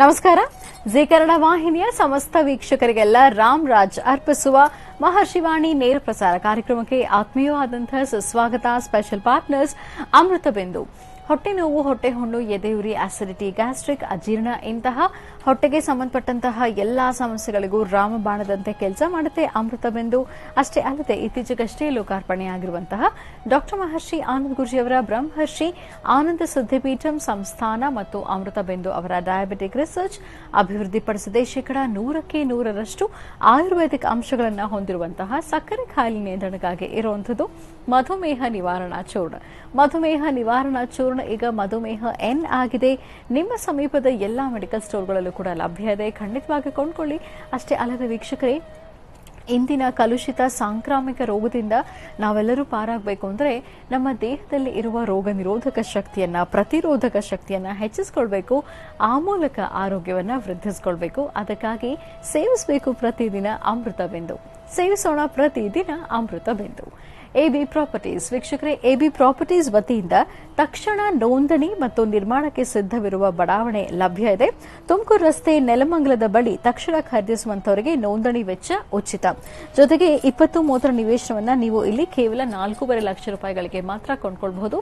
ನಮಸ್ಕಾರ. ಜಿ ಕನ್ನಡ ವಾಹಿನಿಯ ಸಮಸ್ತ ವೀಕ್ಷಕರಿಗೆಲ್ಲ ರಾಮ್ ರಾಜ್ ಅರ್ಪಿಸುವ ಮಹರ್ಷಿವಾಣಿ ನೇರ ಪ್ರಸಾರ ಕಾರ್ಯಕ್ರಮಕ್ಕೆ ಆತ್ಮೀಯವಾದಂತಹ ಸುಸ್ವಾಗತ. ಸ್ಪೆಷಲ್ ಪಾರ್ಟ್ನರ್ಸ್ ಅಮೃತ ಬಿಂದು. ಹೊಟ್ಟೆ ನೋವು, ಹೊಟ್ಟೆ ಹುಣ್ಣು, ಎದೆಯುರಿ, ಆಸಿಡಿಟಿ, ಗ್ಯಾಸ್ಟ್ರಿಕ್, ಅಜೀರ್ಣ ಇಂತಹ ಹೊಟ್ಟೆಗೆ ಸಂಬಂಧಪಟ್ಟಂತಹ ಎಲ್ಲಾ ಸಮಸ್ಯೆಗಳಿಗೂ ರಾಮಬಾಣದಂತೆ ಕೆಲಸ ಮಾಡುತ್ತೆ ಅಮೃತ ಬಿಂದು. ಅಷ್ಟೇ ಅಲ್ಲದೆ ಇತ್ತೀಚೆಗಷ್ಟೇ ಲೋಕಾರ್ಪಣೆಯಾಗಿರುವಂತಹ ಡಾಕ್ಟರ್ ಮಹರ್ಷಿ ಆನಂದ್ ಗುರೂಜಿಯವರ ಬ್ರಹ್ಮರ್ಷಿ ಆನಂದ ಸಿದ್ಧಿಪೀಠಂ ಸಂಸ್ಥಾನ ಮತ್ತು ಅಮೃತ ಬಿಂದು ಅವರ ಡಯಾಬಿಟಿಕ್ ರಿಸರ್ಚ್ ಅಭಿವೃದ್ಧಿಪಡಿಸದೆ 100% ಆಯುರ್ವೇದಿಕ್ ಅಂಶಗಳನ್ನು ಹೊಂದಿರುವಂತಹ ಸಕ್ಕರೆ ಕಾಯಿಲೆ ನಿಯಂತ್ರಣಕ್ಕಾಗಿ ಇರುವಂಥದ್ದು ಮಧುಮೇಹ ನಿವಾರಣಾ ಚೂರ್ಣ. ಮಧುಮೇಹ ನಿವಾರಣಾ ಚೂರ್ಣ ಈಗ ಮಧುಮೇಹ ಎನ್ ಆಗಿದೆ. ನಿಮ್ಮ ಸಮೀಪದ ಎಲ್ಲಾ ಮೆಡಿಕಲ್ ಸ್ಟೋರ್ಗಳಲ್ಲೂ ಕೂಡ ಲಭ್ಯ ಇದೆ. ಖಂಡಿತವಾಗಿ ಕೊಂಡ್ಕೊಳ್ಳಿ. ಅಷ್ಟೇ ಅಲ್ಲದೆ ವೀಕ್ಷಕರೇ, ಇಂದಿನ ಕಲುಷಿತ ಸಾಂಕ್ರಾಮಿಕ ರೋಗದಿಂದ ನಾವೆಲ್ಲರೂ ಪಾರಾಗಬೇಕು ಅಂದರೆ ನಮ್ಮ ದೇಹದಲ್ಲಿ ಇರುವ ರೋಗ ನಿರೋಧಕ ಶಕ್ತಿಯನ್ನ, ಪ್ರತಿರೋಧಕ ಶಕ್ತಿಯನ್ನ ಹೆಚ್ಚಿಸಿಕೊಳ್ಬೇಕು. ಆ ಮೂಲಕ ಆರೋಗ್ಯವನ್ನ ವೃದ್ಧಿಸಿಕೊಳ್ಬೇಕು. ಅದಕ್ಕಾಗಿ ಸೇವಿಸಬೇಕು ಪ್ರತಿದಿನ ಅಮೃತ ಬಿಂದು. ಸೇವಿಸೋಣ ಪ್ರತಿದಿನ ಅಮೃತ ಬಿಂದು. AB properties. ವೀಕ್ಷಕರೇ, ಎಬಿ ಪ್ರಾಪರ್ಟೀಸ್ ವತಿಯಿಂದ ತಕ್ಷಣ ನೋಂದಣಿ ಮತ್ತು ನಿರ್ಮಾಣಕ್ಕೆ ಸಿದ್ಧವಿರುವ ಬಡಾವಣೆ ಲಭ್ಯ ಇದೆ. ತುಮಕೂರು ರಸ್ತೆ ನೆಲಮಂಗಲದ ಬಳಿ ತಕ್ಷಣ ಖರೀದಿಸುವಂತವರಿಗೆ ನೋಂದಣಿ ವೆಚ್ಚ ಉಚಿತ. ಜೊತೆಗೆ 20-30 ನಿವೇಶನವನ್ನ ನೀವು ಇಲ್ಲಿ ಕೇವಲ 4.5 ಲಕ್ಷ ರೂಪಾಯಿಗಳಿಗೆ ಮಾತ್ರ ಕೊಂಡ್ಕೊಳ್ಬಹುದು.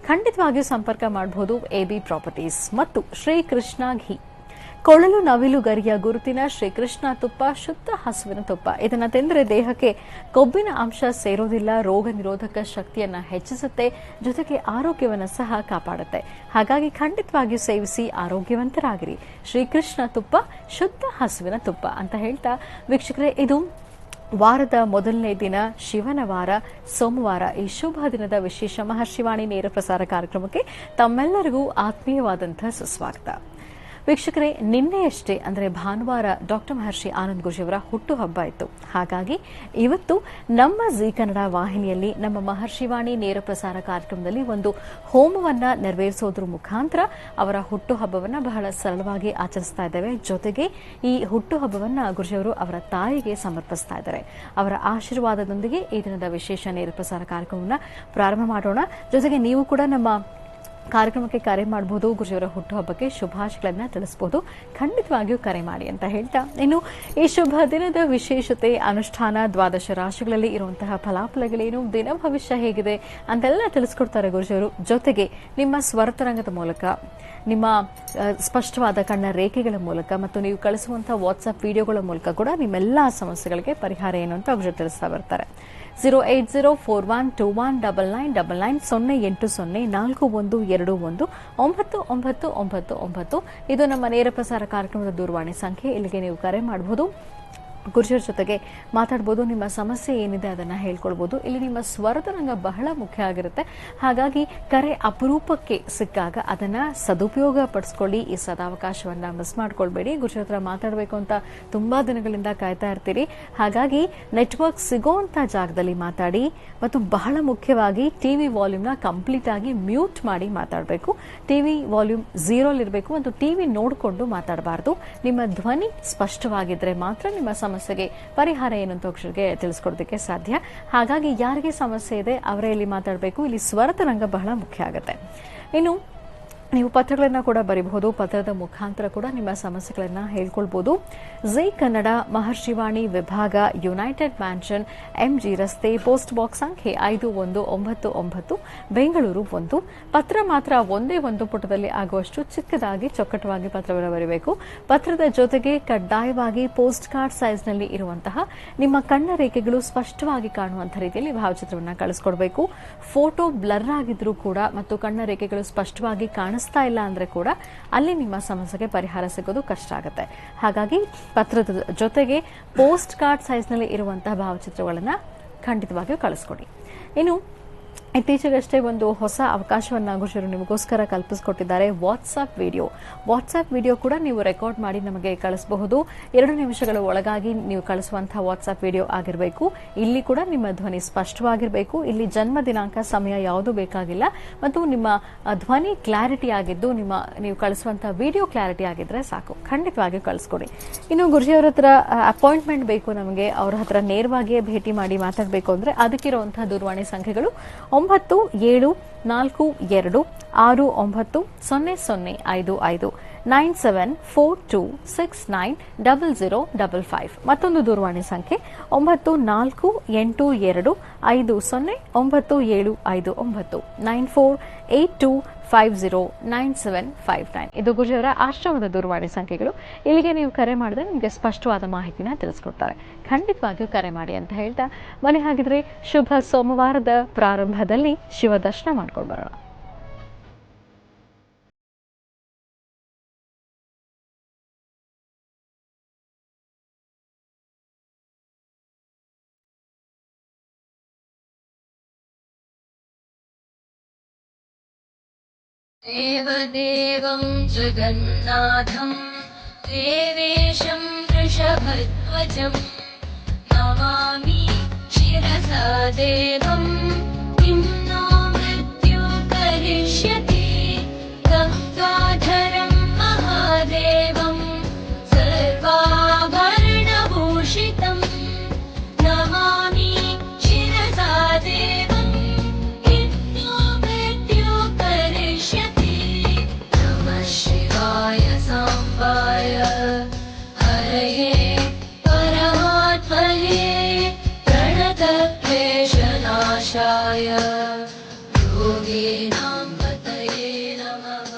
ಖಂಡಿತವಾಗಿಯೂ ಸಂಪರ್ಕ ಮಾಡಬಹುದು. ಎಬಿ ಪ್ರಾಪರ್ಟೀಸ್ ಮತ್ತು ಶ್ರೀಕೃಷ್ಣ ಘೀ. ಕೊಳಲು ನವಿಲು ಗರಿಯ ಗುರುತಿನ ಶ್ರೀಕೃಷ್ಣ ತುಪ್ಪ ಶುದ್ಧ ಹಸುವಿನ ತುಪ್ಪ. ಇದನ್ನು ತಿಂದರೆ ದೇಹಕ್ಕೆ ಕೊಬ್ಬಿನ ಅಂಶ ಸೇರೋದಿಲ್ಲ, ರೋಗ ನಿರೋಧಕ ಶಕ್ತಿಯನ್ನ ಹೆಚ್ಚಿಸುತ್ತೆ, ಜೊತೆಗೆ ಆರೋಗ್ಯವನ್ನು ಸಹ ಕಾಪಾಡುತ್ತೆ. ಹಾಗಾಗಿ ಖಂಡಿತವಾಗಿಯೂ ಸೇವಿಸಿ, ಆರೋಗ್ಯವಂತರಾಗಿರಿ. ಶ್ರೀಕೃಷ್ಣ ತುಪ್ಪ ಶುದ್ಧ ಹಸುವಿನ ತುಪ್ಪ ಅಂತ ಹೇಳ್ತಾ ವೀಕ್ಷಕರೇ, ಇದು ವಾರದ ಮೊದಲನೇ ದಿನ ಶಿವನ ವಾರ, ಸೋಮವಾರ. ಈ ಶುಭ ದಿನದ ವಿಶೇಷ ಮಹರ್ಷಿವಾಣಿ ನೇರ ಪ್ರಸಾರ ಕಾರ್ಯಕ್ರಮಕ್ಕೆ ತಮ್ಮೆಲ್ಲರಿಗೂ ಆತ್ಮೀಯವಾದಂತಹ ಸುಸ್ವಾಗತ. ವೀಕ್ಷಕರೇ, ನಿನ್ನೆಯಷ್ಟೇ ಅಂದರೆ ಭಾನುವಾರ ಡಾಕ್ಟರ್ ಮಹರ್ಷಿ ಆನಂದ್ ಗುರೂಜಿಯವರ ಹುಟ್ಟುಹಬ್ಬ ಇತ್ತು. ಹಾಗಾಗಿ ಇವತ್ತು ನಮ್ಮ ಜಿ ಕನ್ನಡ ವಾಹಿನಿಯಲ್ಲಿ ನಮ್ಮ ಮಹರ್ಷಿವಾಣಿ ನೇರ ಪ್ರಸಾರ ಕಾರ್ಯಕ್ರಮದಲ್ಲಿ ಒಂದು ಹೋಮವನ್ನ ನೆರವೇರಿಸೋದ್ರ ಮುಖಾಂತರ ಅವರ ಹುಟ್ಟುಹಬ್ಬವನ್ನ ಬಹಳ ಸರಳವಾಗಿ ಆಚರಿಸ್ತಾ ಇದ್ದೇವೆ. ಜೊತೆಗೆ ಈ ಹುಟ್ಟುಹಬ್ಬವನ್ನ ಗುರೂಜಿಯವರು ಅವರ ತಾಯಿಗೆ ಸಮರ್ಪಿಸ್ತಾ ಇದ್ದಾರೆ. ಅವರ ಆಶೀರ್ವಾದದೊಂದಿಗೆ ಈ ದಿನದ ವಿಶೇಷ ನೇರ ಪ್ರಸಾರ ಕಾರ್ಯಕ್ರಮವನ್ನು ಪ್ರಾರಂಭ ಮಾಡೋಣ. ಜೊತೆಗೆ ನೀವು ಕೂಡ ನಮ್ಮ ಕಾರ್ಯಕ್ರಮಕ್ಕೆ ಕರೆ ಮಾಡಬಹುದು. ಗುರುಜಿಯವರ ಹುಟ್ಟುಹಬ್ಬಕ್ಕೆ ಶುಭಾಶಯಗಳನ್ನ ತಿಳಿಸಬಹುದು. ಖಂಡಿತವಾಗಿಯೂ ಕರೆ ಮಾಡಿ ಅಂತ ಹೇಳ್ತಾ, ಇನ್ನು ಈ ಶುಭ ದಿನದ ವಿಶೇಷತೆ, ಅನುಷ್ಠಾನ, ದ್ವಾದಶ ರಾಶಿಗಳಲ್ಲಿ ಇರುವಂತಹ ಫಲಾಫಲಗಳೇನು, ದಿನ ಭವಿಷ್ಯ ಹೇಗಿದೆ ಅಂತೆಲ್ಲ ತಿಳಿಸ್ಕೊಡ್ತಾರೆ ಗುರುಜಿಯವರು. ಜೊತೆಗೆ ನಿಮ್ಮ ಸ್ವರತರಂಗದ ಮೂಲಕ, ನಿಮ್ಮ ಸ್ಪಷ್ಟವಾದ ಕಣ್ಣ ರೇಖೆಗಳ ಮೂಲಕ ಮತ್ತು ನೀವು ಕಳಿಸುವಂತಹ ವಾಟ್ಸ್ಆಪ್ ವಿಡಿಯೋಗಳ ಮೂಲಕ ಕೂಡ ನಿಮ್ಮೆಲ್ಲಾ ಸಮಸ್ಯೆಗಳಿಗೆ ಪರಿಹಾರ ಏನು ಅಂತ ಅವರು ತಿಳಿಸ್ತಾ ಬರ್ತಾರೆ. 08041219941219999 ಇದು ನಮ್ಮ ನೇರ ಪ್ರಸಾರ ಕಾರ್ಯಕ್ರಮದ ದೂರವಾಣಿ ಸಂಖ್ಯೆ. ಇಲ್ಲಿಗೆ ನೀವು ಕರೆ ಮಾಡಬಹುದು. ಗುರುಜಿಯವರ ಜೊತೆಗೆ ಮಾತಾಡಬಹುದು. ನಿಮ್ಮ ಸಮಸ್ಯೆ ಏನಿದೆ ಅದನ್ನ ಹೇಳ್ಕೊಳ್ಬಹುದು. ಇಲ್ಲಿ ನಿಮ್ಮ ಸ್ವರತರಂಗ ಬಹಳ ಮುಖ್ಯ ಆಗಿರುತ್ತೆ. ಹಾಗಾಗಿ ಕರೆ ಅಪರೂಪಕ್ಕೆ ಸಿಕ್ಕಾಗ ಅದನ್ನ ಸದುಪಯೋಗ ಪಡಿಸ್ಕೊಳ್ಳಿ. ಈ ಸದಾವಕಾಶವನ್ನ ಮಿಸ್ ಮಾಡ್ಕೊಳ್ಬೇಡಿ. ಗುರುಜಿಯವರ ಹತ್ರ ಮಾತಾಡಬೇಕು ಅಂತ ತುಂಬಾ ದಿನಗಳಿಂದ ಕಾಯ್ತಾ ಇರ್ತೀರಿ. ಹಾಗಾಗಿ ನೆಟ್ವರ್ಕ್ ಸಿಗೋಂತ ಜಾಗದಲ್ಲಿ ಮಾತಾಡಿ. ಮತ್ತು ಬಹಳ ಮುಖ್ಯವಾಗಿ ಟಿವಿ ವಾಲ್ಯೂಮ್ನ ಕಂಪ್ಲೀಟ್ ಆಗಿ ಮ್ಯೂಟ್ ಮಾಡಿ ಮಾತಾಡಬೇಕು. ಟಿವಿ ವಾಲ್ಯೂಮ್ 0 ಇರಬೇಕು ಮತ್ತು ಟಿವಿ ನೋಡಿಕೊಂಡು ಮಾತಾಡಬಾರದು. ನಿಮ್ಮ ಧ್ವನಿ ಸ್ಪಷ್ಟವಾಗಿದ್ರೆ ಮಾತ್ರ ನಿಮ್ಮ ಸಮಸ್ಯೆಗೆ ಪರಿಹಾರ ಏನು ಅಂತ ಅಕ್ಷರಿಗೆ ತಿಳಿಸ್ಕೊಡೋದಕ್ಕೆ ಸಾಧ್ಯ. ಹಾಗಾಗಿ ಯಾರಿಗೆ ಸಮಸ್ಯೆ ಇದೆ ಅವರೇ ಇಲ್ಲಿ ಮಾತಾಡಬೇಕು. ಇಲ್ಲಿ ಸ್ವರತರಂಗ ಬಹಳ ಮುಖ್ಯ ಆಗುತ್ತೆ. ಇನ್ನು ನೀವು ಪತ್ರಗಳನ್ನು ಕೂಡ ಬರೀಬಹುದು. ಪತ್ರದ ಮುಖಾಂತರ ಕೂಡ ನಿಮ್ಮ ಸಮಸ್ಯೆಗಳನ್ನು ಹೇಳ್ಕೊಳ್ಬಹುದು. ಜಿ ಕನ್ನಡ ಮಹರ್ಷಿವಾಣಿ ವಿಭಾಗ, ಯುನೈಟೆಡ್ ಮ್ಯಾನ್ಷನ್, ಎಂಜಿ ರಸ್ತೆ, ಪೋಸ್ಟ್ ಬಾಕ್ಸ್ ಸಂಖ್ಯೆ 5199, ಬೆಂಗಳೂರು 1. ಪತ್ರ ಮಾತ್ರ ಒಂದೇ ಒಂದು ಪುಟದಲ್ಲಿ ಆಗುವಷ್ಟು ಚಿಕ್ಕದಾಗಿ ಚೊಕ್ಕಟವಾಗಿ ಪತ್ರವನ್ನು ಬರೀಬೇಕು. ಪತ್ರದ ಜೊತೆಗೆ ಕಡ್ಡಾಯವಾಗಿ ಪೋಸ್ಟ್ ಕಾರ್ಡ್ ಸೈಜ್ನಲ್ಲಿ ಇರುವಂತಹ ನಿಮ್ಮ ಕಣ್ಣ ರೇಖೆಗಳು ಸ್ಪಷ್ಟವಾಗಿ ಕಾಣುವಂತಹ ರೀತಿಯಲ್ಲಿ ಭಾವಚಿತ್ರವನ್ನು ಕಳಿಸ್ಕೊಡ್ಬೇಕು. ಫೋಟೋ ಬ್ಲರ್ ಆಗಿದ್ರೂ ಕೂಡ ಮತ್ತು ಕಣ್ಣ ರೇಖೆಗಳು ಸ್ಪಷ್ಟವಾಗಿ ಕಾಣಿಸ್ತಾ ಇಲ್ಲ ಅಂದ್ರೆ ಕೂಡ ಅಲ್ಲಿ ನಿಮ್ಮ ಸಮಸ್ಯೆಗೆ ಪರಿಹಾರ ಸಿಗೋದು ಕಷ್ಟ ಆಗುತ್ತೆ. ಹಾಗಾಗಿ ಪತ್ರದ ಜೊತೆಗೆ ಪೋಸ್ಟ್ ಕಾರ್ಡ್ ಸೈಜ್ನಲ್ಲಿ ಇರುವಂತಹ ಭಾವಚಿತ್ರಗಳನ್ನ ಖಂಡಿತವಾಗಿಯೂ ಕಳಿಸ್ಕೊಡಿ. ಇನ್ನು ಇತ್ತೀಚೆಗಷ್ಟೇ ಒಂದು ಹೊಸ ಅವಕಾಶವನ್ನು ಗುರುಜಿಯವರು ನಿಮಗೋಸ್ಕರ ಕಲ್ಪಿಸಿಕೊಟ್ಟಿದ್ದಾರೆ. ವಾಟ್ಸ್ಆಪ್ ವಿಡಿಯೋ ಕೂಡ ನೀವು ರೆಕಾರ್ಡ್ ಮಾಡಿ ನಮಗೆ ಕಳಿಸಬಹುದು. 2 ನಿಮಿಷಗಳ ಒಳಗಾಗಿ ನೀವು ಕಳಿಸುವಂತಹ ವಾಟ್ಸ್ಆಪ್ ವಿಡಿಯೋ ಆಗಿರಬೇಕು. ಇಲ್ಲಿ ಕೂಡ ನಿಮ್ಮ ಧ್ವನಿ ಸ್ಪಷ್ಟವಾಗಿರಬೇಕು. ಇಲ್ಲಿ ಜನ್ಮ ದಿನಾಂಕ, ಸಮಯ ಯಾವುದೂ ಬೇಕಾಗಿಲ್ಲ ಮತ್ತು ನಿಮ್ಮ ಧ್ವನಿ ಕ್ಲಾರಿಟಿ ಆಗಿದ್ದು ನೀವು ಕಳಿಸುವಂತಹ ವಿಡಿಯೋ ಕ್ಲಾರಿಟಿ ಆಗಿದ್ರೆ ಸಾಕು. ಖಂಡಿತವಾಗಿಯೂ ಕಳಿಸ್ಕೊಡಿ. ಇನ್ನು ಗುರುಜಿಯವರ ಹತ್ರ ಅಪಾಯಿಂಟ್ಮೆಂಟ್ ಬೇಕು, ನಮಗೆ ಅವರ ಹತ್ರ ನೇರವಾಗಿಯೇ ಭೇಟಿ ಮಾಡಿ ಮಾತಾಡಬೇಕು ಅಂದ್ರೆ ಅದಕ್ಕಿರುವಂತಹ ದೂರವಾಣಿ ಸಂಖ್ಯೆಗಳು 972690055 9742690055. ಮತ್ತೊಂದು ದೂರವಾಣಿ ಸಂಖ್ಯೆ 9482509759 9482509759. ಇದು ಗುರುಜಿಯವರ ಆಶ್ರಮದ ದೂರವಾಣಿ ಸಂಖ್ಯೆಗಳು. ಇಲ್ಲಿಗೆ ನೀವು ಕರೆ ಮಾಡಿದ್ರೆ ನಿಮಗೆ ಸ್ಪಷ್ಟವಾದ ಮಾಹಿತಿನ ತಿಳಿಸ್ಕೊಡ್ತಾರೆ. ಖಂಡಿತವಾಗಿಯೂ ಕರೆ ಮಾಡಿ ಅಂತ ಹೇಳ್ತಾ ಮನೆ ಹಾಗಿದ್ರೆ ಶುಭ ಸೋಮವಾರದ ಪ್ರಾರಂಭದಲ್ಲಿ ಶಿವ ದರ್ಶನ ಮಾಡ್ಕೊಂಡು ಬರೋಣ. देवदेवं जगन्नाथं देवेशं वृषभध्वजं नमामि शिरसा देवं किं नो मृत्यु करिष्यति गङ्गाधरं महादेवं सर्वाभरणभूषितं नमामि शिरसा देवं शिवाय सांबाय हरये परमात्मने प्रणतक्लेशनाशाय योगीनां पतये नमः.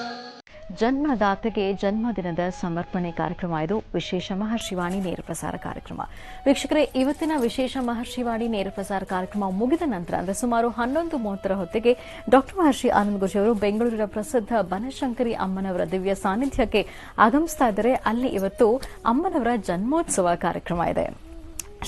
ಜನ್ಮದಾತೆಗೆ ಜನ್ಮದಿನದ ಸಮರ್ಪಣೆ ಕಾರ್ಯಕ್ರಮ ಇದು ವಿಶೇಷ ಮಹರ್ಷಿವಾಣಿ ನೇರ ಪ್ರಸಾರ ಕಾರ್ಯಕ್ರಮ. ವೀಕ್ಷಕರೇ, ಇವತ್ತಿನ ವಿಶೇಷ ಮಹರ್ಷಿವಾಣಿ ನೇರ ಪ್ರಸಾರ ಕಾರ್ಯಕ್ರಮ ಮುಗಿದ ನಂತರ ಅಂದರೆ ಸುಮಾರು 11:30 ಹೊತ್ತಿಗೆ ಡಾಕ್ಟರ್ ಮಹರ್ಷಿ ಆನಂದ್ ಗುರೂಜಿ ಅವರು ಬೆಂಗಳೂರಿನ ಪ್ರಸಿದ್ಧ ಬನಶಂಕರಿ ಅಮ್ಮನವರ ದಿವ್ಯ ಸಾನ್ನಿಧ್ಯಕ್ಕೆ ಆಗಮಿಸ್ತಾ ಇದ್ದಾರೆ. ಅಲ್ಲಿ ಇವತ್ತು ಅಮ್ಮನವರ ಜನ್ಮೋತ್ಸವ ಕಾರ್ಯಕ್ರಮ ಇದೆ.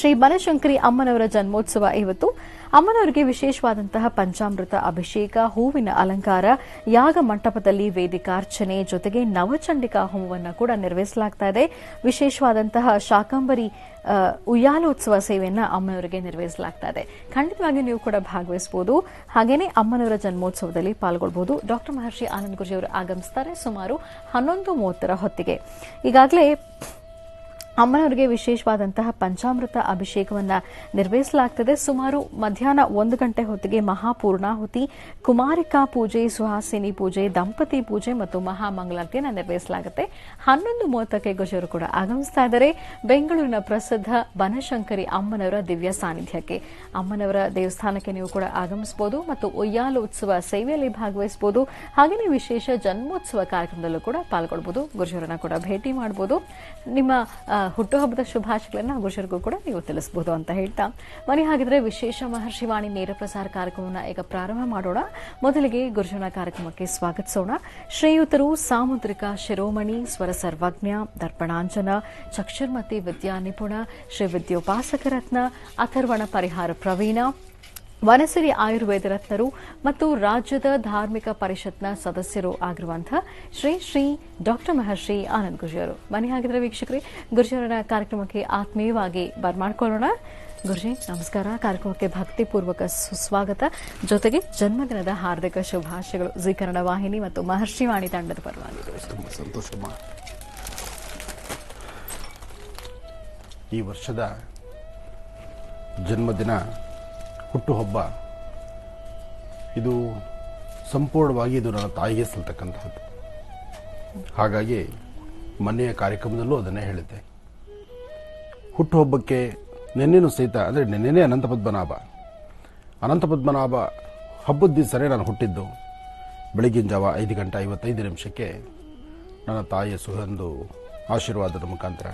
ಶ್ರೀ ಬನಶಂಕರಿ ಅಮ್ಮನವರ ಜನ್ಮೋತ್ಸವ ಇವತ್ತು. ಅಮ್ಮನವರಿಗೆ ವಿಶೇಷವಾದಂತಹ ಪಂಚಾಮೃತ ಅಭಿಷೇಕ, ಹೂವಿನ ಅಲಂಕಾರ, ಯಾಗ ಮಂಟಪದಲ್ಲಿ ವೇದಿಕಾರ್ಚನೆ ಜೊತೆಗೆ ನವಚಂಡಿಕಾ ಹೋಮವನ್ನು ಕೂಡ ನಿರ್ವಹಿಸಲಾಗ್ತಾ ಇದೆ. ವಿಶೇಷವಾದಂತಹ ಶಾಕಂಬರಿ ಉಯ್ಯಾಲೋತ್ಸವ ಸೇವೆಯನ್ನು ಅಮ್ಮನವರಿಗೆ ನಿರ್ವಹಿಸಲಾಗ್ತಾ ಇದೆ. ಖಂಡಿತವಾಗಿಯೂ ನೀವು ಕೂಡ ಭಾಗವಹಿಸಬಹುದು. ಹಾಗೇನೇ ಅಮ್ಮನವರ ಜನ್ಮೋತ್ಸವದಲ್ಲಿ ಪಾಲ್ಗೊಳ್ಳಬಹುದು. ಡಾಕ್ಟರ್ ಮಹರ್ಷಿ ಆನಂದ್ ಗುರೂಜಿ ಅವರು ಆಗಮಿಸುತ್ತಾರೆ ಸುಮಾರು 11:30 ಹೊತ್ತಿಗೆ. ಈಗಾಗಲೇ ಅಮ್ಮನವರಿಗೆ ವಿಶೇಷವಾದಂತಹ ಪಂಚಾಮೃತ ಅಭಿಷೇಕವನ್ನು ನಿರ್ವಹಿಸಲಾಗುತ್ತದೆ. ಸುಮಾರು ಮಧ್ಯಾಹ್ನ 1 ಗಂಟೆ ಹೊತ್ತಿಗೆ ಮಹಾಪೂರ್ಣಾಹುತಿ, ಕುಮಾರಿಕಾ ಪೂಜೆ, ಸುಹಾಸಿನಿ ಪೂಜೆ, ದಂಪತಿ ಪೂಜೆ ಮತ್ತು ಮಹಾಮಂಗಳಾರತಿಯನ್ನು ನಿರ್ವಹಿಸಲಾಗುತ್ತೆ. 11:30ಕ್ಕೆ ಗುರುಜಿಯವರು ಕೂಡ ಆಗಮಿಸ್ತಾ ಇದ್ದಾರೆ ಬೆಂಗಳೂರಿನ ಪ್ರಸಿದ್ಧ ಬನಶಂಕರಿ ಅಮ್ಮನವರ ದಿವ್ಯ ಸಾನ್ನಿಧ್ಯಕ್ಕೆ. ಅಮ್ಮನವರ ದೇವಸ್ಥಾನಕ್ಕೆ ನೀವು ಕೂಡ ಆಗಮಿಸಬಹುದು ಮತ್ತು ಉಯ್ಯಾಲೋತ್ಸವ ಸೇವೆಯಲ್ಲಿ ಭಾಗವಹಿಸಬಹುದು. ಹಾಗೆಯೇ ವಿಶೇಷ ಜನ್ಮೋತ್ಸವ ಕಾರ್ಯಕ್ರಮದಲ್ಲೂ ಕೂಡ ಪಾಲ್ಗೊಳ್ಳಬಹುದು. ಗುರುಜಿಯವರನ್ನ ಕೂಡ ಭೇಟಿ ಮಾಡಬಹುದು. ನಿಮ್ಮ ಹುಟ್ಟುಹಬ್ಬದ ಶುಭಾಶಯಗಳನ್ನು ಗುರುಜರಿಗೂ ಕೂಡ ನೀವು ತಿಳಿಸಬಹುದು ಅಂತ ಹೇಳ್ತಾ ಮನೆ ಹಾಗಿದ್ರೆ ವಿಶೇಷ ಮಹರ್ಷಿವಾಣಿ ನೇರ ಪ್ರಸಾರ ಕಾರ್ಯಕ್ರಮವನ್ನು ಈಗ ಪ್ರಾರಂಭ ಮಾಡೋಣ. ಮೊದಲಿಗೆ ಗುರುಜನ ಕಾರ್ಯಕ್ರಮಕ್ಕೆ ಸ್ವಾಗತಿಸೋಣ. ಶ್ರೇಯುತರು ಸಾಮುದ್ರಿಕ ಶಿರೋಮಣಿ, ಸ್ವರ ಸರ್ವಜ್ಞ, ದರ್ಪಣಾಂಜನ, ಚಕ್ಷುರ್ಮತಿ ವಿದ್ಯಾ ನಿಪುಣ, ಶ್ರೀ ವಿದ್ಯೋಪಾಸಕ ರತ್ನ, ಅಥರ್ವಣ ಪರಿಹಾರ ಪ್ರವೀಣ, ವನಸಿರಿ ಆಯುರ್ವೇದ ರತ್ನರು ಮತ್ತು ರಾಜ್ಯದ ಧಾರ್ಮಿಕ ಪರಿಷತ್ನ ಸದಸ್ಯರು ಆಗಿರುವಂತಹ ಶ್ರೀ ಶ್ರೀ ಡಾಕ್ಟರ್ ಮಹರ್ಷಿ ಆನಂದ್ ಗುರೂಜಿ ಅವರು. ಮನೆ ಹಾಗಿದ್ರೆ ವೀಕ್ಷಕರೇ, ಗುರುಜಿಯವರ ಕಾರ್ಯಕ್ರಮಕ್ಕೆ ಆತ್ಮೀಯವಾಗಿ ಬರ್ಮಾಡ್ಕೊಳ್ಳೋಣ. ಗುರುಜಿ ನಮಸ್ಕಾರ. ಕಾರ್ಯಕ್ರಮಕ್ಕೆ ಭಕ್ತಿಪೂರ್ವಕ ಸುಸ್ವಾಗತ, ಜೊತೆಗೆ ಜನ್ಮದಿನದ ಹಾರ್ದಿಕ ಶುಭಾಶಯಗಳು ಜಿ ಕನ್ನಡ ವಾಹಿನಿ ಮತ್ತು ಮಹರ್ಷಿವಾಣಿ ತಂಡದ ಪರವಾಗಿ. ಸಂತೋಷ. ಈ ವರ್ಷದ ಜನ್ಮದಿನ, ಹುಟ್ಟುಹಬ್ಬ, ಇದು ಸಂಪೂರ್ಣವಾಗಿ ಇದು ನನ್ನ ತಾಯಿಗೆ ಸಲ್ತಕ್ಕಂತಹದ್ದು. ಹಾಗಾಗಿ ಮನೆಯ ಕಾರ್ಯಕ್ರಮದಲ್ಲೂ ಅದನ್ನೇ ಹೇಳಿದ್ದೆ. ಹುಟ್ಟುಹಬ್ಬಕ್ಕೆ ನೆನ್ನೆನೂ ಸಹಿತ, ಅಂದರೆ ನೆನ್ನೆನೇ ಅನಂತ ಪದ್ಮನಾಭ ಹಬ್ಬದ ದಿವಸನೇ ನಾನು ಹುಟ್ಟಿದ್ದು. ಬೆಳಗಿನ ಜಾವ 5:55 ನನ್ನ ತಾಯಿಯ ಸುಗಂಧು ಆಶೀರ್ವಾದದ ಮುಖಾಂತರ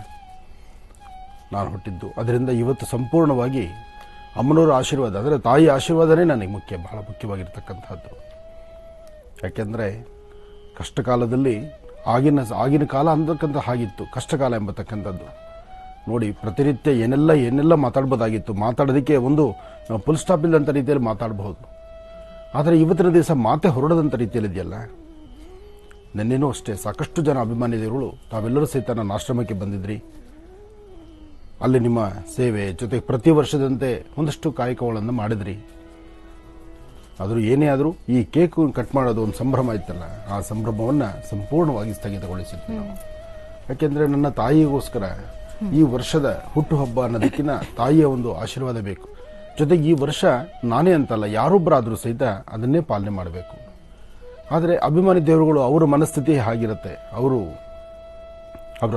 ನಾನು ಹುಟ್ಟಿದ್ದು. ಅದರಿಂದ ಇವತ್ತು ಸಂಪೂರ್ಣವಾಗಿ ಅಮ್ಮನವರ ಆಶೀರ್ವಾದ, ಅಂದರೆ ತಾಯಿ ಆಶೀರ್ವಾದನೇ ನನಗೆ ಬಹಳ ಮುಖ್ಯವಾಗಿರ್ತಕ್ಕಂಥದ್ದು. ಯಾಕೆಂದರೆ ಕಷ್ಟಕಾಲದಲ್ಲಿ ಆಗಿನ ಕಾಲ ಅಂತಕ್ಕಂಥ ಹಾಗಿತ್ತು, ಕಷ್ಟಕಾಲ ಎಂಬತಕ್ಕಂಥದ್ದು. ನೋಡಿ, ಪ್ರತಿನಿತ್ಯ ಏನೆಲ್ಲ ಮಾತಾಡ್ಬೋದಾಗಿತ್ತು. ಮಾತಾಡೋದಕ್ಕೆ ಒಂದು ಫುಲ್ ಸ್ಟಾಪ್ ಇಲ್ಲದಂಥ ರೀತಿಯಲ್ಲಿ ಮಾತಾಡಬಹುದು. ಆದರೆ ಇವತ್ತಿನ ದಿವಸ ಮಾತೆ ಹೊರಡದಂಥ ರೀತಿಯಲ್ಲಿದೆಯಲ್ಲ. ನೆನ್ನೆನೂ ಅಷ್ಟೇ ಸಾಕಷ್ಟು ಜನ ಅಭಿಮಾನಿಗಳು ತಾವೆಲ್ಲರೂ ಸಹಿತ ನನ್ನ ಆಶ್ರಮಕ್ಕೆ ಬಂದಿದ್ರಿ. ಅಲ್ಲಿ ನಿಮ್ಮ ಸೇವೆ ಜೊತೆಗೆ ಪ್ರತಿ ವರ್ಷದಂತೆ ಒಂದಷ್ಟು ಕಾಯಕಗಳನ್ನು ಮಾಡಿದ್ರಿ. ಆದರೂ ಏನೇ ಆದರೂ ಈ ಕೇಕ್ ಕಟ್ ಮಾಡೋದು ಒಂದು ಸಂಭ್ರಮ ಇತ್ತಲ್ಲ, ಆ ಸಂಭ್ರಮವನ್ನು ಸಂಪೂರ್ಣವಾಗಿ ಸ್ಥಗಿತಗೊಳಿಸಿದ್ವಿ ನಾವು. ಯಾಕೆಂದರೆ ನನ್ನ ತಾಯಿಗೋಸ್ಕರ ಈ ವರ್ಷದ ಹುಟ್ಟುಹಬ್ಬ ಅನ್ನೋದಕ್ಕಿಂತ ತಾಯಿಯ ಒಂದು ಆಶೀರ್ವಾದ ಬೇಕು. ಜೊತೆಗೆ ಈ ವರ್ಷ ನಾನೇ ಅಂತಲ್ಲ, ಯಾರೊಬ್ಬರಾದರೂ ಸಹಿತ ಅದನ್ನೇ ಪಾಲನೆ ಮಾಡಬೇಕು. ಆದರೆ ಅಭಿಮಾನಿ ದೇವರುಗಳು ಅವರ ಮನಸ್ಥಿತಿ ಹಾಗಿರುತ್ತೆ, ಅವರ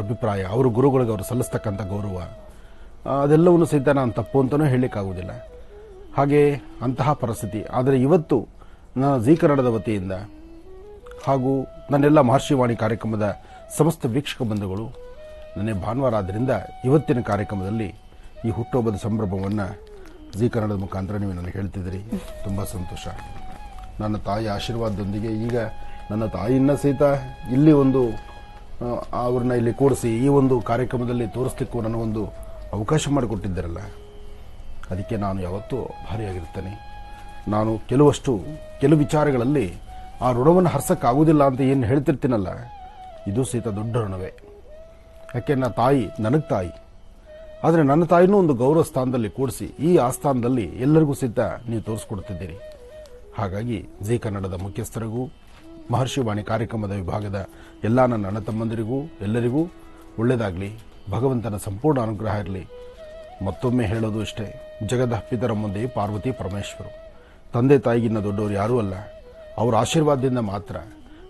ಅಭಿಪ್ರಾಯ, ಅವರ ಗುರುಗಳಿಗೆ ಅವರು ಸಲ್ಲಿಸ್ತಕ್ಕಂಥ ಗೌರವ, ಅದೆಲ್ಲವನ್ನು ಸಹಿತ ನಾನು ತಪ್ಪು ಅಂತಲೂ ಹೇಳಲಿಕ್ಕಾಗುವುದಿಲ್ಲ. ಹಾಗೆ ಅಂತಹ ಪರಿಸ್ಥಿತಿ. ಆದರೆ ಇವತ್ತು ನಾನು ಜೀ ಕನ್ನಡದ ವತಿಯಿಂದ ಹಾಗೂ ನನ್ನೆಲ್ಲ ಮಹರ್ಷಿವಾಣಿ ಕಾರ್ಯಕ್ರಮದ ಸಮಸ್ತ ವೀಕ್ಷಕ ಬಂಧುಗಳು, ನನಗೆ ಭಾನುವಾರ ಆದ್ದರಿಂದ ಇವತ್ತಿನ ಕಾರ್ಯಕ್ರಮದಲ್ಲಿ ಈ ಹುಟ್ಟುಹಬ್ಬದ ಸಂಭ್ರಮವನ್ನು ಜೀ ಕನ್ನಡದ ಮುಖಾಂತರ ನೀವು ನನಗೆ ಹೇಳ್ತಿದ್ದೀರಿ. ತುಂಬ ಸಂತೋಷ. ನನ್ನ ತಾಯಿ ಆಶೀರ್ವಾದದೊಂದಿಗೆ ಈಗ ನನ್ನ ತಾಯಿಯನ್ನ ಸಹಿತ ಇಲ್ಲಿ ಅವ್ರನ್ನ ಇಲ್ಲಿ ಕೂಡಿಸಿ ಈ ಒಂದು ಕಾರ್ಯಕ್ರಮದಲ್ಲಿ ತೋರಿಸ್ಲಿಕ್ಕೂ ನನಗೊಂದು ಅವಕಾಶ ಮಾಡಿಕೊಟ್ಟಿದ್ದಾರಲ್ಲ, ಅದಕ್ಕೆ ನಾನು ಯಾವತ್ತೂ ಭಾರಿಯಾಗಿರ್ತೇನೆ. ನಾನು ಕೆಲವು ವಿಚಾರಗಳಲ್ಲಿ ಆ ಋಣವನ್ನು ಹರ್ಸಕ್ಕಾಗೋದಿಲ್ಲ ಅಂತ ಏನು ಹೇಳ್ತಿರ್ತೀನಲ್ಲ, ಇದು ಸಹಿತ ದೊಡ್ಡ ಋಣವೇ. ಯಾಕೆ ನನ್ನ ತಾಯಿ ನನಗೆ ತಾಯಿ, ಆದರೆ ನನ್ನ ತಾಯಿನೂ ಒಂದು ಗೌರವ ಸ್ಥಾನದಲ್ಲಿ ಕೂಡಿಸಿ ಈ ಆಸ್ಥಾನದಲ್ಲಿ ಎಲ್ಲರಿಗೂ ಸಹಿತ ನೀವು ತೋರಿಸ್ಕೊಡ್ತಿದ್ದೀರಿ. ಹಾಗಾಗಿ ಜೀ ಕನ್ನಡದ ಮುಖ್ಯಸ್ಥರಿಗೂ ಮಹರ್ಷಿವಾಣಿ ಕಾರ್ಯಕ್ರಮದ ವಿಭಾಗದ ಎಲ್ಲ ನನ್ನ ಅಣ್ಣ ತಮ್ಮಂದಿರಿಗೂ ಎಲ್ಲರಿಗೂ ಒಳ್ಳೆಯದಾಗಲಿ, ಭಗವಂತನ ಸಂಪೂರ್ಣ ಅನುಗ್ರಹ ಇರಲಿ. ಮತ್ತೊಮ್ಮೆ ಹೇಳೋದು ಇಷ್ಟೇ, ಜಗದ ಪಿತರ ಮುಂದೆ ಪಾರ್ವತಿ ಪರಮೇಶ್ವರು, ತಂದೆ ತಾಯಿಗಿನ್ನ ದೊಡ್ಡವರು ಯಾರೂ ಅಲ್ಲ. ಅವರ ಆಶೀರ್ವಾದದಿಂದ ಮಾತ್ರ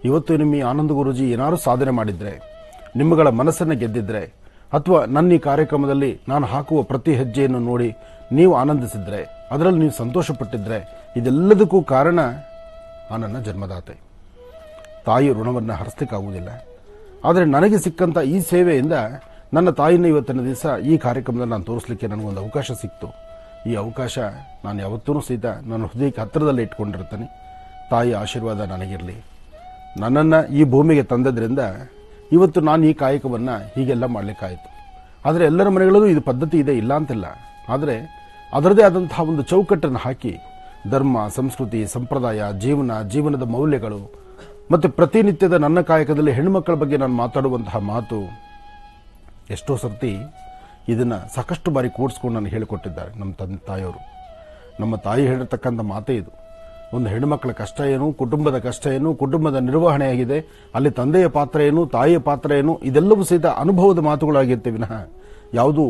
ಇವತ್ತು ನಿಮ್ಮ ಈ ಆನಂದ ಗುರೂಜಿ ಏನಾದರೂ ಸಾಧನೆ ಮಾಡಿದ್ರೆ, ನಿಮ್ಮಗಳ ಮನಸ್ಸನ್ನು ಗೆದ್ದಿದ್ರೆ, ಅಥವಾ ನನ್ನ ಈ ಕಾರ್ಯಕ್ರಮದಲ್ಲಿ ನಾನು ಹಾಕುವ ಪ್ರತಿ ಹೆಜ್ಜೆಯನ್ನು ನೋಡಿ ನೀವು ಆನಂದಿಸಿದ್ರೆ, ಅದರಲ್ಲಿ ನೀವು ಸಂತೋಷಪಟ್ಟಿದ್ರೆ, ಇದೆಲ್ಲದಕ್ಕೂ ಕಾರಣ ಆ ನನ್ನ ಜನ್ಮದಾತೆ. ತಾಯಿ ಋಣವನ್ನು ಹರಿಸ್ಲಿಕ್ಕಾಗುವುದಿಲ್ಲ. ಆದರೆ ನನಗೆ ಸಿಕ್ಕಂಥ ಈ ಸೇವೆಯಿಂದ ನನ್ನ ತಾಯಿನ ಇವತ್ತಿನ ದಿವಸ ಈ ಕಾರ್ಯಕ್ರಮದಲ್ಲಿ ನಾನು ತೋರಿಸಲಿಕ್ಕೆ ನನಗೊಂದು ಅವಕಾಶ ಸಿಕ್ತು. ಈ ಅವಕಾಶ ನಾನು ಯಾವತ್ತೂ ಸಹಿತ ನನ್ನ ಹೃದಯಕ್ಕೆ ಹತ್ತಿರದಲ್ಲಿ ಇಟ್ಕೊಂಡಿರ್ತೇನೆ. ತಾಯಿ ಆಶೀರ್ವಾದ ನನಗಿರಲಿ. ನನ್ನನ್ನು ಈ ಭೂಮಿಗೆ ತಂದದ್ರಿಂದ ಇವತ್ತು ನಾನು ಈ ಕಾಯಕವನ್ನು ಹೀಗೆಲ್ಲ ಮಾಡಲಿಕ್ಕಾಯಿತು. ಆದರೆ ಎಲ್ಲರ ಮನೆಗಳಲ್ಲೂ ಇದು ಪದ್ಧತಿ ಇದೆ, ಇಲ್ಲ ಅಂತಿಲ್ಲ. ಆದರೆ ಅದರದೇ ಆದಂತಹ ಒಂದು ಚೌಕಟ್ಟನ್ನು ಹಾಕಿ ಧರ್ಮ, ಸಂಸ್ಕೃತಿ, ಸಂಪ್ರದಾಯ, ಜೀವನದ ಮೌಲ್ಯಗಳು ಮತ್ತು ಪ್ರತಿನಿತ್ಯದ ನನ್ನ ಕಾಯಕದಲ್ಲಿ ಹೆಣ್ಣುಮಕ್ಕಳ ಬಗ್ಗೆ ನಾನು ಮಾತಾಡುವಂತಹ ಮಾತು ಎಷ್ಟೋ ಸರ್ತಿ ಇದನ್ನು ಸಾಕಷ್ಟು ಬಾರಿ ಕೂಡಿಸ್ಕೊಂಡು ನನಗೆ ಹೇಳಿಕೊಟ್ಟಿದ್ದಾರೆ ನಮ್ಮ ತಂದೆ ತಾಯಿಯವರು. ನಮ್ಮ ತಾಯಿ ಹೇಳಿರ್ತಕ್ಕಂಥ ಮಾತೇ ಇದು. ಒಂದು ಹೆಣ್ಣುಮಕ್ಕಳ ಕಷ್ಟ ಏನು, ಕುಟುಂಬದ ಕಷ್ಟ ಏನು, ಕುಟುಂಬದ ನಿರ್ವಹಣೆ ಆಗಿದೆ, ಅಲ್ಲಿ ತಂದೆಯ ಪಾತ್ರ ಏನು, ತಾಯಿಯ ಪಾತ್ರ ಏನು, ಇದೆಲ್ಲವೂ ಸಹಿತ ಅನುಭವದ ಮಾತುಗಳಾಗಿರುತ್ತೆ ವಿನಃ ಯಾವುದು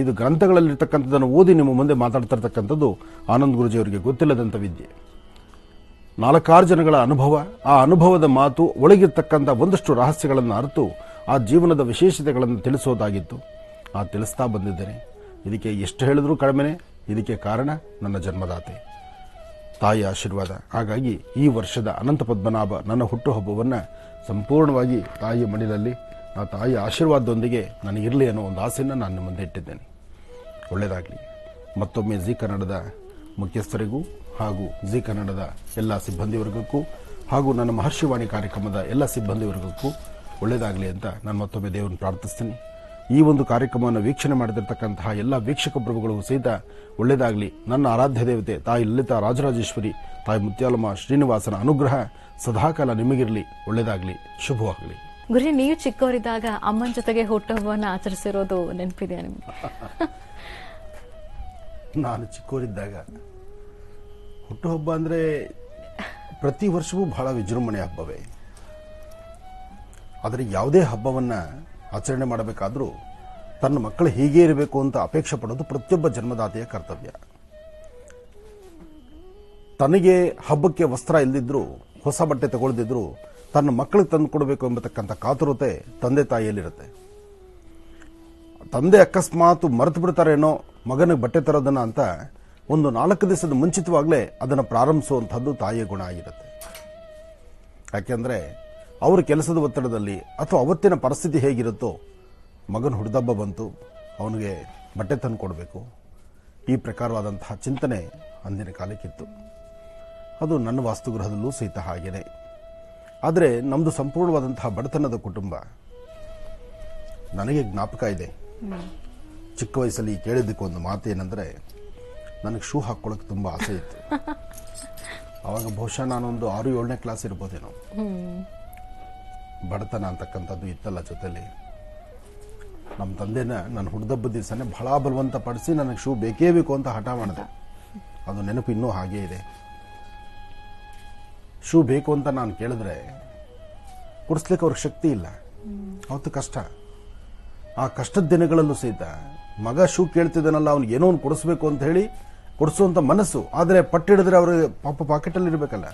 ಇದು ಗ್ರಂಥಗಳಲ್ಲಿರ್ತಕ್ಕಂಥದ್ದನ್ನು ಓದಿ ನಿಮ್ಮ ಮುಂದೆ ಮಾತಾಡ್ತಿರ್ತಕ್ಕಂಥದ್ದು ಆನಂದ್ ಗುರೂಜಿಯವರಿಗೆ ಗೊತ್ತಿಲ್ಲದಂಥ ವಿದ್ಯೆ. 4-6 ಜನಗಳ ಅನುಭವ, ಆ ಅನುಭವದ ಮಾತು ಒಳಗಿರ್ತಕ್ಕಂಥ ಒಂದಷ್ಟು ರಹಸ್ಯಗಳನ್ನು ಅರಿತು ಆ ಜೀವನದ ವಿಶೇಷತೆಗಳನ್ನು ತಿಳಿಸೋದಾಗಿತ್ತು. ತಿಳಿಸ್ತಾ ಬಂದಿದ್ದೇನೆ. ಇದಕ್ಕೆ ಎಷ್ಟು ಹೇಳಿದ್ರೂ ಕಡಿಮೆನೆ. ಇದಕ್ಕೆ ಕಾರಣ ನನ್ನ ಜನ್ಮದಾತೆ, ತಾಯಿಯ ಆಶೀರ್ವಾದ. ಹಾಗಾಗಿ ಈ ವರ್ಷದ ಅನಂತ ಪದ್ಮನಾಭ ನನ್ನ ಹುಟ್ಟುಹಬ್ಬವನ್ನು ಸಂಪೂರ್ಣವಾಗಿ ತಾಯಿಯ ಮಡಿಲಲ್ಲಿ ಆ ತಾಯಿಯ ಆಶೀರ್ವಾದದೊಂದಿಗೆ ನನಗಿರಲಿ ಅನ್ನೋ ಒಂದು ಆಸೆಯನ್ನು ನಾನು ಮುಂದೆ ಇಟ್ಟಿದ್ದೇನೆ. ಒಳ್ಳೆಯದಾಗಲಿ. ಮತ್ತೊಮ್ಮೆ ಜೀ ಕನ್ನಡದ ಮುಖ್ಯಸ್ಥರಿಗೂ ಹಾಗೂ ಜೀ ಕನ್ನಡದ ಎಲ್ಲ ಸಿಬ್ಬಂದಿವರ್ಗಕ್ಕೂ ಹಾಗೂ ನನ್ನ ಮಹರ್ಷಿವಾಣಿ ಕಾರ್ಯಕ್ರಮದ ಎಲ್ಲ ಸಿಬ್ಬಂದಿವರ್ಗಕ್ಕೂ ಒಳ್ಳೆಯದಾಗಲಿ ಅಂತ ನಾನು ಮತ್ತೊಮ್ಮೆ ದೇವರನ್ನು ಪ್ರಾರ್ಥಿಸ್ತೀನಿ. ಈ ಒಂದು ಕಾರ್ಯಕ್ರಮವನ್ನು ವೀಕ್ಷಣೆ ಮಾಡಿದಿರ್ತಕ್ಕಂತಹ ಎಲ್ಲ ವೀಕ್ಷಕ ಪ್ರಭುಗಳಿಗೂ ಸಹಿತ ಒಳ್ಳೆಯದಾಗಲಿ. ನನ್ನ ಆರಾಧ್ಯ ದೇವತೆ ತಾಯಿ ಲಲಿತಾ ರಾಜರಾಜೇಶ್ವರಿ, ತಾಯಿ ಮುತ್ಯಾಲಮ್ಮ ಶ್ರೀನಿವಾಸನ ಅನುಗ್ರಹ ಸದಾಕಾಲ ನಿಮಗಿರಲಿ. ಒಳ್ಳೆಯದಾಗಲಿ, ಶುಭವಾಗಲಿ. ಗುರಿ, ನೀವು ಚಿಕ್ಕವರಿದ್ದಾಗ ಅಮ್ಮನ ಜೊತೆಗೆ ಹುಟ್ಟುಹಬ್ಬವನ್ನು ಆಚರಿಸಿರೋದು ನೆನಪಿದೆಯಾ ನಿಮ್ಗೆ? ನಾನು ಚಿಕ್ಕವರಿದ್ದಾಗ ಹುಟ್ಟುಹಬ್ಬ ಅಂದರೆ ಪ್ರತಿ ವರ್ಷವೂ ಬಹಳ ವಿಜೃಂಭಣೆ ಹಬ್ಬವೇ. ಆದರೆ ಯಾವುದೇ ಹಬ್ಬವನ್ನು ಆಚರಣೆ ಮಾಡಬೇಕಾದ್ರೂ ತನ್ನ ಮಕ್ಕಳು ಹೀಗೆ ಇರಬೇಕು ಅಂತ ಅಪೇಕ್ಷೆ ಪಡೋದು ಪ್ರತಿಯೊಬ್ಬ ಜನ್ಮದಾತೆಯ ಕರ್ತವ್ಯ. ತನಗೆ ಹಬ್ಬಕ್ಕೆ ವಸ್ತ್ರ ಇಲ್ಲದಿದ್ರೂ, ಹೊಸ ಬಟ್ಟೆ ತಗೊಳ್ದಿದ್ರು ತನ್ನ ಮಕ್ಕಳಿಗೆ ತಂದು ಕೊಡಬೇಕು ಎಂಬತಕ್ಕಂಥ ಕಾತುರತೆ ತಂದೆ ತಾಯಿಯಲ್ಲಿರುತ್ತೆ. ತಂದೆ ಅಕಸ್ಮಾತ್ ಮರೆತು ಬಿಡ್ತಾರೇನೋ ಮಗನಿಗೆ ಬಟ್ಟೆ ತರೋದನ್ನ ಅಂತ ಒಂದು 4 ದಿವಸದ ಮುಂಚಿತವಾಗಲೇ ಅದನ್ನು ಪ್ರಾರಂಭಿಸುವಂಥದ್ದು ತಾಯಿಯ ಗುಣ ಆಗಿರುತ್ತೆ. ಯಾಕೆಂದರೆ ಅವ್ರ ಕೆಲಸದ ಒತ್ತಡದಲ್ಲಿ ಅಥವಾ ಅವತ್ತಿನ ಪರಿಸ್ಥಿತಿ ಹೇಗಿರುತ್ತೋ, ಮಗನ ಹುಡ್ದಬ್ಬ ಬಂತು, ಅವನಿಗೆ ಬಟ್ಟೆ ತಂದು ಕೊಡಬೇಕು, ಈ ಪ್ರಕಾರವಾದಂತಹ ಚಿಂತನೆ ಅಂದಿನ ಕಾಲಕ್ಕಿತ್ತು. ಅದು ನನ್ನ ವಾಸ್ತುಗೃಹದಲ್ಲೂ ಸಹಿತ ಹಾಗೇನೆ. ಆದರೆ ನಮ್ಮದು ಸಂಪೂರ್ಣವಾದಂತಹ ಬಡತನದ ಕುಟುಂಬ. ನನಗೆ ಜ್ಞಾಪಕ ಇದೆ, ಚಿಕ್ಕ ವಯಸ್ಸಲ್ಲಿ ಕೇಳಿದ್ದಕ್ಕೆ ಒಂದು ಮಾತೇನೆಂದರೆ, ನನಗೆ ಶೂ ಹಾಕ್ಕೊಳ್ಳೋಕೆ ತುಂಬ ಆಸೆ ಇತ್ತು. ಆವಾಗ ಬಹುಶಃ ನಾನೊಂದು 6-7ನೇ ಕ್ಲಾಸ್ ಇರ್ಬೋದೇನೋ. ಬಡತನ ಅಂತಕ್ಕಂಥದ್ದು ಇತ್ತಲ್ಲ ಜೊತೆಲಿ. ನಮ್ಮ ತಂದೆನ ನನ್ನ ಹುಡ್ದಬ್ಬ ದಿವಸನೇ ಬಹಳ ಬಲವಂತ ಪಡಿಸಿ ನನಗೆ ಶೂ ಬೇಕೇ ಬೇಕು ಅಂತ ಹಠ ಮಾಡಿದೆ. ಅದು ನೆನಪು ಇನ್ನೂ ಹಾಗೇ ಇದೆ. ಶೂ ಬೇಕು ಅಂತ ನಾನು ಕೇಳಿದ್ರೆ ಕೊಡಿಸ್ಲಿಕ್ಕೆ ಅವ್ರಿಗೆ ಶಕ್ತಿ ಇಲ್ಲ. ಅವತ್ತು ಕಷ್ಟ. ಆ ಕಷ್ಟದ ದಿನಗಳಲ್ಲೂ ಸಹಿತ ಮಗ ಶೂ ಕೇಳ್ತಿದ್ದಾನಲ್ಲ, ಅವ್ನಿಗೆ ಏನೋ ಒಂದು ಕೊಡಿಸ್ಬೇಕು ಅಂತ ಹೇಳಿ ಕೊಡಿಸುವಂತ ಮನಸ್ಸು. ಆದರೆ ಪಟ್ಟಿಡಿದ್ರೆ ಅವ್ರಿಗೆ ಪಾಪ ಪಾಕೆಟಲ್ಲಿ ಇರಬೇಕಲ್ಲ.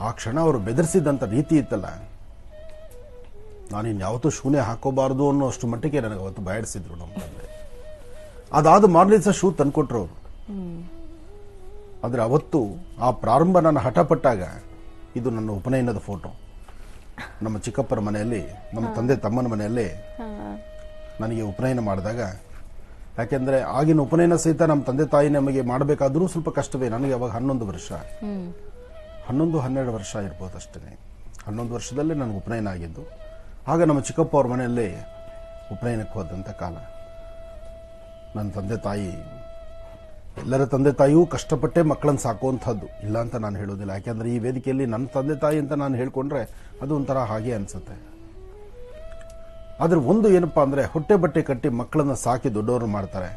ಆ ಕ್ಷಣ ಅವರು ಬೆದರಿಸಿದಂಥ ರೀತಿ ಇತ್ತಲ್ಲ, ನಾನಿನ್ಯಾವತ್ತೂ ಶೂನ್ಯ ಹಾಕೋಬಾರ್ದು ಅನ್ನೋ ಅಷ್ಟು ಮಟ್ಟಿಗೆ ನನಗೆ ಅವತ್ತು ಬಯಡಿಸಿದ್ರು ನಮ್ಮ ತಂದೆ. ಅದಾದ ಮಾರನೇ ದಿವಸ ಶೂ ತಂದ್ಕೊಟ್ರು ಅವರು. ಆದರೆ ಅವತ್ತು ಆ ಪ್ರಾರಂಭ ನಾನು ಹಠಪಟ್ಟಾಗ, ಇದು ನನ್ನ ಉಪನಯನದ ಫೋಟೋ, ನಮ್ಮ ಚಿಕ್ಕಪ್ಪರ ಮನೆಯಲ್ಲಿ, ನಮ್ಮ ತಂದೆ ತಮ್ಮನ ಮನೆಯಲ್ಲಿ ನನಗೆ ಉಪನಯನ ಮಾಡಿದಾಗ. ಯಾಕೆಂದ್ರೆ ಆಗಿನ ಉಪನಯನ ಸಹಿತ ನಮ್ಮ ತಂದೆ ತಾಯಿ ನಮಗೆ ಮಾಡಬೇಕಾದ್ರೂ ಸ್ವಲ್ಪ ಕಷ್ಟವೇ. ನನಗೆ ಅವಾಗ 11 ವರ್ಷ, 11-12 ವರ್ಷ ಇರ್ಬೋದು ಅಷ್ಟೇ. 11 ವರ್ಷದಲ್ಲೇ ನನಗೆ ಉಪನಯನ ಆಗಿದ್ದು. ಆಗ ನಮ್ಮ ಚಿಕ್ಕಪ್ಪ ಅವ್ರ ಮನೆಯಲ್ಲಿ ಉಪನಯನಕ್ಕೆ ಹೋದಂಥ ಕಾಲ. ನನ್ನ ತಂದೆ ತಾಯಿ, ಎಲ್ಲರ ತಂದೆ ತಾಯಿಯೂ ಕಷ್ಟಪಟ್ಟೆ ಮಕ್ಕಳನ್ನು ಸಾಕುವಂಥದ್ದು, ಇಲ್ಲ ಅಂತ ನಾನು ಹೇಳೋದಿಲ್ಲ. ಯಾಕೆಂದ್ರೆ ಈ ವೇದಿಕೆಯಲ್ಲಿ ನನ್ನ ತಂದೆ ತಾಯಿ ಅಂತ ನಾನು ಹೇಳ್ಕೊಂಡ್ರೆ ಅದು ಒಂಥರ ಹಾಗೆ ಅನ್ಸುತ್ತೆ. ಆದ್ರೆ ಒಂದು ಏನಪ್ಪಾ ಅಂದ್ರೆ, ಹೊಟ್ಟೆ ಬಟ್ಟೆ ಕಟ್ಟಿ ಮಕ್ಕಳನ್ನ ಸಾಕಿ ದೊಡ್ಡವರು ಮಾಡ್ತಾರೆ.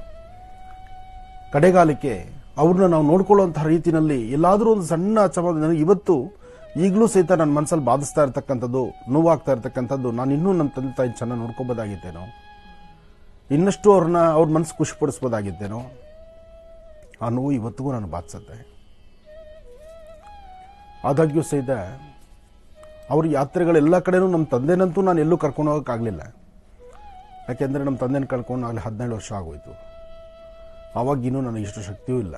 ಕಡೆಗಾಲಕ್ಕೆ ಅವ್ರನ್ನ ನಾವು ನೋಡ್ಕೊಳ್ಳುವಂತಹ ರೀತಿಯಲ್ಲಿ ಎಲ್ಲಾದ್ರೂ ಒಂದು ಸಣ್ಣ ಅಚಮಾನ ನನಗೆ ಇವತ್ತು ಈಗಲೂ ಸಹಿತ ನನ್ನ ಮನಸ್ಸಲ್ಲಿ ಬಾಧಿಸ್ತಾ ಇರ್ತಕ್ಕಂಥದ್ದು, ನೋವಾಗ್ತಾ ಇರ್ತಕ್ಕಂಥದ್ದು, ನಾನು ಇನ್ನೂ ನನ್ನ ತಂದೆ ತಾಯಿ ಚೆನ್ನಾಗಿ ನೋಡ್ಕೋಬೋದಾಗಿದ್ದೇನೋ, ಇನ್ನಷ್ಟು ಅವ್ರ ಮನಸ್ಸು ಖುಷಿಪಡಿಸ್ಬೋದಾಗಿದ್ದೇನೋ, ಆ ನೋವು ಇವತ್ತಿಗೂ ನಾನು ಬಾಧಿಸುತ್ತೆ. ಆದಾಗ್ಯೂ ಸಹಿತ ಅವ್ರ ಯಾತ್ರೆಗಳೆಲ್ಲ ಕಡೆನೂ ನಮ್ಮ ತಂದೆನಂತೂ ನಾನು ಎಲ್ಲೂ ಕರ್ಕೊಂಡು ಹೋಗೋಕ್ಕಾಗಲಿಲ್ಲ. ಯಾಕೆಂದರೆ ನಮ್ಮ ತಂದೆನ ಕಳ್ಕೊಂಡು ಆಗಲೇ 17 ವರ್ಷ ಆಗೋಯ್ತು. ಆವಾಗಿನ್ನೂ ನನಗೆ ಇಷ್ಟು ಶಕ್ತಿಯೂ ಇಲ್ಲ.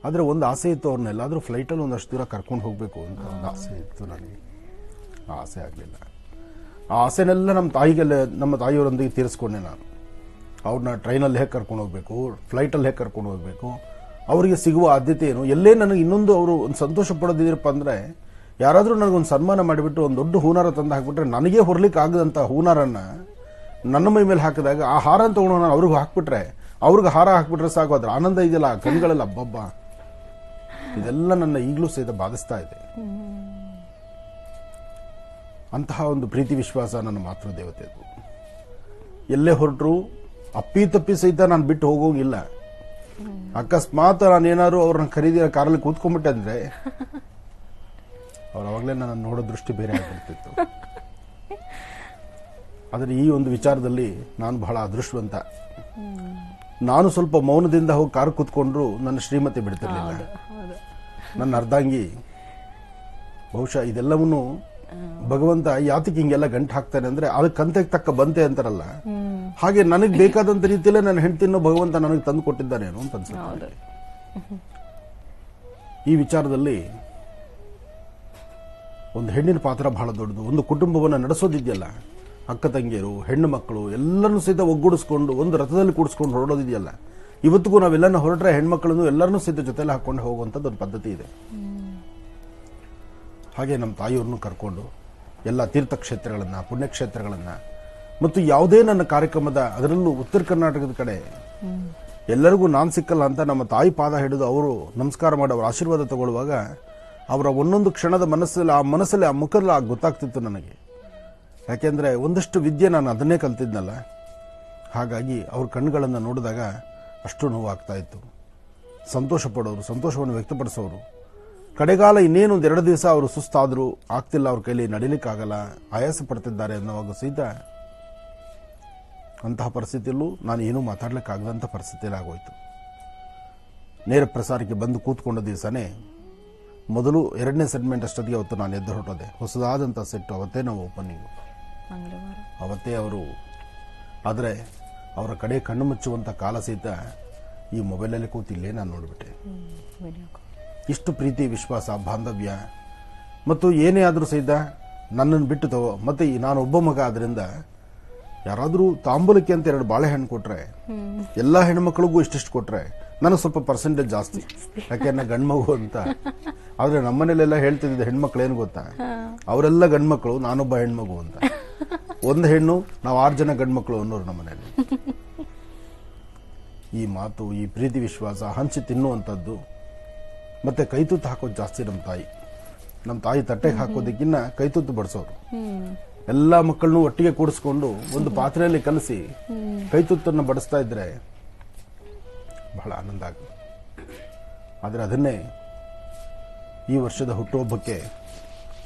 ಆದರೆ ಒಂದು ಆಸೆ ಇತ್ತು, ಅವ್ರನ್ನೆಲ್ಲಾದರೂ ಫ್ಲೈಟಲ್ಲಿ ಒಂದಷ್ಟು ದೂರ ಕರ್ಕೊಂಡು ಹೋಗಬೇಕು ಅಂತ ಒಂದು ಆಸೆ ಇತ್ತು ನನಗೆ. ಆ ಆಸೆ ಆಗಲಿಲ್ಲ. ಆ ಆಸೆನೆಲ್ಲ ನಮ್ಮ ತಾಯಿಯವರೊಂದಿಗೆ ತೀರಿಸ್ಕೊಂಡೆ ನಾನು. ಅವ್ರನ್ನ ಟ್ರೈನಲ್ಲಿ ಹೇಗೆ ಕರ್ಕೊಂಡು ಹೋಗಬೇಕು, ಫ್ಲೈಟಲ್ಲಿ ಹೇಗೆ ಕರ್ಕೊಂಡು ಹೋಗಬೇಕು, ಅವರಿಗೆ ಸಿಗುವ ಆದ್ಯತೆ ಏನು, ಎಲ್ಲೇ ನನಗೆ ಇನ್ನೊಂದು ಅವರು ಒಂದು ಸಂತೋಷ ಪಡೋದಿರಪ್ಪ ಅಂದರೆ, ಯಾರಾದರೂ ನನಗೊಂದು ಸನ್ಮಾನ ಮಾಡಿಬಿಟ್ಟು ಒಂದು ದೊಡ್ಡ ಹೂನಾರ ತಂದು ಹಾಕಿಬಿಟ್ರೆ, ನನಗೆ ಹೊರಲಿಕ್ಕೆ ಆಗದಂಥ ಹೂನಾರನ್ನ ನನ್ನ ಮೈ ಮೇಲೆ ಹಾಕಿದಾಗ ಆ ಹಾರ ತಗೊಂಡು ನಾನು ಅವ್ರಿಗೆ ಹಾಕ್ಬಿಟ್ರೆ, ಅವ್ರಿಗೆ ಹಾರ ಹಾಕ್ಬಿಟ್ರೆ ಸಾಕು, ಅದ್ರ ಆನಂದ ಇದೆಯಲ್ಲ ಕಣ್ಗಳೆಲ್ಲ ಅಬ್ಬಬ್ಬ, ಇದೆಲ್ಲ ನನ್ನ ಈಗಲೂ ಸಹಿತ ಬಾಧಿಸ್ತಾ ಇದೆ. ಅಂತಹ ಒಂದು ಪ್ರೀತಿ ವಿಶ್ವಾಸ ನನ್ನ ಮಾತೃ ದೇವತೆದು. ಎಲ್ಲೇ ಹೊರಟರು ಅಪ್ಪಿ ತಪ್ಪಿ ಸಹಿತ ನಾನು ಬಿಟ್ಟು ಹೋಗೋಂಗಿಲ್ಲ. ಅಕಸ್ಮಾತ್ ನಾನೇನಾದ್ರು ಅವ್ರನ್ನ ಖರೀದಿ ಕಾರಲ್ಲಿ ಕೂತ್ಕೊಂಡ್ಬಿಟ್ಟೆ ಅಂದ್ರೆ, ಅವ್ರು ಅವಾಗಲೇ ನನ್ನ ನೋಡೋ ದೃಷ್ಟಿ ಬೇರೆ ಆಗಿರ್ತಿತ್ತು. ಆದರೆ ಈ ಒಂದು ವಿಚಾರದಲ್ಲಿ ನಾನು ಬಹಳ ಅದೃಷ್ಟವಂತ. ನಾನು ಸ್ವಲ್ಪ ಮೌನದಿಂದ ಹೋಗಿ ಕಾರ್ ಕೂತ್ಕೊಂಡ್ರು ನನ್ನ ಶ್ರೀಮತಿ ಬಿಡ್ತಿರ್ಲಿಲ್ಲ. ನನ್ನ ಅರ್ಧಾಂಗಿ ಬಹುಶಃ ಇದೆಲ್ಲವನ್ನೂ ಭಗವಂತ ಯಾತಕ್ಕೆ ಹಿಂಗೆಲ್ಲ ಗಂಟು ಹಾಕ್ತಾನೆ ಅಂದ್ರೆ, ಅದಕ್ಕೆ ಕಂತೆಗೆ ತಕ್ಕ ಬಂತೆ ಅಂತಾರಲ್ಲ, ಹಾಗೆ ನನಗೆ ಬೇಕಾದಂತ ರೀತಿಯಲ್ಲೇ ನನ್ನ ಹೆಂಡತಿಯನ್ನು ಭಗವಂತ ನನಗೆ ತಂದು ಕೊಟ್ಟಿದ್ದಾನೇನೋ ಅಂತ ಅನ್ಸುತ್ತೆ. ಈ ವಿಚಾರದಲ್ಲಿ ಒಂದು ಹೆಣ್ಣಿನ ಪಾತ್ರ ಬಹಳ ದೊಡ್ಡದು. ಒಂದು ಕುಟುಂಬವನ್ನು ನಡೆಸೋದಿದೆಯಲ್ಲ, ಅಕ್ಕ ತಂಗಿಯರು, ಹೆಣ್ಣು ಮಕ್ಕಳು ಎಲ್ಲರನ್ನೂ ಸಹಿತ ಒಗ್ಗೂಡಿಸ್ಕೊಂಡು ಒಂದು ರಥದಲ್ಲಿ ಕೂಡಿಸ್ಕೊಂಡು ಹೊರಡೋದಿದೆಯಲ್ಲ, ಇವತ್ತಿಗೂ ನಾವೆಲ್ಲನ ಹೊರಟ್ರೆ ಹೆಣ್ಮಕ್ಳನ್ನು ಎಲ್ಲರನ್ನೂ ಸಹಿತ ಜೊತೆಲಿ ಹಾಕೊಂಡು ಹೋಗುವಂಥದ್ದು ಒಂದು ಪದ್ಧತಿ ಇದೆ. ಹಾಗೆ ನಮ್ಮ ತಾಯಿಯವ್ರನ್ನೂ ಕರ್ಕೊಂಡು ಎಲ್ಲ ತೀರ್ಥಕ್ಷೇತ್ರಗಳನ್ನು, ಪುಣ್ಯಕ್ಷೇತ್ರಗಳನ್ನು, ಮತ್ತು ಯಾವುದೇ ನನ್ನ ಕಾರ್ಯಕ್ರಮದ, ಅದರಲ್ಲೂ ಉತ್ತರ ಕರ್ನಾಟಕದ ಕಡೆ ಎಲ್ಲರಿಗೂ ನಾನು ಸಿಕ್ಕಲ್ಲ ಅಂತ ನಮ್ಮ ತಾಯಿ ಪಾದ ಹಿಡಿದು ಅವರು ನಮಸ್ಕಾರ ಮಾಡಿ ಅವರ ಆಶೀರ್ವಾದ ತಗೊಳ್ಳುವಾಗ ಅವರ ಒಂದೊಂದು ಕ್ಷಣದ ಮನಸ್ಸಲ್ಲಿ ಆ ಮುಖದಲ್ಲಿ ಗೊತ್ತಾಗ್ತಿತ್ತು ನನಗೆ. ಯಾಕೆಂದರೆ ಒಂದಷ್ಟು ವಿದ್ಯೆ ನಾನು ಅದನ್ನೇ ಕಲ್ತಿದ್ನಲ್ಲ, ಹಾಗಾಗಿ ಅವ್ರ ಕಣ್ಣುಗಳನ್ನು ನೋಡಿದಾಗ ಅಷ್ಟು ನೋವಾಗ್ತಾ ಇತ್ತು. ಸಂತೋಷ ಪಡೋರು, ಸಂತೋಷವನ್ನು ವ್ಯಕ್ತಪಡಿಸೋರು. ಕಡೆಗಾಲ ಇನ್ನೇನು 2 ದಿವಸ ಅವರು ಸುಸ್ತಾದರೂ ಆಗ್ತಿಲ್ಲ, ಅವ್ರ ಕೈಲಿ ನಡಿಲಿಕ್ಕಾಗಲ್ಲ, ಆಯಾಸ ಪಡ್ತಿದ್ದಾರೆ ಅನ್ನೋವಾಗ ಸಹಿತ ಅಂತಹ ಪರಿಸ್ಥಿತಿಯಲ್ಲೂ ನಾನು ಏನೂ ಮಾತಾಡ್ಲಿಕ್ಕಾಗದಂಥ ಪರಿಸ್ಥಿತಿಯಲ್ಲಿ ಆಗೋಯ್ತು. ನೇರ ಪ್ರಸಾರಕ್ಕೆ ಬಂದು ಕೂತ್ಕೊಂಡ ದಿವಸನೇ ಮೊದಲು 2ನೇ ಸೆಗ್ಮೆಂಟ್ ಅಷ್ಟೊತ್ತಿಗೆ ಅವತ್ತು ನಾನು ಎದ್ದು ಹೊರಟೋದೆ. ಹೊಸದಾದಂಥ ಸೆಟ್ಟು, ಅವತ್ತೇ ನಾವು ಓಪನಿಂಗು, ಅವತ್ತೇ ಅವರು. ಆದರೆ ಅವರ ಕಡೆ ಕಣ್ಣು ಮುಚ್ಚುವಂಥ ಕಾಲ ಸಹಿತ ಈ ಮೊಬೈಲಲ್ಲಿ ಕೂತಿಲ್ಲೇ ನಾನು ನೋಡಿಬಿಟ್ಟೆ. ಇಷ್ಟು ಪ್ರೀತಿ, ವಿಶ್ವಾಸ, ಬಾಂಧವ್ಯ, ಮತ್ತು ಏನೇ ಆದರೂ ಸಹಿತ ನನ್ನನ್ನು ಬಿಟ್ಟು ಮತ್ತೆ ನಾನು ಒಬ್ಬ ಮಗ ಆದ್ರಿಂದ ಯಾರಾದರೂ ತಾಂಬೂಲಕ್ಕೆ ಅಂತ 2 ಬಾಳೆಹಣ್ಣು ಕೊಟ್ರೆ, ಎಲ್ಲ ಹೆಣ್ಮಕ್ಳಿಗೂ ಇಷ್ಟಿಷ್ಟು ಕೊಟ್ರೆ ನನಗೆ ಸ್ವಲ್ಪ ಪರ್ಸೆಂಟೇಜ್ ಜಾಸ್ತಿ, ಯಾಕೆಂದ್ರೆ ಗಂಡು ಮಗು ಅಂತ. ಆದ್ರೆ ನಮ್ಮನೇಲೆಲ್ಲ ಹೇಳ್ತಿದ್ದ ಹೆಣ್ಮಕ್ಳು ಏನು ಗೊತ್ತಾ, ಅವರೆಲ್ಲ ಗಂಡ್ಮಕ್ಳು, ನಾನೊಬ್ಬ ಹೆಣ್ಮಗು ಅಂತ. ಒಂದು ಹೆಣ್ಣು, ನಾವು 6 ಜನ ಗಂಡ್ಮಕ್ಳು ಅನ್ನೋರು ನಮ್ಮನೇಲಿ. ಈ ಮಾತು, ಈ ಪ್ರೀತಿ ವಿಶ್ವಾಸ ಹಂಚಿ ತಿನ್ನುವಂಥದ್ದು, ಮತ್ತೆ ಕೈತುತ್ತು ಹಾಕೋದು ಜಾಸ್ತಿ ನಮ್ಮ ತಾಯಿ ತಟ್ಟೆಗೆ ಹಾಕೋದಕ್ಕಿನ್ನ ಕೈತುತ್ತು ಬಡಿಸೋರು. ಎಲ್ಲ ಮಕ್ಕಳನ್ನು ಒಟ್ಟಿಗೆ ಕೂಡಿಸ್ಕೊಂಡು ಒಂದು ಪಾತ್ರೆಯಲ್ಲಿ ಕಲಸಿ ಕೈತುತ್ತನ್ನು ಬಡಿಸ್ತಾ ಇದ್ರೆ ಬಹಳ ಆನಂದ ಆಗುತ್ತೆ. ಆದರೆ ಅದನ್ನೇ ಈ ವರ್ಷದ ಹುಟ್ಟುಹಬ್ಬಕ್ಕೆ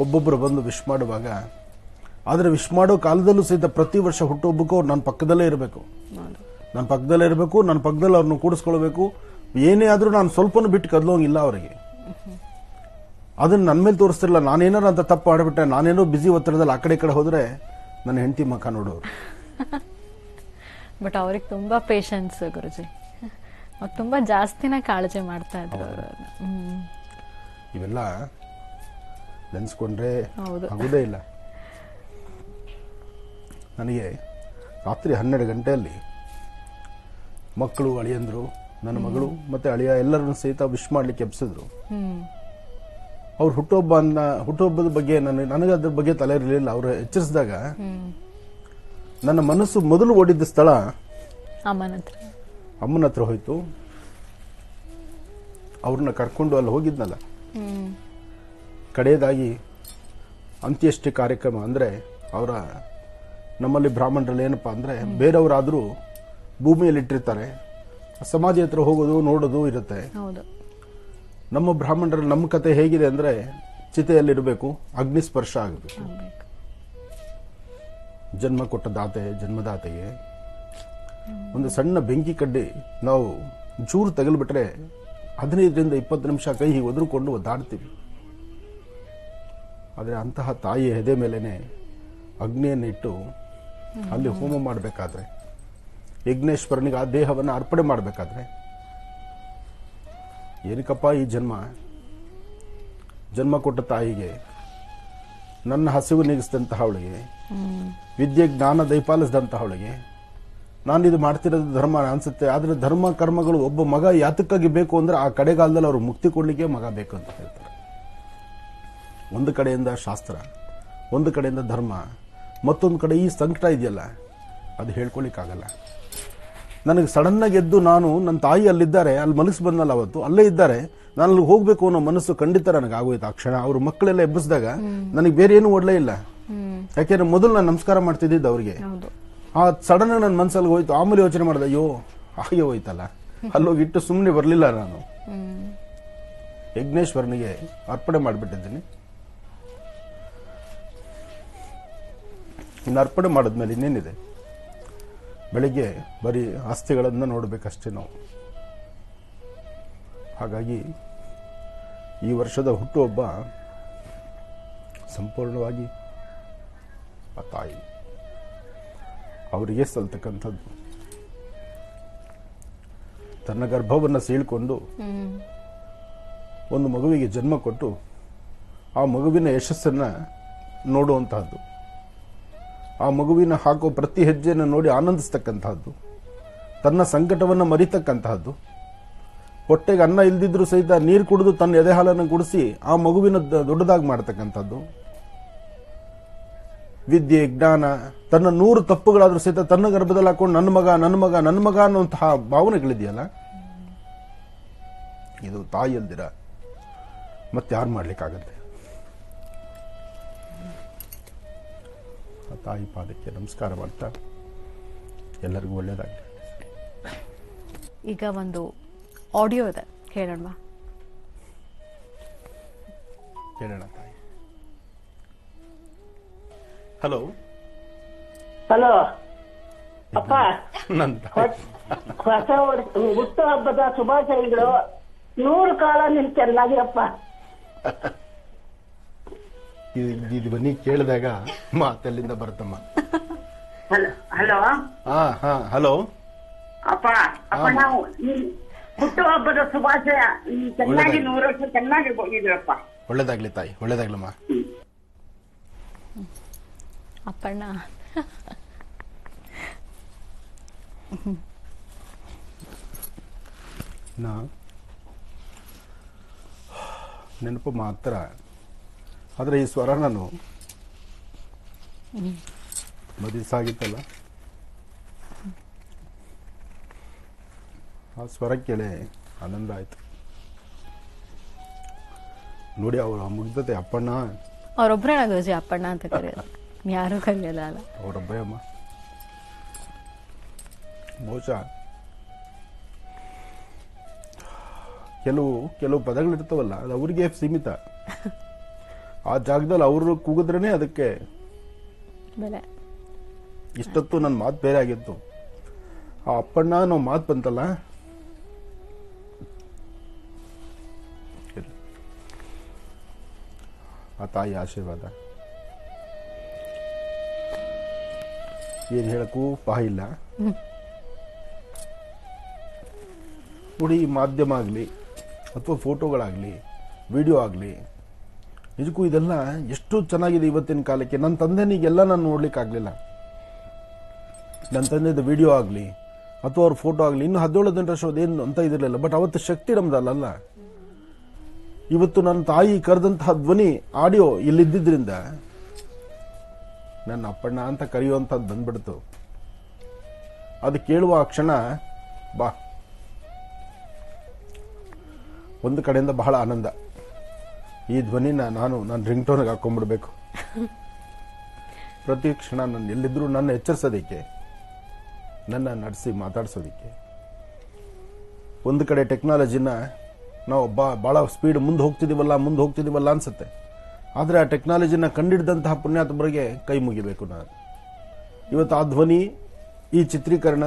ಒಬ್ಬೊಬ್ಬರು ಬಂದು ವಿಶ್ ಮಾಡುವಾಗ, ಆದರೆ ವಿಶ್ ಮಾಡೋ ಕಾಲದಲ್ಲೂ ಸಹಿತ ಪ್ರತಿ ವರ್ಷ ಹುಟ್ಟುಹಬ್ಬಕ್ಕೂ ಅವ್ರು ನನ್ನ ಪಕ್ಕದಲ್ಲೇ ಇರಬೇಕು. ನನ್ನ ಪಕ್ಕದಲ್ಲೇ ಇರಬೇಕು, ನನ್ನ ಪಕ್ಕದಲ್ಲಿ ಅವ್ರನ್ನ ಕೂಡಿಸ್ಕೊಳ್ಬೇಕು. ಏನೇ ಆದ್ರೂ ನಾನು ಸ್ವಲ್ಪನೂ ಬಿಟ್ಟು ಕದ್ಲೋಂಗಿಲ್ಲ ಅವರಿಗೆ. ಅದನ್ನ ನನ್ನ ಮೇಲೆ ತೋರಿಸ್ತಿರಲ್ಲ. ನಾನೇನಾರು ಅಂತ ತಪ್ಪು ಆಡ್ಬಿಟ್ಟೆ, ನಾನೇನೋ ಬಿಸಿ ಒತ್ತಡದಲ್ಲಿ ಆ ಕಡೆ ಈ ಕಡೆ ಹೋದ್ರೆ ನನ್ನ ಹೆಂಡತಿ ಮಕ್ಕ ನೋಡೋರು. ಬಟ್ ಅವ್ರಿಗೆ ತುಂಬಾ ಪೇಷನ್ಸ್ ಗುರುಜಿ, ಅವ್ರು ತುಂಬಾ ಜಾಸ್ತಿನ ಕಾಳಜಿ ಮಾಡ್ತಾ ಇದ್ರು ಅವರು. ಇವೆಲ್ಲ ನೆನ್ಸ್ಕೊಂಡ್ರೆ ಹೌದು. ಆಗುದೇ ಇಲ್ಲ. ನನಗೆ ರಾತ್ರಿ 12 ಗಂಟೆಯಲ್ಲಿ ಮಕ್ಕಳು, ಅಳಿಯಂದ್ರು, ನನ್ನ ಮಗಳು ಮತ್ತೆ ಅಳಿಯ ಎಲ್ಲರನ್ನು ಸಹಿತ ವಿಶ್ ಮಾಡ್ಲಿಕ್ಕೆ ಎಬ್ಸಿದ್ರು. ಅವ್ರ ಹುಟ್ಟುಹಬ್ಬದ ಬಗ್ಗೆ ನನಗೆ ಅದ್ರ ಬಗ್ಗೆ ತಲೆ ಇರಲಿಲ್ಲ. ಅವ್ರು ಎಚ್ಚರಿಸಿದಾಗ ನನ್ನ ಮನಸ್ಸು ಮೊದಲು ಓಡಿದ್ದ ಸ್ಥಳ ಅಮ್ಮನ ಹತ್ರ ಹೋಯ್ತು. ಅವ್ರನ್ನ ಕರ್ಕೊಂಡು ಅಲ್ಲಿ ಹೋಗಿದ್ನಲ್ಲ, ಕಡೆಯದಾಗಿ ಅಂತ್ಯಷ್ಟಿ ಕಾರ್ಯಕ್ರಮ ಅಂದ್ರೆ ಅವರ ನಮ್ಮಲ್ಲಿ ಬ್ರಾಹ್ಮಣರಲ್ಲಿ ಏನಪ್ಪಾ ಅಂದ್ರೆ ಬೇರೆಯವರಾದ್ರೂ ಭೂಮಿಯಲ್ಲಿ ಇಟ್ಟಿರ್ತಾರೆ, ಸಮಾಧಿ ಹತ್ರ ಹೋಗೋದು ನೋಡೋದು ಇರುತ್ತೆ. ನಮ್ಮ ಬ್ರಾಹ್ಮಣರಲ್ಲಿ ನಮ್ಮ ಕತೆ ಹೇಗಿದೆ ಅಂದ್ರೆ ಚಿತೆಯಲ್ಲಿರಬೇಕು, ಅಗ್ನಿ ಸ್ಪರ್ಶ ಆಗಬೇಕು. ಜನ್ಮ ಕೊಟ್ಟ ಜನ್ಮದಾತೆಗೆ ಒಂದು ಸಣ್ಣ ಬೆಂಕಿ ಕಡ್ಡಿ ನಾವು ಚೂರು ತಗಲ್ಬಿಟ್ರೆ 15ರಿಂದ 20 ನಿಮಿಷ ಕೈ ಹೀಗೆ ಒದರ್ಕೊಂಡು ಒದ್ದಾಡ್ತೀವಿ. ಆದರೆ ಅಂತಹ ತಾಯಿಯ ಎದೆ ಮೇಲೇನೆ ಅಗ್ನಿಯನ್ನಿಟ್ಟು ಅಲ್ಲಿ ಹೋಮ ಮಾಡಬೇಕಾದ್ರೆ, ಯಜ್ಞೇಶ್ವರನಿಗೆ ಆ ದೇಹವನ್ನು ಅರ್ಪಣೆ ಮಾಡಬೇಕಾದ್ರೆ, ಏನಕ್ಕಪ್ಪ ಈ ಜನ್ಮ ಕೊಟ್ಟ ತಾಯಿಗೆ, ನನ್ನ ಹಸಿವು ನೀಗಿಸಿದಂತಹ ಅವಳಿಗೆ, ವಿದ್ಯೆ ಜ್ಞಾನ ದಯಪಾಲಿಸಿದಂತಹ ಅವಳಿಗೆ ನಾನಿದು ಮಾಡ್ತಿರೋದು ಧರ್ಮ ಅನ್ಸುತ್ತೆ. ಆದ್ರೆ ಧರ್ಮ ಕರ್ಮಗಳು ಒಬ್ಬ ಮಗ ಯಾತಕ್ಕಾಗಿ ಬೇಕು ಅಂದ್ರೆ ಆ ಕಡೆಗಾಲದಲ್ಲಿ ಅವರು ಮುಕ್ತಿ ಕೊಡ್ಲಿಕ್ಕೆ ಮಗ ಬೇಕು ಅಂತ ಹೇಳ್ತಾರೆ. ಒಂದು ಕಡೆಯಿಂದ ಶಾಸ್ತ್ರ, ಒಂದು ಕಡೆಯಿಂದ ಧರ್ಮ, ಮತ್ತೊಂದು ಕಡೆ ಈ ಸಂಕಟ ಇದೆಯಲ್ಲ, ಅದು ಹೇಳ್ಕೊಳಿಕ್ಕಾಗಲ್ಲ. ನನಗೆ ಸಡನ್ ಆಗಿ ಎದ್ದು ನಾನು ನನ್ನ ತಾಯಿ ಅಲ್ಲಿದ್ದಾರೆ, ಅಲ್ಲಿ ಮನಸ್ಸು ಬಂದಲ್ಲ, ಅವತ್ತು ಅಲ್ಲೇ ಇದ್ದಾರೆ, ನಾನು ಅಲ್ಲಿ ಹೋಗ್ಬೇಕು ಅನ್ನೋ ಮನಸ್ಸು ಖಂಡಿತ ನನಗೆ ಆಗೋಯ್ತು. ಆ ಕ್ಷಣ ಅವ್ರ ಮಕ್ಕಳೆಲ್ಲ ಎಬ್ಬಿಸಿದಾಗ ನನಗೆ ಬೇರೆ ಏನು ಓಡ್ಲೇ ಇಲ್ಲ. ಯಾಕೆಂದ್ರೆ ಮೊದಲು ನಾನು ನಮಸ್ಕಾರ ಮಾಡ್ತಿದ್ದಿದ್ದು ಅವ್ರಿಗೆ. ಆ ಸಡನ್ ನನ್ನ ಮನಸ್ಸಲ್ಲಿ ಹೋಯ್ತು. ಆಮೇಲೆ ಯೋಚನೆ ಮಾಡಿದೆ, ಅಯ್ಯೋ ಹಾಗೆ ಹೋಯ್ತಲ್ಲ, ಅಲ್ಲೋಗಿ ಇಟ್ಟು ಸುಮ್ಮನೆ ಬರಲಿಲ್ಲ. ನಾನು ಯಜ್ಞೇಶ್ವರನಿಗೆ ಅರ್ಪಣೆ ಮಾಡಿಬಿಟ್ಟಿದ್ದೀನಿ. ಇನ್ನು ಅರ್ಪಣೆ ಮಾಡಿದ್ಮೇಲೆ ಇನ್ನೇನಿದೆ, ಬೆಳಿಗ್ಗೆ ಬರೀ ಆಸ್ತಿಗಳನ್ನು ನೋಡಬೇಕಷ್ಟೇ ನಾವು. ಹಾಗಾಗಿ ಈ ವರ್ಷದ ಹುಟ್ಟುಹಬ್ಬ ಸಂಪೂರ್ಣವಾಗಿ ಆ ತಾಯಿ ಅವರಿಗೆ ಸಲ್ತಕ್ಕಂಥದ್ದು. ತನ್ನ ಗರ್ಭವನ್ನು ಸೀಳ್ಕೊಂಡು ಒಂದು ಮಗುವಿಗೆ ಜನ್ಮ ಕೊಟ್ಟು ಆ ಮಗುವಿನ ಯಶಸ್ಸನ್ನ ನೋಡುವಂತಹದ್ದು, ಆ ಮಗುವಿನ ಹಾಕೋ ಪ್ರತಿ ಹೆಜ್ಜೆಯನ್ನು ನೋಡಿ ಆನಂದಿಸ್ತಕ್ಕಂತಹದ್ದು, ತನ್ನ ಸಂಕಟವನ್ನು ಮರಿತಕ್ಕಂತಹದ್ದು, ಹೊಟ್ಟೆಗೆ ಅನ್ನ ಇಲ್ದಿದ್ರು ಸಹಿತ ನೀರು ಕುಡಿದು ತನ್ನ ಎದೆ ಹಾಲನ್ನು ಕುಡಿಸಿ ಆ ಮಗುವಿನ ದೊಡ್ಡದಾಗಿ ಮಾಡತಕ್ಕಂಥದ್ದು, ವಿದ್ಯೆ ಜ್ಞಾನ, ತನ್ನ 100 ತಪ್ಪುಗಳಾದ್ರೂ ಸಹಿತ ತನ್ನ ಗರ್ಭದಲ್ಲಿ ಹಾಕೊಂಡು ನನ್ನ ಮಗ ನನ್ನ ಮಗ ನನ್ನ ಮಗ ಅನ್ನುವಂತಹ ಭಾವನೆಗಳಿದೆಯಲ್ಲ, ಇದು ತಾಯಿಯಲ್ದಿರ ಮತ್ತೆ ಯಾರು ಮಾಡ್ಲಿಕ್ಕಾಗತ್ತೆ. ಆ ತಾಯಿ ಪಾದಕ್ಕೆ ನಮಸ್ಕಾರ ಮಾಡ್ತಾ ಎಲ್ಲರಿಗೂ ಒಳ್ಳೇದಾಗಲಿ. ಈಗ ಒಂದು ಆಡಿಯೋ ಇದೆ, ಕೇಳೋಣ. ಕೇಳೋಣ ತಾಯಿ. ಹಲೋ ಹಲೋ ಅಪ್ಪ, ನನ್ನ ಹೊಸ ಹುಟ್ಟು ಹಬ್ಬದ ಶುಭಾಶಯಗಳು. 100 ಕಾಲ ನೀನ್ ಚೆನ್ನಾಗಿರಪ್ಪ. ಇದು ಬನ್ನಿ ಕೇಳಿದಾಗ ಮಾತೆಲ್ಲಿಂದ ಬರುತ್ತಮ್ಮ. ಹಲೋ ಹಲೋ ಅಪ್ಪ, ನಾವು ಹುಟ್ಟು ಹಬ್ಬದ ಶುಭಾಶಯ. ಚೆನ್ನಾಗಿ 100 ವರ್ಷ ಚೆನ್ನಾಗಿ ಹೋಗಿದ್ರಪ್ಪ. ಒಳ್ಳೇದಾಗ್ಲಿ ತಾಯಿ, ಒಳ್ಳೇದಾಗ್ಲಮ್ಮ. ಅಪ್ಪಣ್ಣ ನೆನಪು ಮಾತ್ರ, ಆದ್ರೆ ಈ ಸ್ವರ ನಾನು ಮದಿಸಾಗಿತ್ತಲ್ಲ, ಆ ಸ್ವರ ಕೇಳಿ ಆನಂದ ಆಯ್ತು ನೋಡಿ. ಅವರ ಮುಗ್ಧತೆ. ಅಪ್ಪಣ್ಣ ಅವ್ರೊಬ್ಬರೇ ಗುರುಜಿ ಅಪ್ಪಣ್ಣ ಅಂತ ಕರೆಯೋದು, ಯಾರು ಕರೆಯಲ್ಲ ಅಲ್ಲ, ಅವರೊಬ್ಬರೇ ಅಮ್ಮ. ಬಹುಶಃ ಕೆಲವು ಪದಗಳಿರ್ತಾವಲ್ಲ, ಅದು ಅವ್ರಿಗೆ ಸೀಮಿತ. ಆ ಜಾಗದಲ್ಲಿ ಅವರು ಕೂಗಿದ್ರೇನೆ ಅದಕ್ಕೆ ಬೆಲೆ. ಇಷ್ಟೊತ್ತು ನನ್ನ ಮಾತು ಬೇರೆ ಆಗಿತ್ತು, ಆ ಅಪ್ಪಣ್ಣ ನಾವು ಮಾತು ಬಂತಲ್ಲ, ಆ ತಾಯಿ ಆಶೀರ್ವಾದ ಏನು ಹೇಳಕ್ಕೂ ಇಲ್ಲ. ನೋಡಿ, ಈ ಮಾಧ್ಯಮ ಆಗಲಿ ಅಥವಾ ಫೋಟೋಗಳಾಗಲಿ ವಿಡಿಯೋ ಆಗಲಿ, ನಿಜಕ್ಕೂ ಇದೆಲ್ಲ ಎಷ್ಟು ಚೆನ್ನಾಗಿದೆ ಇವತ್ತಿನ ಕಾಲಕ್ಕೆ. ನನ್ನ ತಂದೆನಿಗೆಲ್ಲ ನಾನು ನೋಡ್ಲಿಕ್ಕಾಗಲಿಲ್ಲ. ನನ್ನ ತಂದೆದು ವಿಡಿಯೋ ಆಗಲಿ ಅಥವಾ ಅವ್ರ ಫೋಟೋ ಆಗಲಿ, ಇನ್ನು 17 ವರ್ಷ ಅದೇನು ಅಂತ ಇದಿರಲಿಲ್ಲ. ಬಟ್ ಅವತ್ತು ಶಕ್ತಿ ನಮ್ದಲ್ಲ. ಇವತ್ತು ನನ್ನ ತಾಯಿ ಕರೆದಂತಹ ಧ್ವನಿ ಆಡಿಯೋ ಇಲ್ಲಿದ್ದರಿಂದ ನನ್ನ ಅಪ್ಪಣ್ಣ ಅಂತ ಕರೆಯುವಂಥದ್ದು ಬಂದ್ಬಿಡ್ತು. ಅದು ಕೇಳುವ ಆ ಕ್ಷಣ ಬಾ, ಒಂದು ಕಡೆಯಿಂದ ಬಹಳ ಆನಂದ. ಈ ಧ್ವನಿನ ನಾನು ರಿಂಗ್ ಟೋನ್ಗೆ ಹಾಕೊಂಡ್ಬಿಡ್ಬೇಕು. ಪ್ರತಿ ಕ್ಷಣ ನಾನು ಎಲ್ಲಿದ್ರೂ ನನ್ನ ಎಚ್ಚರಿಸೋದಕ್ಕೆ, ನನ್ನ ನಡೆಸಿ ಮಾತಾಡ್ಸೋದಕ್ಕೆ. ಒಂದು ಕಡೆ ಟೆಕ್ನಾಲಜಿನ ನಾವು ಭಾಳ ಸ್ಪೀಡ್ ಮುಂದೆ ಹೋಗ್ತಿದ್ದೀವಲ್ಲ ಅನ್ಸುತ್ತೆ. ಆದರೆ ಆ ಟೆಕ್ನಾಲಜಿನ ಕಂಡಿಡಿದಂತಹ ಪುಣ್ಯಾತ್ಮರಿಗೆ ಕೈ ಮುಗಿಬೇಕು ನಾನು. ಇವತ್ತು ಆ ಧ್ವನಿ, ಈ ಚಿತ್ರೀಕರಣ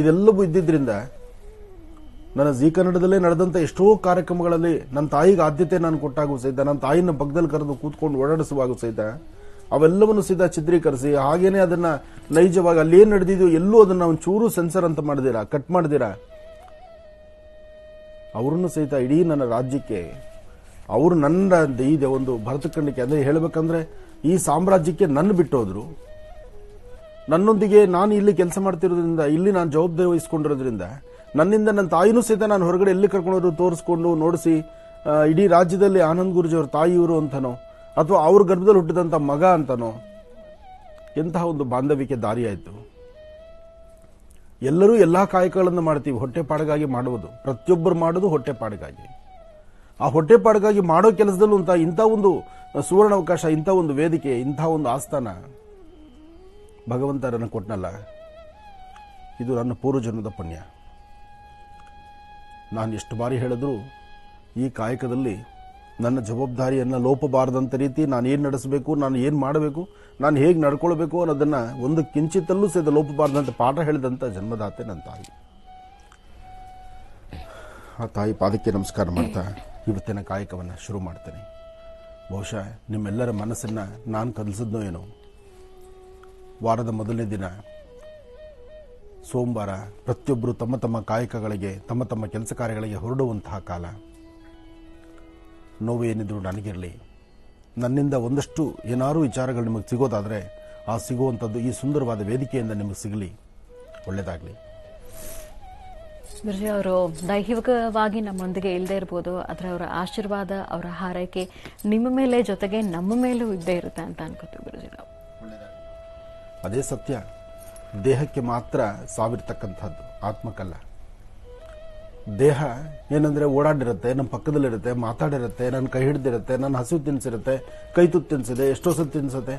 ಇದೆಲ್ಲವೂ ಇದ್ದಿದ್ದರಿಂದ ನನ್ನ ಜೀ ಕನ್ನಡದಲ್ಲೇ ನಡೆದಂಥ ಎಷ್ಟೋ ಕಾರ್ಯಕ್ರಮಗಳಲ್ಲಿ ನನ್ನ ತಾಯಿಗೆ ಆದ್ಯತೆ ನಾನು ಕೊಟ್ಟಾಗೂ ಸಹಿತ, ನನ್ನ ತಾಯಿನ ಪಕ್ಕದಲ್ಲಿ ಕರೆದು ಕೂತ್ಕೊಂಡು ಓಡಾಡಿಸುವಾಗೂ ಸಹಿತ ಅವೆಲ್ಲವನ್ನು ಸಹಿತ ಚಿತ್ರೀಕರಿಸಿ, ಹಾಗೇನೆ ಅದನ್ನ ನೈಜವಾಗಿ ಅಲ್ಲೇನು ನಡೆದಿದೆಯೋ ಎಲ್ಲೂ ಅದನ್ನ ಒಂಚೂರು ಸೆನ್ಸರ್ ಅಂತ ಮಾಡಿದಿರಾ, ಕಟ್ ಮಾಡಿದಿರಾ, ಅವರನ್ನು ಸಹಿತ ಇಡೀ ನನ್ನ ರಾಜ್ಯಕ್ಕೆ, ಅವರು ನನ್ನ ಇದೆ ಒಂದು ಭರತಖಂಡಕ್ಕೆ, ಅಂದರೆ ಹೇಳಬೇಕಂದ್ರೆ ಈ ಸಾಮ್ರಾಜ್ಯಕ್ಕೆ ನನ್ನ ಬಿಟ್ಟೋದ್ರು. ನನ್ನೊಂದಿಗೆ ನಾನು ಇಲ್ಲಿ ಕೆಲಸ ಮಾಡ್ತಿರೋದ್ರಿಂದ, ಇಲ್ಲಿ ನಾನು ಜವಾಬ್ದಾರಿ ವಹಿಸ್ಕೊಂಡಿರೋದ್ರಿಂದ, ನನ್ನಿಂದ ನನ್ನ ತಾಯಿನೂ ಸಹಿತ ನಾನು ಹೊರಗಡೆ ಎಲ್ಲಿ ಕರ್ಕೊಂಡೋದ್ರು ತೋರಿಸ್ಕೊಂಡು ನೋಡಿಸಿ, ಇಡೀ ರಾಜ್ಯದಲ್ಲಿ ಆನಂದ್ ಗುರೂಜಿ ಅವ್ರ ತಾಯಿ ಇವರು ಅಂತನೋ ಅಥವಾ ಅವ್ರ ಗರ್ಭದಲ್ಲಿ ಹುಟ್ಟಿದಂಥ ಮಗ ಅಂತನೋ, ಎಂತಹ ಒಂದು ಬಾಂಧವ್ಯಕ್ಕೆ ದಾರಿಯಾಯಿತು. ಎಲ್ಲರೂ ಎಲ್ಲಾ ಕಾಯಕಗಳನ್ನು ಮಾಡ್ತೀವಿ, ಹೊಟ್ಟೆಪಾಡಿಗಾಗಿ ಮಾಡುವುದು, ಪ್ರತಿಯೊಬ್ಬರು ಮಾಡೋದು ಹೊಟ್ಟೆಪಾಡಿಗಾಗಿ. ಆ ಹೊಟ್ಟೆಪಾಡಿಗಾಗಿ ಮಾಡೋ ಕೆಲಸದಲ್ಲೂ ಇಂಥ ಒಂದು ಸುವರ್ಣಾವಕಾಶ, ಇಂಥ ಒಂದು ವೇದಿಕೆ, ಇಂಥ ಒಂದು ಆಸ್ಥಾನ ಭಗವಂತ ನನಗೆ ಕೊಟ್ಟನಲ್ಲ, ಇದು ನನ್ನ ಪೂರ್ವಜನ್ಮದ ಪುಣ್ಯ. ನಾನು ಎಷ್ಟು ಬಾರಿ ಹೇಳಿದ್ರು ಈ ಕಾಯಕದಲ್ಲಿ ನನ್ನ ಜವಾಬ್ದಾರಿಯನ್ನು ಲೋಪಬಾರದಂಥ ರೀತಿ ನಾನು ಏನು ನಡೆಸಬೇಕು, ನಾನು ಏನು ಮಾಡಬೇಕು, ನಾನು ಹೇಗೆ ನಡ್ಕೊಳ್ಬೇಕು ಅನ್ನೋದನ್ನ ಒಂದು ಕಿಂಚಿತ್ತಲ್ಲೂ ಸಹಿತ ಲೋಪಬಾರದಂತ ಪಾಠ ಹೇಳಿದಂಥ ಜನ್ಮದಾತೆ ನನ್ನ ತಾಯಿ. ಆ ತಾಯಿ ಪಾದಕ್ಕೆ ನಮಸ್ಕಾರ ಮಾಡ್ತಾ ಇವತ್ತಿನ ಕಾಯಕವನ್ನು ಶುರು ಮಾಡ್ತೇನೆ. ಬಹುಶಃ ನಿಮ್ಮೆಲ್ಲರ ಮನಸ್ಸನ್ನು ನಾನು ಕಲಿಸಿದ್ನೋ ಏನೋ. ವಾರದ ಮೊದಲನೇ ದಿನ ಸೋಮವಾರ ಪ್ರತಿಯೊಬ್ಬರು ತಮ್ಮ ತಮ್ಮ ಕಾಯಕಗಳಿಗೆ, ತಮ್ಮ ತಮ್ಮ ಕೆಲಸ ಕಾರ್ಯಗಳಿಗೆ ಹೊರಡುವಂತಹ ಕಾಲ. ನೋವೇನಿದ್ರು ನನಗಿರಲಿ, ನನ್ನಿಂದ ಒಂದಷ್ಟು ಏನಾರು ವಿಚಾರಗಳು ನಿಮಗೆ ಸಿಗೋದಾದರೆ ಆ ಸಿಗುವಂಥದ್ದು ಈ ಸುಂದರವಾದ ವೇದಿಕೆಯಿಂದ ನಿಮಗೆ ಸಿಗಲಿ, ಒಳ್ಳೆಯದಾಗಲಿ. ಗುರುಜಿ ಅವರು ದೈಹಿಕವಾಗಿ ನಮ್ಮೊಂದಿಗೆ ಇಲ್ಲದೆ ಇರ್ಬೋದು, ಆದರೆ ಅವರ ಆಶೀರ್ವಾದ, ಅವರ ಹಾರೈಕೆ ನಿಮ್ಮ ಮೇಲೆ ಜೊತೆಗೆ ನಮ್ಮ ಮೇಲೂ ಇದ್ದೇ ಇರುತ್ತೆ ಅಂತ ಅನ್ಕೋತೀವಿ ಗುರುಜಿ ನಾವು. ಅದೇ ಸತ್ಯ. ದೇಹಕ್ಕೆ ಮಾತ್ರ ಸಾವಿರ್ತಕ್ಕಂಥದ್ದು, ಆತ್ಮಕ್ಕಲ್ಲ. ದೇಹ ಏನಂದ್ರೆ ಓಡಾಡಿರುತ್ತೆ, ನಮ್ಮ ಪಕ್ಕದಲ್ಲಿರುತ್ತೆ, ಮಾತಾಡಿರುತ್ತೆ, ನನ್ನ ಕೈ ಹಿಡಿದಿರುತ್ತೆ, ನನ್ನ ಹಸಿವು ತಿನ್ಸಿರುತ್ತೆ, ಕೈ ತುತ್ತು ತಿನ್ಸಿದೆ, ಎಷ್ಟೋ ಸತಿ ತಿನ್ಸುತ್ತೆ.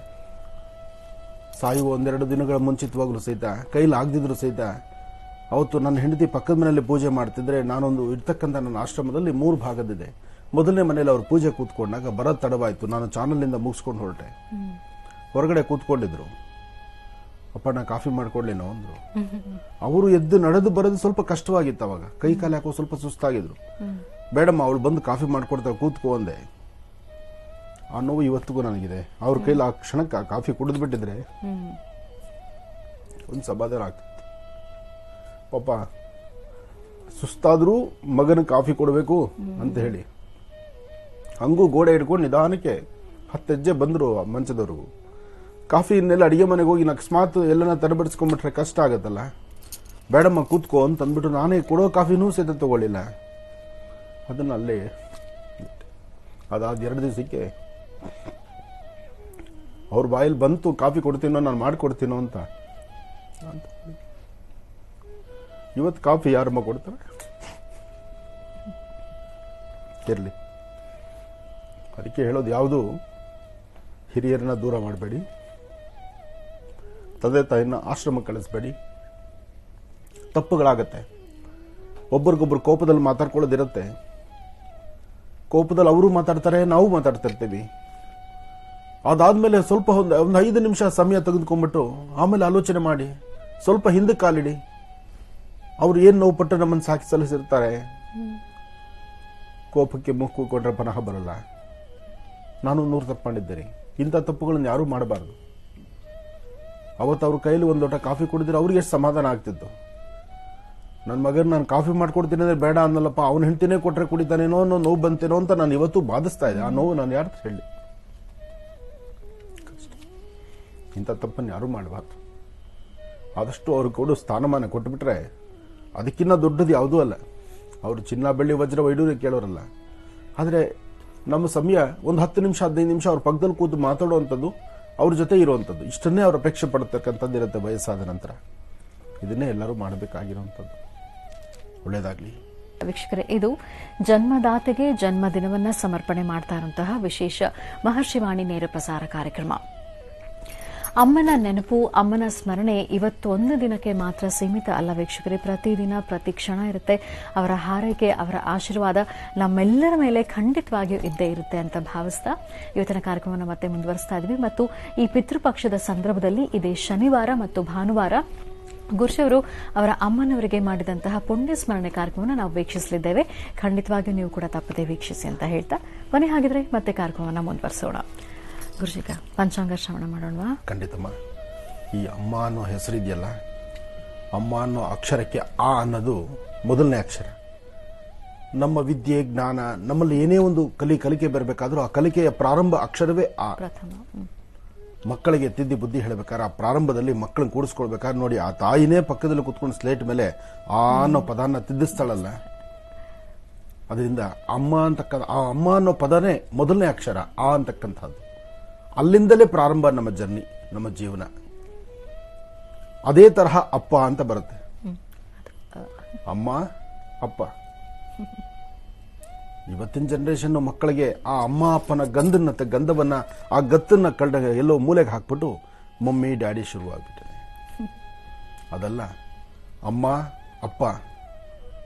ಸಾಯುವ 1-2 ದಿನಗಳ ಮುಂಚಿತವಾಗಲೂ ಸಹಿತ, ಕೈಲಿ ಆಗದಿದ್ರು ಸಹಿತ, ಅವತ್ತು ನನ್ನ ಹೆಂಡತಿ ಪಕ್ಕದ ಮನೆಯಲ್ಲಿ ಪೂಜೆ ಮಾಡ್ತಿದ್ರೆ, ನಾನೊಂದು ಇರ್ತಕ್ಕಂಥ ನನ್ನ ಆಶ್ರಮದಲ್ಲಿ 3 ಭಾಗದಿದೆ. ಮೊದಲನೇ ಮನೆಯಲ್ಲಿ ಅವ್ರು ಪೂಜೆ ಕೂತ್ಕೊಂಡಾಗ ಬರೋದು ತಡವಾಯ್ತು. ನಾನು ಚಾನಲ್ನಿಂದ ಮುಗಿಸ್ಕೊಂಡು ಹೊರಟೆ. ಹೊರಗಡೆ ಕೂತ್ಕೊಂಡಿದ್ರು. ಅಪ್ಪ ನಾ ಕಾಫಿ ಮಾಡ್ಕೊಡ್ಲೇನೋ ಅಂದ್ರು. ಅವರು ಎದ್ದು ನಡೆದು ಬರೋದು ಸ್ವಲ್ಪ ಕಷ್ಟವಾಗಿತ್ತು. ಅವಾಗ ಕೈ ಕಾಲು ಹಾಕೋ ಸ್ವಲ್ಪ ಸುಸ್ತಾಗಿದ್ರು. ಬೇಡಮ್ಮ, ಅವಳು ಬಂದು ಕಾಫಿ ಮಾಡ್ಕೊಡ್ತಾ ಕೂತ್ಕೋ ಅಂದೆ. ಆ ನೋವು ಇವತ್ತಿಗೂ ನನಗಿದೆ. ಅವ್ರ ಕೈಲಿ ಆ ಕ್ಷಣಕ್ಕೆ ಆ ಕಾಫಿ ಕುಡಿದು ಬಿಟ್ಟಿದ್ರೆ ಒಂದು ಸಮಾಧಾನ ಆಗ್ತಿತ್ತು. ಪಾಪ ಸುಸ್ತಾದ್ರೂ ಮಗನ ಕಾಫಿ ಕೊಡಬೇಕು ಅಂತ ಹೇಳಿ ಹಂಗೂ ಗೋಡೆ ಹಿಡ್ಕೊಂಡು ನಿಧಾನಕ್ಕೆ 10 ಹೆಜ್ಜೆ ಬಂದ್ರು ಮಂಚದವ್ರಿಗೂ. ಕಾಫಿ ಇನ್ನೆಲ್ಲ ಅಡಿಗೆ ಮನೆಗೆ ಹೋಗಿ ಅಕಸ್ಮಾತ್ ಎಲ್ಲನ ತಡಬಡಿಸ್ಕೊಂಡ್ಬಿಟ್ರೆ ಕಷ್ಟ ಆಗತ್ತಲ್ಲ. ಬೇಡಮ್ಮ ಕೂತ್ಕೋ ಅಂತ ಅಂದ್ಬಿಟ್ಟು ನಾನೇ ಕೊಡೋ ಕಾಫಿನೂ ಸಹಿತ ತಗೊಳ್ಳಿಲ್ಲ. ಅದನ್ನ ಅಲ್ಲೇ ಅದಾದ 2 ದಿವಸಕ್ಕೆ ಅವ್ರ ಬಾಯಲ್ಲಿ ಬಂತು, ಕಾಫಿ ಕೊಡ್ತೀನೋ, ನಾನು ಮಾಡಿಕೊಡ್ತೀನೋ ಅಂತ. ಇವತ್ತು ಕಾಫಿ ಯಾರಮ್ಮ ಕೊಡ್ತಾರೆ? ಇರಲಿ. ಅದಕ್ಕೆ ಹೇಳೋದು, ಯಾವುದು ಹಿರಿಯರನ್ನ ದೂರ ಮಾಡಬೇಡಿ, ತಂದೆ ತಾಯಿನ ಆಶ್ರಮಕ್ಕೆ ಕಳಿಸ್ಬೇಡಿ. ತಪ್ಪುಗಳಾಗತ್ತೆ. ಒಬ್ಬರಿಗೊಬ್ರು ಕೋಪದಲ್ಲಿ ಮಾತಾಡ್ಕೊಳ್ಳೋದಿರುತ್ತೆ. ಕೋಪದಲ್ಲಿ ಅವರು ಮಾತಾಡ್ತಾರೆ, ನಾವು ಮಾತಾಡ್ತಿರ್ತೀವಿ. ಅದಾದ್ಮೇಲೆ ಸ್ವಲ್ಪ ಒಂದು 5 ನಿಮಿಷ ಸಮಯ ತೆಗೆದುಕೊಂಡ್ಬಿಟ್ಟು ಆಮೇಲೆ ಆಲೋಚನೆ ಮಾಡಿ ಸ್ವಲ್ಪ ಹಿಂದಕ್ಕೆ ಕಾಲಿಡಿ. ಅವ್ರು ಏನು ನೋವು ಪಟ್ಟು ನಮ್ಮನ್ನು ಸಾಕಿ ಸಲ್ಲಿಸಿರ್ತಾರೆ. ಕೋಪಕ್ಕೆ ಮುಕ್ಕು ಕೊಟ್ರೆ ಪನಃ ಬರಲ್ಲ. ನಾನು 100 ತಪ್ಪು ಮಾಡಿದ್ದೇನೆ. ಇಂಥ ತಪ್ಪುಗಳನ್ನು ಯಾರೂ ಮಾಡಬಾರ್ದು. ಅವತ್ತು ಅವ್ರ ಕೈಲಿ ಒಂದು ಲೋಟ ಕಾಫಿ ಕುಡಿದ್ರೆ ಅವ್ರಿಗೆ ಎಷ್ಟು ಸಮಾಧಾನ ಆಗ್ತಿತ್ತು. ನನ್ನ ಮಗನ ನಾನು ಕಾಫಿ ಮಾಡ್ಕೊಡ್ತೀನಿ ಅಂದ್ರೆ ಬೇಡ ಅನ್ನಲ್ಲಪ್ಪ, ಅವ್ನ ಹೆಂಡ್ತಿನೇ ಕೊಟ್ರೆ ಕುಡಿತಾನೇನೋ ಅನ್ನೋ ನೋವು ಬಂತೇನೋ ಅಂತ ನಾನು ಇವತ್ತು ಬಾಧಿಸ್ತಾ ಇದ್ದೆ. ಆ ನೋವು ನಾನು ಯಾರು ಹೇಳಿ. ಇಂಥ ತಪ್ಪನ್ನು ಯಾರೂ ಮಾಡಬಾರ್ದು. ಆದಷ್ಟು ಅವ್ರು ಕೊಡೋ ಸ್ಥಾನಮಾನ ಕೊಟ್ಟುಬಿಟ್ರೆ ಅದಕ್ಕಿಂತ ದೊಡ್ಡದು ಯಾವುದೂ ಅಲ್ಲ. ಅವರು ಚಿನ್ನ ಬೆಳ್ಳಿ ವಜ್ರ ವೈಡೂರ್ಯ ಕೇಳೋರಲ್ಲ. ಆದರೆ ನಮ್ಮ ಸಮಯ ಒಂದು 10 ನಿಮಿಷ 15 ನಿಮಿಷ ಅವ್ರ ಪಕ್ಕದಲ್ಲಿ ಕೂತು ಮಾತಾಡುವಂಥದ್ದು, ಅವ್ರ ಜೊತೆ ಇರುವಂಥದ್ದು, ಇಷ್ಟನ್ನೇ ಅವ್ರ ಅಪೇಕ್ಷೆ ಪಡ್ತಕ್ಕಂಥದ್ದು ಇರುತ್ತೆ ವಯಸ್ಸಾದ ನಂತರ. ಇದನ್ನೇ ಎಲ್ಲರೂ ಮಾಡಬೇಕಾಗಿರುವಂಥದ್ದು. ಒಳ್ಳೆಯದಾಗಲಿ. ವೀಕ್ಷಕರೇ, ಇದು ಜನ್ಮದಾತೆಗೆ ಜನ್ಮದಿನವನ್ನ ಸಮರ್ಪಣೆ ಮಾಡ್ತಾ ಇರುವಂತಹ ವಿಶೇಷ ಮಹರ್ಷಿವಾಣಿ ನೇರ ಪ್ರಸಾರ ಕಾರ್ಯಕ್ರಮ. ಅಮ್ಮನ ನೆನಪು, ಅಮ್ಮನ ಸ್ಮರಣೆ ಇವತ್ತು ಒಂದು ದಿನಕ್ಕೆ ಮಾತ್ರ ಸೀಮಿತ ಅಲ್ಲ ವೀಕ್ಷಕರೇ. ಪ್ರತಿದಿನ ಪ್ರತಿ ಕ್ಷಣ ಇರುತ್ತೆ. ಅವರ ಹಾರೈಕೆ, ಅವರ ಆಶೀರ್ವಾದ ನಮ್ಮೆಲ್ಲರ ಮೇಲೆ ಖಂಡಿತವಾಗಿಯೂ ಇದ್ದೇ ಇರುತ್ತೆ ಅಂತ ಭಾವಿಸ್ತಾ ಇವತ್ತಿನ ಕಾರ್ಯಕ್ರಮವನ್ನು ಮತ್ತೆ ಮುಂದುವರಿಸ್ತಾ ಇದ್ವಿ. ಮತ್ತು ಈ ಪಿತೃಪಕ್ಷದ ಸಂದರ್ಭದಲ್ಲಿ ಇದೇ ಶನಿವಾರ ಮತ್ತು ಭಾನುವಾರ ಗುರುಶಿಯವರು ಅವರ ಅಮ್ಮನವರಿಗೆ ಮಾಡಿದಂತಹ ಪುಣ್ಯ ಸ್ಮರಣೆ ಕಾರ್ಯಕ್ರಮವನ್ನು ನಾವು ವೀಕ್ಷಿಸಲಿದ್ದೇವೆ. ಖಂಡಿತವಾಗಿಯೂ ನೀವು ಕೂಡ ತಪ್ಪದೆ ವೀಕ್ಷಿಸಿ ಅಂತ ಹೇಳ್ತಾ ಬನ್ನಿ ಹಾಗಿದ್ರೆ ಮತ್ತೆ ಕಾರ್ಯಕ್ರಮವನ್ನು ಮುಂದುವರಿಸೋಣ. ಗುರುಜಿಗ ಪಂಚಾಂಗ ಶ್ರವಣ ಮಾಡೋಣವಾ? ಖಂಡಿತಮ್ಮ. ಈ ಅಮ್ಮ ಅನ್ನೋ ಹೆಸರಿದೆಯಲ್ಲ, ಅಮ್ಮ ಅನ್ನೋ ಅಕ್ಷರಕ್ಕೆ ಆ ಅನ್ನೋದು ಮೊದಲನೇ ಅಕ್ಷರ. ನಮ್ಮ ವಿದ್ಯೆ ಜ್ಞಾನ, ನಮ್ಮಲ್ಲಿ ಏನೇ ಒಂದು ಕಲಿಕೆ ಬರಬೇಕಾದ್ರೂ ಆ ಕಲಿಕೆಯ ಪ್ರಾರಂಭ ಅಕ್ಷರವೇ ಆ. ಮಕ್ಕಳಿಗೆ ತಿದ್ದಿ ಬುದ್ಧಿ ಹೇಳಬೇಕಾದ್ರೆ ಆ ಪ್ರಾರಂಭದಲ್ಲಿ ಮಕ್ಕಳನ್ನ ಕೂಡಿಸ್ಕೊಳ್ಬೇಕಾದ್ರೆ ನೋಡಿ, ಆ ತಾಯಿನೇ ಪಕ್ಕದಲ್ಲಿ ಕುತ್ಕೊಂಡು ಸ್ಲೇಟ್ ಮೇಲೆ ಆ ಅನ್ನೋ ಪದಾನ ತಿದ್ದಿಸ್ತಾಳಲ್ಲ. ಅದರಿಂದ ಅಮ್ಮ ಅಂತಕ್ಕಂಥ ಆ ಅಮ್ಮ ಅನ್ನೋ ಪದನೇ ಮೊದಲನೇ ಅಕ್ಷರ ಆ ಅಂತಕ್ಕಂಥದ್ದು. ಅಲ್ಲಿಂದಲೇ ಪ್ರಾರಂಭ ನಮ್ಮ ಜರ್ನಿ, ನಮ್ಮ ಜೀವನ. ಅದೇ ತರಹ ಅಪ್ಪ ಅಂತ ಬರುತ್ತೆ. ಅಮ್ಮ ಅಪ್ಪ. ಇವತ್ತಿನ ಜನರೇಷನ್ ಮಕ್ಕಳಿಗೆ ಆ ಅಮ್ಮ ಅಪ್ಪನ ಗಂಧವನ್ನ ಆ ಗತ್ತನ್ನ ಎಲ್ಲೋ ಮೂಲೆಗೆ ಹಾಕ್ಬಿಟ್ಟು ಮಮ್ಮಿ ಡ್ಯಾಡಿ ಶುರುವಾಗ್ಬಿಟ್ಟಿದೆ. ಅದಲ್ಲ, ಅಮ್ಮ ಅಪ್ಪ.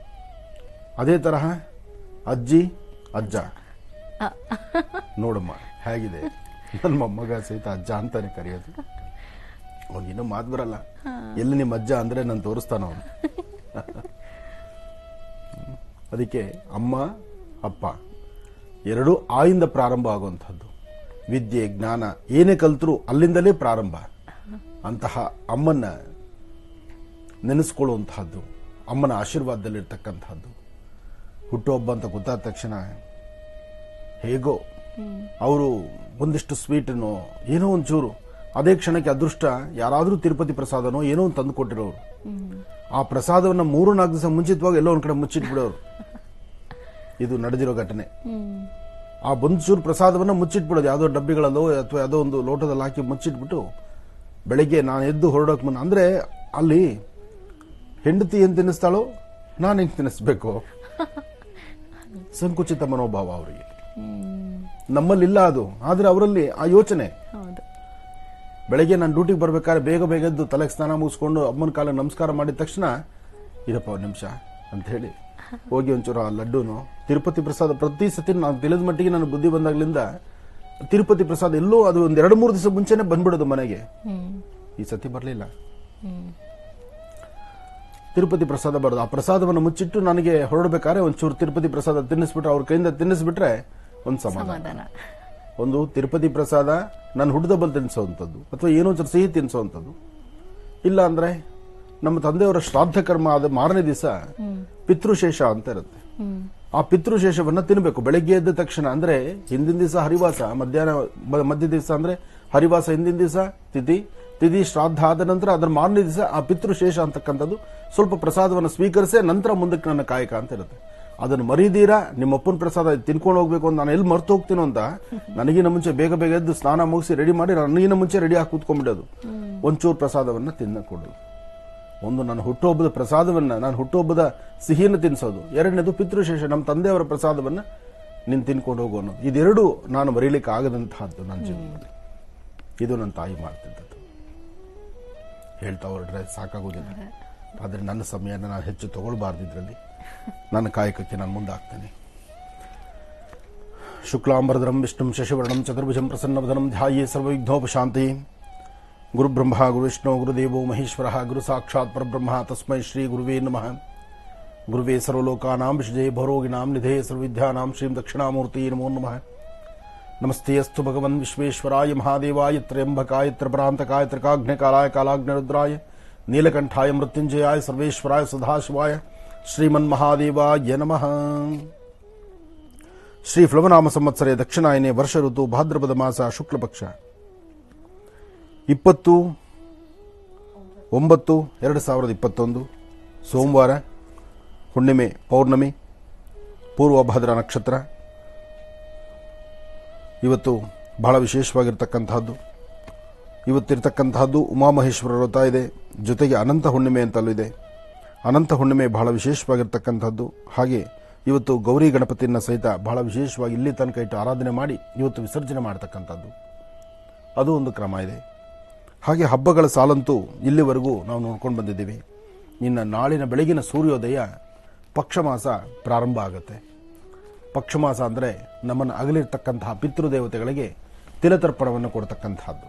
ಅದೇ ತರಹ ಅಜ್ಜಿ ಅಜ್ಜ. ನೋಡಮ್ಮ ಹೇಗಿದೆ, ನನ್ನ ಮೊಮ್ಮಗ ಸಹಿತ ಅಜ್ಜ ಅಂತಾನೆ ಕರೆಯೋದು. ಅವನಿನ್ನೂ ಮಾತು ಬರಲ್ಲ. ಎಲ್ಲಿ ನಿಮ್ಮ ಅಜ್ಜ ಅಂದ್ರೆ ನಾನು ತೋರಿಸ್ತಾನ ಅವನು. ಅದಕ್ಕೆ ಅಮ್ಮ ಅಪ್ಪ ಎರಡೂ ಆಯಿಂದ ಪ್ರಾರಂಭ ಆಗುವಂಥದ್ದು. ವಿದ್ಯೆ ಜ್ಞಾನ ಏನೇ ಕಲ್ತರೂ ಅಲ್ಲಿಂದಲೇ ಪ್ರಾರಂಭ. ಅಂತಹ ಅಮ್ಮನ್ನ ನೆನೆಸ್ಕೊಳ್ಳುವಂತಹದ್ದು, ಅಮ್ಮನ ಆಶೀರ್ವಾದದಲ್ಲಿರ್ತಕ್ಕಂಥದ್ದು. ಹುಟ್ಟುಹಬ್ಬ ಅಂತ ಗೊತ್ತಾದ ತಕ್ಷಣ ಹೇಗೋ ಅವರು ಒಂದಿಷ್ಟು ಸ್ವೀಟನೋ ಏನೋ ಒಂಚೂರು, ಅದೇ ಕ್ಷಣಕ್ಕೆ ಅದೃಷ್ಟ ಯಾರಾದರೂ ತಿರುಪತಿ ಪ್ರಸಾದನೋ ಏನೋ ಒಂದು ತಂದು ಕೊಟ್ಟಿರೋರು. ಆ ಪ್ರಸಾದವನ್ನ 3-4 ದಿವಸ ಮುಂಚಿತವಾಗಿ ಎಲ್ಲೋ ಒಂದ್ ಕಡೆ ಮುಚ್ಚಿಟ್ಬಿಡೋರು. ಇದು ನಡೆದಿರೋ ಘಟನೆ. ಆ ಒಂಚೂರು ಪ್ರಸಾದವನ್ನ ಮುಚ್ಚಿಟ್ಬಿಡೋದು, ಯಾವುದೋ ಡಬ್ಬಿಗಳಲ್ಲೋ ಅಥವಾ ಯಾವುದೋ ಒಂದು ಲೋಟದಲ್ಲಿ ಹಾಕಿ ಮುಚ್ಚಿಟ್ಬಿಟ್ಟು ಬೆಳಗ್ಗೆ ನಾನು ಎದ್ದು ಹೊರಡೋಕ್ ಮುನ್ನ, ಅಂದ್ರೆ ಅಲ್ಲಿ ಹೆಂಡತಿ ಏನ್ ತಿನ್ನಿಸ್ತಾಳೋ ನಾನು ಹೆಂಗ್ ತಿನ್ನಿಸ್ಬೇಕು, ಸಂಕುಚಿತ ಮನೋಭಾವ ಅವರಿಗೆ. ನಮ್ಮಲ್ಲಿಲ್ಲ ಅದು, ಆದ್ರೆ ಅವರಲ್ಲಿ ಆ ಯೋಚನೆ. ಬೆಳಗ್ಗೆ ನಾನು ಡ್ಯೂಟಿಗೆ ಬರ್ಬೇಕಾದ್ರೆ ಬೇಗ ಎದ್ದು ತಲೆಗೆ ಸ್ನಾನ ಮುಗಿಸ್ಕೊಂಡು ಅಮ್ಮನ ಕಾಲಿಗೆ ನಮಸ್ಕಾರ ಮಾಡಿದ ತಕ್ಷಣ ಇರಪ್ಪ ಒಂದು ನಿಮಿಷ ಅಂತ ಹೇಳಿ ಹೋಗಿ ಒಂಚೂರು ಆ ಲಡ್ಡುನು ತಿರುಪತಿ ಪ್ರಸಾದ. ಪ್ರತಿ ಸತಿ ನಾನು ತಿಳಿದ ಮಟ್ಟಿಗೆ ನನ್ನ ಬುದ್ಧಿ ಬಂದಾಗ್ಲಿಂದ ತಿರುಪತಿ ಪ್ರಸಾದ ಎಲ್ಲೋ ಅದು ಒಂದ್ 2-3 ದಿವಸ ಮುಂಚೆನೆ ಬಂದ್ಬಿಡೋದು ಮನೆಗೆ. ಈ ಸತಿ ಬರ್ಲಿಲ್ಲ. ತಿರುಪತಿ ಪ್ರಸಾದ ಬರೋದು. ಆ ಪ್ರಸಾದವನ್ನು ಮುಚ್ಚಿಟ್ಟು ನನಗೆ ಹೊರಡಬೇಕಾದ್ರೆ ಒಂಚೂರು ತಿರುಪತಿ ಪ್ರಸಾದ ತಿನ್ನಿಸ್ಬಿಟ್ರೆ, ಅವ್ರ ಕೈಯಿಂದ ತಿನ್ನಿಸ್ಬಿಟ್ರೆ ಒಂದು ಸಮಾಧಾನ. ಒಂದು ತಿರುಪತಿ ಪ್ರಸಾದ ನಾನು ಹುಟ್ಟಿದಬ್ಬಲ್ಲಿ ತಿನ್ನಿಸೋವಂಥದ್ದು ಅಥವಾ ಏನೋ ಒಂಚೂರು ಸಿಹಿ ತಿನ್ನಿಸೋವಂಥದ್ದು. ಇಲ್ಲ ಅಂದ್ರೆ ನಮ್ಮ ತಂದೆಯವರ ಶ್ರಾದ್ದ ಕರ್ಮ ಆದ ಮಾರನೇ ದಿವಸ ಪಿತೃಶೇಷ ಅಂತ ಇರುತ್ತೆ. ಆ ಪಿತೃಶೇಷವನ್ನ ತಿನ್ಬೇಕು ಬೆಳಗ್ಗೆ ಎದ್ದ ತಕ್ಷಣ. ಅಂದ್ರೆ ಹಿಂದಿನ ದಿವಸ ಹರಿವಾಸ, ಮಧ್ಯ ದಿವಸ ಅಂದ್ರೆ ಹರಿವಾಸ, ಹಿಂದಿನ ದಿವಸ ತಿಥಿ ಶ್ರಾದ್ದ ಆದ ನಂತರ ಅದರ ಮಾರನೇ ದಿವಸ ಆ ಪಿತೃಶೇಷ ಅಂತಕ್ಕಂಥದ್ದು ಸ್ವಲ್ಪ ಪ್ರಸಾದವನ್ನು ಸ್ವೀಕರಿಸೇ ನಂತರ ಮುಂದಕ್ಕೆ ನನ್ನ ಕಾಯಕ ಅಂತ ಇರುತ್ತೆ. ಅದನ್ನು ಮರೀದೀರಾ ನಿಮ್ಮಪ್ಪನ ಪ್ರಸಾದ ತಿನ್ಕೊಂಡು ಹೋಗ್ಬೇಕು ಅಂತ ನಾನು ಎಲ್ಲಿ ಮರ್ತು ಹೋಗ್ತೀನೋ ಅಂತ ನನಗಿನ ಮುಂಚೆ ಬೇಗ ಎದ್ದು ಸ್ನಾನ ಮುಗಿಸಿ ರೆಡಿ ಮಾಡಿ ನನಗಿನ ಮುಂಚೆ ರೆಡಿ ಹಾಕಿ ಕೂತ್ಕೊಂಡ್ಬಿಡೋದು. ಒಂಚೂರು ಪ್ರಸಾದವನ್ನ ತಿನ್ನಕೊಡೋದು. ಒಂದು ನನ್ನ ಹುಟ್ಟುಹಬ್ಬದ ಪ್ರಸಾದವನ್ನ, ನಾನು ಹುಟ್ಟುಹಬ್ಬದ ಸಿಹಿಯನ್ನು ತಿನ್ನಿಸೋದು. ಎರಡನೇದು ಪಿತೃಶೇಷ, ನಮ್ಮ ತಂದೆಯವರ ಪ್ರಸಾದವನ್ನ ನೀನು ತಿನ್ಕೊಂಡು ಹೋಗು ಅನ್ನೋದು. ಇದೆರಡು ನಾನು ಮರೀಲಿಕ್ಕೆ ಆಗದಂತಹದ್ದು ನನ್ನ ಜೀವನದಲ್ಲಿ. ಇದು ನನ್ನ ತಾಯಿ ಮಾಡ್ತಿದ್ದದ್ದು. ಹೇಳ್ತಾ ಹೊರಟ್ರೆ ಸಾಕಾಗೋದಿಲ್ಲ. ಆದರೆ ನನ್ನ ಸಮಯನ ನಾನು ಹೆಚ್ಚು ತಗೊಳ್ಬಾರ್ದು. ಇದರಲ್ಲಿ ನನ್ನ ಕಾಯಕಕ್ಕೆ ನಾನು ಮುಂದಾಗ್ತೇನೆ. ಶುಕ್ಲಾಂಬರಧರಂ ವಿಷ್ಣುಂ ಶಶಿವರ್ಣಂ ಚತುರ್ಭುಜಂ ಪ್ರಸನ್ನವದನಂ ಧ್ಯಾಯೇ ಸರ್ವವಿಘ್ನೋಪಶಾಂತಿ. ಗುರುಬ್ರಹ್ಮ ಗುರುವಿಷ್ಣು ಗುರುದೇವೋ ಮಹೇಶ್ವರ ಗುರು ಸಾಕ್ಷಾತ್ ಪರಬ್ರಹ್ಮ ತಸ್ಮೈ ಶ್ರೀ ಗುರುವೇ ನಮಃ. ಗುರುವೇ ಸರ್ವಲೋಕಾನಾಂ ವಿಷಜೇ ಭರೋಗಿನಾಂ ನಿಧೇ ಸರ್ವವಿದ್ಯಾನಾಂ ಶ್ರೀಂ ದಕ್ಷಿಣಾಮೂರ್ತಿ ನಮೋ ನಮಃ. ನಮಸ್ತೆ ಅಸ್ತು ಭಗವನ್ ವಿಶ್ವೇಶ್ವರಾಯ ಮಹಾದೇವಾಯ ತ್ರಯಂಬಕಾಯ ತ್ರಿಪರಾಂತಕಾಯ ತ್ರಿಕಾಗ್ನಿಕಾಲಾಯ ಕಾಲಾಗ್ನಿರುದ್ರಾಯ ನೀಲಕಂಠಾಯ ಮೃತ್ಯುಂಜಯಾಯ ಸರ್ವೇಶ್ವರಾಯ ಸದಾಶಿವಾಯ ಶ್ರೀಮನ್ಮಹಾದೇವಾಯ ನಮಃ. ಶ್ರೀ ಪ್ಲವನಾಮ ಸಂವತ್ಸರೆ ದಕ್ಷಿಣಾಯನೆ ವರ್ಷ ಋತು ಭಾದ್ರಪದ ಮಾಸ ಶುಕ್ಲಪಕ್ಷ 20/9/2021 ಸೋಮವಾರ, ಹುಣ್ಣಿಮೆ ಪೌರ್ಣಮಿ, ಪೂರ್ವಭಾದ್ರ ನಕ್ಷತ್ರ. ಇವತ್ತು ಬಹಳ ವಿಶೇಷವಾಗಿರ್ತಕ್ಕಂತಹದ್ದು. ಇವತ್ತಿರ್ತಕ್ಕಂತಹದ್ದು ಉಮಾಮಹೇಶ್ವರ ವ್ರತ ಇದೆ, ಜೊತೆಗೆ ಅನಂತ ಹುಣ್ಣಿಮೆ ಅಂತಲೂ ಇದೆ. ಅನಂತ ಹುಣ್ಣಿಮೆ ಬಹಳ ವಿಶೇಷವಾಗಿರ್ತಕ್ಕಂಥದ್ದು. ಹಾಗೆ ಇವತ್ತು ಗೌರಿ ಗಣಪತಿಯನ್ನು ಸಹಿತ ಬಹಳ ವಿಶೇಷವಾಗಿ ಇಲ್ಲಿ ತನಕ ಇಟ್ಟು ಆರಾಧನೆ ಮಾಡಿ ಇವತ್ತು ವಿಸರ್ಜನೆ ಮಾಡತಕ್ಕಂಥದ್ದು, ಅದು ಒಂದು ಕ್ರಮ ಇದೆ. ಹಾಗೆ ಹಬ್ಬಗಳ ಸಾಲಂತೂ ಇಲ್ಲಿವರೆಗೂ ನಾವು ನೋಡ್ಕೊಂಡು ಬಂದಿದ್ದೀವಿ. ಇನ್ನು ನಾಳಿನ ಬೆಳಗಿನ ಸೂರ್ಯೋದಯ ಪಕ್ಷಮಾಸ ಪ್ರಾರಂಭ ಆಗುತ್ತೆ. ಪಕ್ಷಮಾಸ ಅಂದರೆ ನಮ್ಮನ್ನು ಅಗಲಿರ್ತಕ್ಕಂತಹ ಪಿತೃದೇವತೆಗಳಿಗೆ ತಿಲತರ್ಪಣವನ್ನು ಕೊಡ್ತಕ್ಕಂತಹದ್ದು,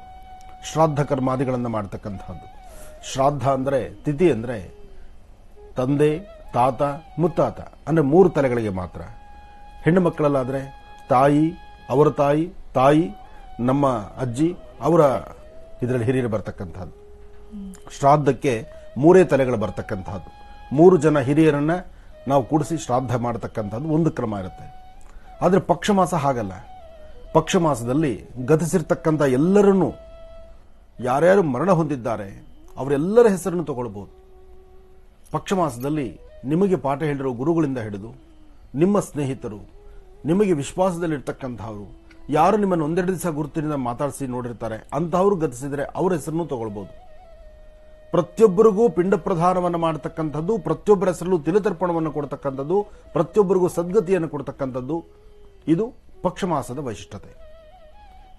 ಶ್ರಾದ್ದ ಕರ್ಮಾದಿಗಳನ್ನು ಮಾಡ್ತಕ್ಕಂತಹದ್ದು. ಶ್ರಾದ್ದ ಅಂದರೆ, ತಿಥಿ ಅಂದರೆ ತಂದೆ, ತಾತ, ಮುತ್ತಾತ ಅಂದರೆ 3 ತಲೆಗಳಿಗೆ ಮಾತ್ರ. ಹೆಣ್ಣು ಮಕ್ಕಳಲ್ಲಾದರೆ ತಾಯಿ, ಅವರ ತಾಯಿ, ತಾಯಿ, ನಮ್ಮ ಅಜ್ಜಿ, ಅವರ ಇದರಲ್ಲಿ ಹಿರಿಯರು ಬರ್ತಕ್ಕಂಥದ್ದು. ಶ್ರಾದ್ದಕ್ಕೆ 3 ತಲೆಗಳು ಬರ್ತಕ್ಕಂಥದ್ದು. 3 ಜನ ಹಿರಿಯರನ್ನ ನಾವು ಕೂಡಿಸಿ ಶ್ರಾದ್ದ ಮಾಡತಕ್ಕಂಥದ್ದು ಒಂದು ಕ್ರಮ ಇರುತ್ತೆ. ಆದರೆ ಪಕ್ಷಮಾಸ ಹಾಗಲ್ಲ. ಪಕ್ಷಮಾಸದಲ್ಲಿ ಗತಿಸಿರ್ತಕ್ಕಂಥ ಎಲ್ಲರನ್ನೂ, ಯಾರ್ಯಾರು ಮರಣ ಹೊಂದಿದ್ದಾರೆ ಅವರೆಲ್ಲರ ಹೆಸರನ್ನು ತಗೊಳ್ಬಹುದು. ಪಕ್ಷಮಾಸದಲ್ಲಿ ನಿಮಗೆ ಪಾಠ ಹೇಳಿರೋ ಗುರುಗಳಿಂದ ಹಿಡಿದು ನಿಮ್ಮ ಸ್ನೇಹಿತರು, ನಿಮಗೆ ವಿಶ್ವಾಸದಲ್ಲಿರ್ತಕ್ಕಂಥವರು, ಯಾರು ನಿಮ್ಮನ್ನು ಒಂದೆರಡು ದಿವಸ ಗುರುತಿನಿಂದ ಮಾತಾಡಿಸಿ ನೋಡಿರ್ತಾರೆ ಅಂತಹವರು ಗತಿಸಿದರೆ ಅವರ ಹೆಸರನ್ನು ತಗೊಳ್ಬಹುದು. ಪ್ರತಿಯೊಬ್ಬರಿಗೂ ಪಿಂಡ ಪ್ರದಾನವನ್ನು ಮಾಡತಕ್ಕಂಥದ್ದು, ಪ್ರತಿಯೊಬ್ಬರ ಹೆಸರಲ್ಲೂ ತಿಲತರ್ಪಣವನ್ನು ಕೊಡ್ತಕ್ಕಂಥದ್ದು, ಪ್ರತಿಯೊಬ್ಬರಿಗೂ ಸದ್ಗತಿಯನ್ನು ಕೊಡ್ತಕ್ಕಂಥದ್ದು, ಇದು ಪಕ್ಷಮಾಸದ ವೈಶಿಷ್ಟ್ಯತೆ.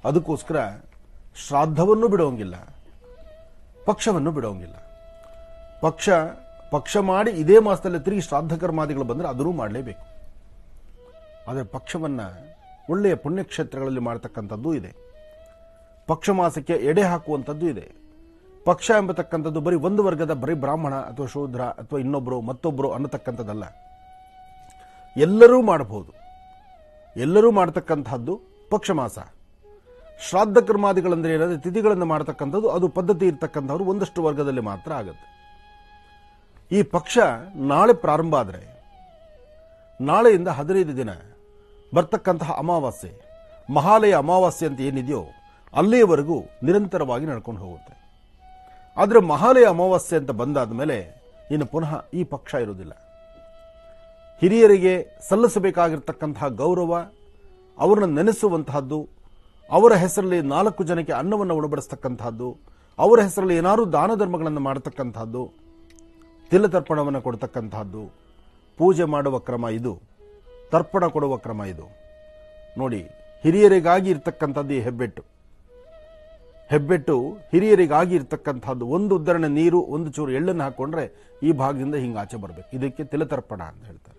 ಅದಕ್ಕೋಸ್ಕರ ಶ್ರಾದ್ದವನ್ನು ಬಿಡೋಂಗಿಲ್ಲ, ಪಕ್ಷವನ್ನು ಬಿಡೋಂಗಿಲ್ಲ. ಪಕ್ಷ ಮಾಡಿ ಇದೇ ಮಾಸದಲ್ಲಿ ತಿರುಗಿ ಶ್ರಾದ್ದ ಕರ್ಮಾದಿಗಳು ಬಂದರೆ ಅದನ್ನು ಮಾಡಲೇಬೇಕು. ಆದರೆ ಪಕ್ಷವನ್ನು ಒಳ್ಳೆಯ ಪುಣ್ಯಕ್ಷೇತ್ರಗಳಲ್ಲಿ ಮಾಡತಕ್ಕಂಥದ್ದು ಇದೆ. ಪಕ್ಷಮಾಸಕ್ಕೆ ಎಡೆ ಹಾಕುವಂಥದ್ದು ಇದೆ. ಪಕ್ಷ ಎಂಬತಕ್ಕಂಥದ್ದು ಬರೀ ಒಂದು ವರ್ಗದ, ಬರೀ ಬ್ರಾಹ್ಮಣ ಅಥವಾ ಶೂದ್ರ ಅಥವಾ ಇನ್ನೊಬ್ಬರು ಮತ್ತೊಬ್ಬರು ಅನ್ನತಕ್ಕಂಥದ್ದಲ್ಲ. ಎಲ್ಲರೂ ಮಾಡಬಹುದು. ಎಲ್ಲರೂ ಮಾಡತಕ್ಕಂಥದ್ದು ಪಕ್ಷಮಾಸ. ಶ್ರಾದ್ದ ಕರ್ಮಾದಿಗಳಂದ್ರೆ ಏನಾದರೆ ತಿಥಿಗಳನ್ನು ಮಾಡತಕ್ಕಂಥದ್ದು, ಅದು ಪದ್ಧತಿ ಇರ್ತಕ್ಕಂಥವ್ರು ಒಂದಷ್ಟು ವರ್ಗದಲ್ಲಿ ಮಾತ್ರ ಆಗುತ್ತೆ. ಈ ಪಕ್ಷ ನಾಳೆ ಪ್ರಾರಂಭ ಆದರೆ ನಾಳೆಯಿಂದ 15 ದಿನ ಬರ್ತಕ್ಕಂತಹ ಅಮಾವಾಸ್ಯೆ, ಮಹಾಲಯ ಅಮಾವಾಸ್ಯೆ ಅಂತ ಏನಿದೆಯೋ ಅಲ್ಲಿಯವರೆಗೂ ನಿರಂತರವಾಗಿ ನಡ್ಕೊಂಡು ಹೋಗುತ್ತೆ. ಆದರೆ ಮಹಾಲಯ ಅಮಾವಾಸ್ಯೆ ಅಂತ ಬಂದಾದ ಮೇಲೆ ಇನ್ನು ಪುನಃ ಈ ಪಕ್ಷ ಇರುವುದಿಲ್ಲ. ಹಿರಿಯರಿಗೆ ಸಲ್ಲಿಸಬೇಕಾಗಿರ್ತಕ್ಕಂತಹ ಗೌರವ, ಅವರನ್ನು ನೆನೆಸುವಂತಹದ್ದು, ಅವರ ಹೆಸರಲ್ಲಿ 4 ಜನಕ್ಕೆ ಅನ್ನವನ್ನು ಉಣಬಡಿಸ್ತಕ್ಕಂತಹದ್ದು, ಅವರ ಹೆಸರಲ್ಲಿ ಏನಾದರೂ ದಾನ ಧರ್ಮಗಳನ್ನು ಮಾಡತಕ್ಕಂತಹದ್ದು, ತಿಲತರ್ಪಣವನ್ನು ಕೊಡ್ತಕ್ಕಂತಹದ್ದು, ಪೂಜೆ ಮಾಡುವ ಕ್ರಮ ಇದು, ತರ್ಪಣ ಕೊಡುವ ಕ್ರಮ ಇದು. ನೋಡಿ, ಹಿರಿಯರಿಗಾಗಿ ಇರ್ತಕ್ಕಂಥದ್ದು ಈ ಹೆಬ್ಬೆಟ್ಟು ಹಿರಿಯರಿಗಾಗಿ ಇರ್ತಕ್ಕಂಥದ್ದು. ಒಂದು ಉದ್ದರಣೆ ನೀರು, ಒಂದು ಚೂರು ಎಳ್ಳನ್ನು ಹಾಕೊಂಡ್ರೆ ಈ ಭಾಗದಿಂದ ಹಿಂಗೆ ಆಚೆ ಬರಬೇಕು. ಇದಕ್ಕೆ ತಿಲತರ್ಪಣ ಅಂತ ಹೇಳ್ತಾರೆ.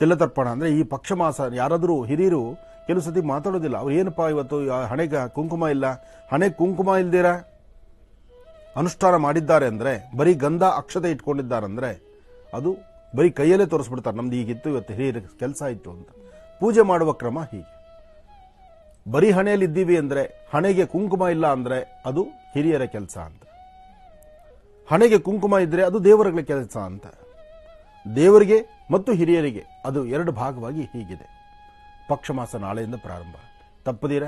ತಿಲತರ್ಪಣ ಅಂದರೆ ಈ ಪಕ್ಷಮಾಸ ಯಾರಾದರೂ ಹಿರಿಯರು ಕೆಲವು ಸತಿ ಮಾತಾಡೋದಿಲ್ಲ. ಅವ್ರು ಏನಪ್ಪ ಇವತ್ತು ಹಣೆಗೆ ಕುಂಕುಮ ಇಲ್ಲ, ಹಣೆ ಕುಂಕುಮ ಇಲ್ದಿರ ಅನುಷ್ಠಾನ ಮಾಡಿದ್ದಾರೆ ಅಂದರೆ, ಬರೀ ಗಂಧ ಅಕ್ಷತೆ ಇಟ್ಕೊಂಡಿದ್ದಾರಂದ್ರೆ ಅದು ಬರೀ ಕೈಯಲ್ಲೇ ತೋರಿಸ್ಬಿಡ್ತಾರೆ, ನಮ್ದು ಹೀಗಿತ್ತು, ಇವತ್ತು ಹಿರಿಯರ ಕೆಲಸ ಇತ್ತು ಅಂತ. ಪೂಜೆ ಮಾಡುವ ಕ್ರಮ ಹೀಗೆ. ಬರೀ ಹಣೆಯಲ್ಲಿ ಇದ್ದೀವಿ ಅಂದರೆ, ಹಣೆಗೆ ಕುಂಕುಮ ಇಲ್ಲ ಅಂದರೆ ಅದು ಹಿರಿಯರ ಕೆಲಸ ಅಂತ. ಹಣೆಗೆ ಕುಂಕುಮ ಇದ್ರೆ ಅದು ದೇವರುಗಳ ಕೆಲಸ ಅಂತ. ದೇವರಿಗೆ ಮತ್ತು ಹಿರಿಯರಿಗೆ ಅದು 2 ಭಾಗವಾಗಿ ಹೀಗಿದೆ. ಪಕ್ಷಮಾಸ ನಾಳೆಯಿಂದ ಪ್ರಾರಂಭ. ತಪ್ಪದಿರ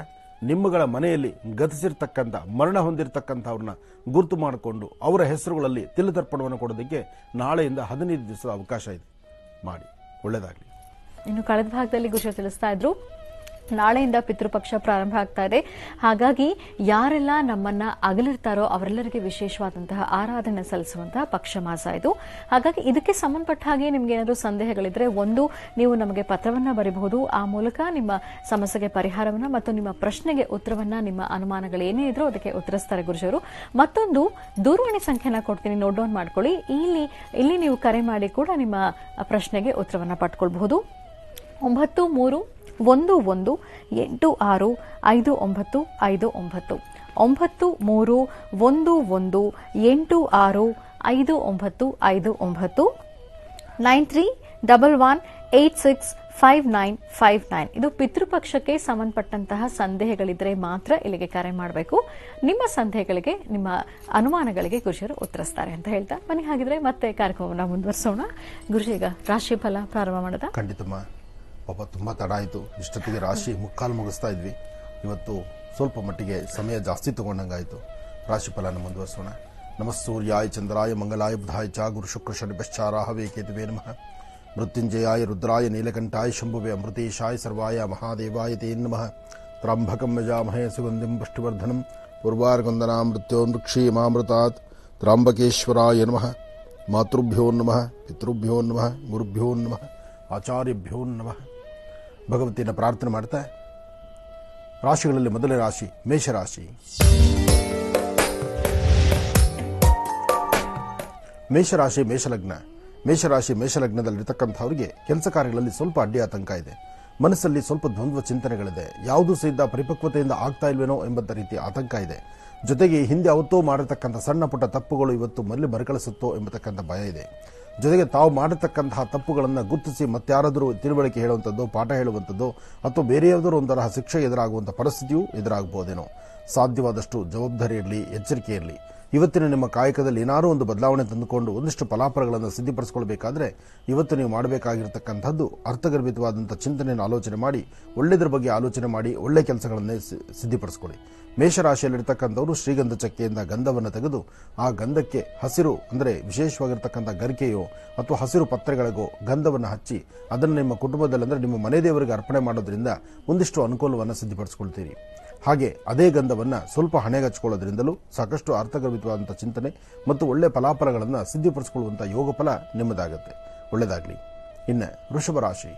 ನಿಮ್ಮಗಳ ಮನೆಯಲ್ಲಿ ಗತಿಸಿರ್ತಕ್ಕಂಥ, ಮರಣ ಹೊಂದಿರತಕ್ಕಂಥವ್ರನ್ನ ಗುರುತು ಮಾಡಿಕೊಂಡು ಅವರ ಹೆಸರುಗಳಲ್ಲಿ ತಿಲತರ್ಪಣವನ್ನು ಕೊಡೋದಕ್ಕೆ ನಾಳೆಯಿಂದ 15 ದಿವಸದ ಅವಕಾಶ ಇದೆ. ಮಾಡಿ, ಒಳ್ಳೆಯದಾಗಲಿ. ಇನ್ನು ಕಳೆದ ಭಾಗದಲ್ಲಿ ಗುರು ತಿಳಿಸ್ತಾ ಇದ್ರು, ನಾಳೆಯಿಂದ ಪಿತೃಪಕ್ಷ ಪ್ರಾರಂಭ ಆಗ್ತಾ ಇದೆ. ಹಾಗಾಗಿ ಯಾರೆಲ್ಲ ನಮ್ಮನ್ನ ಅಗಲಿರ್ತಾರೋ ಅವರೆಲ್ಲರಿಗೆ ವಿಶೇಷವಾದಂತಹ ಆರಾಧನೆ ಸಲ್ಲಿಸುವಂತಹ ಪಕ್ಷ ಮಾಸ ಇದು. ಹಾಗಾಗಿ ಇದಕ್ಕೆ ಸಂಬಂಧಪಟ್ಟ ಹಾಗೆ ನಿಮ್ಗೆ ಏನಾದರೂ ಸಂದೇಹಗಳಿದ್ರೆ, ಒಂದು, ನೀವು ನಮಗೆ ಪತ್ರವನ್ನ ಬರೀಬಹುದು. ಆ ಮೂಲಕ ನಿಮ್ಮ ಸಮಸ್ಯೆಗೆ ಪರಿಹಾರವನ್ನ ಮತ್ತು ನಿಮ್ಮ ಪ್ರಶ್ನೆಗೆ ಉತ್ತರವನ್ನ, ನಿಮ್ಮ ಅನುಮಾನಗಳೇನೇ ಇದ್ರೂ ಅದಕ್ಕೆ ಉತ್ತರಿಸ್ತಾರೆ ಗುರುಜವರು. ಮತ್ತೊಂದು ದೂರವಾಣಿ ಸಂಖ್ಯೆನ ಕೊಡ್ತೀನಿ, ನೋಟ್ ಡೌನ್ ಮಾಡ್ಕೊಳ್ಳಿ. ಇಲ್ಲಿ ನೀವು ಕರೆ ಮಾಡಿ ಕೂಡ ನಿಮ್ಮ ಪ್ರಶ್ನೆಗೆ ಉತ್ತರವನ್ನ ಪಡ್ಕೊಳ್ಬಹುದು. 9311865959 9311865959. 9311865959. ಇದು ಪಿತೃಪಕ್ಷಕ್ಕೆ ಸಂಬಂಧಪಟ್ಟಂತಹ ಸಂದೇಹಗಳಿದ್ರೆ ಮಾತ್ರ ಇಲ್ಲಿಗೆ ಕರೆ ಮಾಡಬೇಕು. ನಿಮ್ಮ ಸಂದೇಹಗಳಿಗೆ, ನಿಮ್ಮ ಅನುಮಾನಗಳಿಗೆ ಗುರುಜಿಯರು ಉತ್ತರಿಸ್ತಾರೆ ಅಂತ ಹೇಳ್ತಾ ಬನ್ನಿ. ಹಾಗಿದ್ರೆ ಮತ್ತೆ ಕಾರ್ಯಕ್ರಮವನ್ನು ಮುಂದುವರಿಸೋಣ. ಗುರುಜಿ, ಈಗ ರಾಶಿಫಲ ಪ್ರಾರಂಭ ಮಾಡೋದಾ? ಖಂಡಿತಮ್ಮ. ಪಾಪ ತುಂಬ ತಡ ಆಯಿತು. ಇಷ್ಟೊತ್ತಿಗೆ ರಾಶಿ ಮುಕ್ಕಾಲು ಮುಗಿಸ್ತಾ ಇದ್ವಿ. ಇವತ್ತು ಸ್ವಲ್ಪ ಮಟ್ಟಿಗೆ ಸಮಯ ಜಾಸ್ತಿ ತಗೊಂಡಂಗಾಯಿತು. ರಾಶಿಫಲನ ಮುಂದುವರಿಸೋಣ. ನಮಃ ಸೂರ್ಯಾಯ ಚಂದ್ರಾಯ ಮಂಗಲಾಯ ಬುಧಾಯ ಚ ಗುರು ಶುಕ್ರ ಶನಿಶ್ಚಾರಾಹವೇ ಕೇತುವೇ ನಮಃ. ಮೃತ್ಯುಂಜಯಾಯ ರುದ್ರಾಯ ನೀಲಕಂಠಾಯ ಶಂಭುವೆ ಅಮೃತೇಶಾಯ ಸರ್ವಾಯ ಮಹಾದೇವಾಯ ತೇ ನಮಃ. ತ್ರ್ಯಂಬಕಂ ಯಜಾಮಹೇ ಸುಗಂಧಿಂ ಪುಷ್ಟಿವರ್ಧನಂ ಉರ್ವಾರ್ಗಂಧನಾ ಮೃತ್ಯೋನ್ಮೃಕ್ಷೀಯಮಾಮೃತಾತ್. ತ್ರ್ಯಂಬಕೇಶ್ವರಾಯ ನಮಃ. ಮಾತೃಭ್ಯೋ ನಮಃ, ಪಿತೃಭ್ಯೋ ನಮಃ, ಗುರುಭ್ಯೋ ನಮಃ, ಆಚಾರ್ಯಭ್ಯೋ ನಮಃ. ಭಗವತಿಯನ್ನು ಪ್ರಾರ್ಥನೆ ಮಾಡ್ತಾ ರಾಶಿಗಳಲ್ಲಿ ಮೊದಲನೇ ರಾಶಿ ಮೇಷರಾಶಿ. ಮೇಷರಾಶಿ ಮೇಷಲಗ್ನ. ಮೇಷರಾಶಿ ಮೇಷಲಗ್ನದಲ್ಲಿರ್ತಕ್ಕಂಥವರಿಗೆ ಕೆಲಸ ಕಾರ್ಯಗಳಲ್ಲಿ ಸ್ವಲ್ಪ ಅಡ್ಡಿ ಆತಂಕ ಇದೆ. ಮನಸ್ಸಲ್ಲಿ ಸ್ವಲ್ಪ ದ್ವಂದ್ವ ಚಿಂತನೆಗಳಿದೆ. ಯಾವುದೂ ಸಹಿತ ಪರಿಪಕ್ವತೆಯಿಂದ ಆಗ್ತಾ ಇಲ್ವೇನೋ ಎಂಬಂಥ ರೀತಿಯ ಆತಂಕ ಇದೆ. ಜೊತೆಗೆ ಹಿಂದೆ ಅವತ್ತೋ ಮಾಡಿರ್ತಕ್ಕಂಥ ಸಣ್ಣ ಪುಟ್ಟ ತಪ್ಪುಗಳು ಇವತ್ತು ಮರಳಿ ಮರುಕಳಿಸುತ್ತೋ ಎಂಬತಕ್ಕಂಥ ಭಯ ಇದೆ. ಜೊತೆಗೆ ತಾವು ಮಾಡಿರ್ತಕ್ಕಂತಹ ತಪ್ಪುಗಳನ್ನು ಗುರುತಿಸಿ ಮತ್ತಾರಾದರೂ ತಿಳುವಳಿಕೆ ಹೇಳುವಂಥದ್ದು, ಪಾಠ ಹೇಳುವಂಥದ್ದು ಅಥವಾ ಬೇರೆ ಯಾವುದಾದ್ರೂ ಒಂಥರ ಶಿಕ್ಷೆ ಎದುರಾಗುವಂಥ ಪರಿಸ್ಥಿತಿಯೂ ಎದುರಾಗಬಹುದೇನೋ. ಸಾಧ್ಯವಾದಷ್ಟು ಜವಾಬ್ದಾರಿ ಇರಲಿ, ಎಚ್ಚರಿಕೆ ಇರಲಿ. ಇವತ್ತಿನ ನಿಮ್ಮ ಕಾಯಕದಲ್ಲಿ ಏನಾದರೂ ಒಂದು ಬದಲಾವಣೆ ತಂದುಕೊಂಡು ಒಂದಿಷ್ಟು ಫಲಾಫಲಗಳನ್ನು ಸಿದ್ಧಪಡಿಸಿಕೊಳ್ಬೇಕಾದ್ರೆ ಇವತ್ತು ನೀವು ಮಾಡಬೇಕಾಗಿರ್ತಕ್ಕಂಥದ್ದು ಅರ್ಥಗರ್ಭಿತವಾದಂಥ ಚಿಂತನೆಯನ್ನು ಆಲೋಚನೆ ಮಾಡಿ, ಒಳ್ಳೆಯದ್ರ ಬಗ್ಗೆ ಆಲೋಚನೆ ಮಾಡಿ ಒಳ್ಳೆ ಕೆಲಸಗಳನ್ನೇ ಸಿದ್ಧಪಡಿಸ್ಕೊಳ್ಳಿ. ಮೇಷರಾಶಿಯಲ್ಲಿರ್ತಕ್ಕಂಥವರು ಶ್ರೀಗಂಧ ಚಕ್ಕೆಯಿಂದ ಗಂಧವನ್ನು ತೆಗೆದು ಆ ಗಂಧಕ್ಕೆ ಹಸಿರು ಅಂದರೆ ವಿಶೇಷವಾಗಿರ್ತಕ್ಕಂಥ ಗರಿಕೆಯೋ ಅಥವಾ ಹಸಿರು ಪತ್ರೆಗಳಿಗೋ ಗಂಧವನ್ನು ಹಚ್ಚಿ ಅದನ್ನು ನಿಮ್ಮ ಕುಟುಂಬದಲ್ಲಿ ಅಂದರೆ ನಿಮ್ಮ ಮನೆ ದೇವರಿಗೆ ಅರ್ಪಣೆ ಮಾಡೋದ್ರಿಂದ ಒಂದಿಷ್ಟು ಅನುಕೂಲವನ್ನು ಸಿದ್ಧಪಡಿಸ್ಕೊಳ್ತೀರಿ. ಹಾಗೆ ಅದೇ ಗಂಧವನ್ನು ಸ್ವಲ್ಪ ಹಣೆಗೆ ಹಚ್ಕೊಳ್ಳೋದ್ರಿಂದಲೂ ಸಾಕಷ್ಟು ಅರ್ಥಗರ್ಭಿತವಾದಂಥ ಚಿಂತನೆ ಮತ್ತು ಒಳ್ಳೆಯ ಫಲಾಫಲಗಳನ್ನು ಸಿದ್ಧಪಡಿಸಿಕೊಳ್ಳುವಂಥ ಯೋಗ ಫಲ ನಿಮ್ಮದಾಗುತ್ತೆ. ಒಳ್ಳೆಯದಾಗಲಿ. ಇನ್ನು ವೃಷಭ ರಾಶಿ.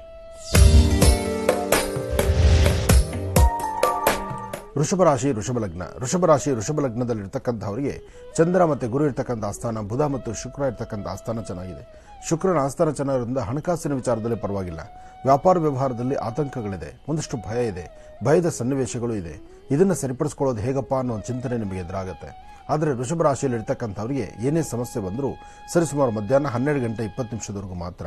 ವೃಷಭ ರಾಶಿ ವೃಷಭ ಲಗ್ನ. ವೃಷಭ ರಾಶಿ ವೃಷಭ ಲಗ್ನದಲ್ಲಿರ್ತಕ್ಕಂಥವರಿಗೆ ಚಂದ್ರ ಮತ್ತು ಗುರು ಇರ್ತಕ್ಕಂಥ ಆಸ್ಥಾನ, ಬುಧ ಮತ್ತು ಶುಕ್ರ ಇರ್ತಕ್ಕಂಥ ಆಸ್ಥಾನ ಚೆನ್ನಾಗಿದೆ. ಶುಕ್ರನ ಆಸ್ಥಾನ ಚೆನ್ನಾಗಿರೋದ್ರಿಂದ ಹಣಕಾಸಿನ ವಿಚಾರದಲ್ಲಿ ಪರವಾಗಿಲ್ಲ. ವ್ಯಾಪಾರ ವ್ಯವಹಾರದಲ್ಲಿ ಆತಂಕಗಳಿದೆ, ಒಂದಿಷ್ಟು ಭಯ ಇದೆ, ಭಯದ ಸನ್ನಿವೇಶಗಳು ಇದೆ. ಇದನ್ನು ಸರಿಪಡಿಸ್ಕೊಳ್ಳೋದು ಹೇಗಪ್ಪ ಅನ್ನೋ ಚಿಂತನೆ ನಿಮಗೆ ಎದುರಾಗುತ್ತೆ. ಆದರೆ ವೃಷಭ ರಾಶಿಯಲ್ಲಿ ಇರ್ತಕ್ಕಂಥವರಿಗೆ ಏನೇ ಸಮಸ್ಯೆ ಬಂದರೂ ಸರಿಸುಮಾರು ಮಧ್ಯಾಹ್ನ 12 ಗಂಟೆ 20 ನಿಮಿಷದವರೆಗೂ ಮಾತ್ರ.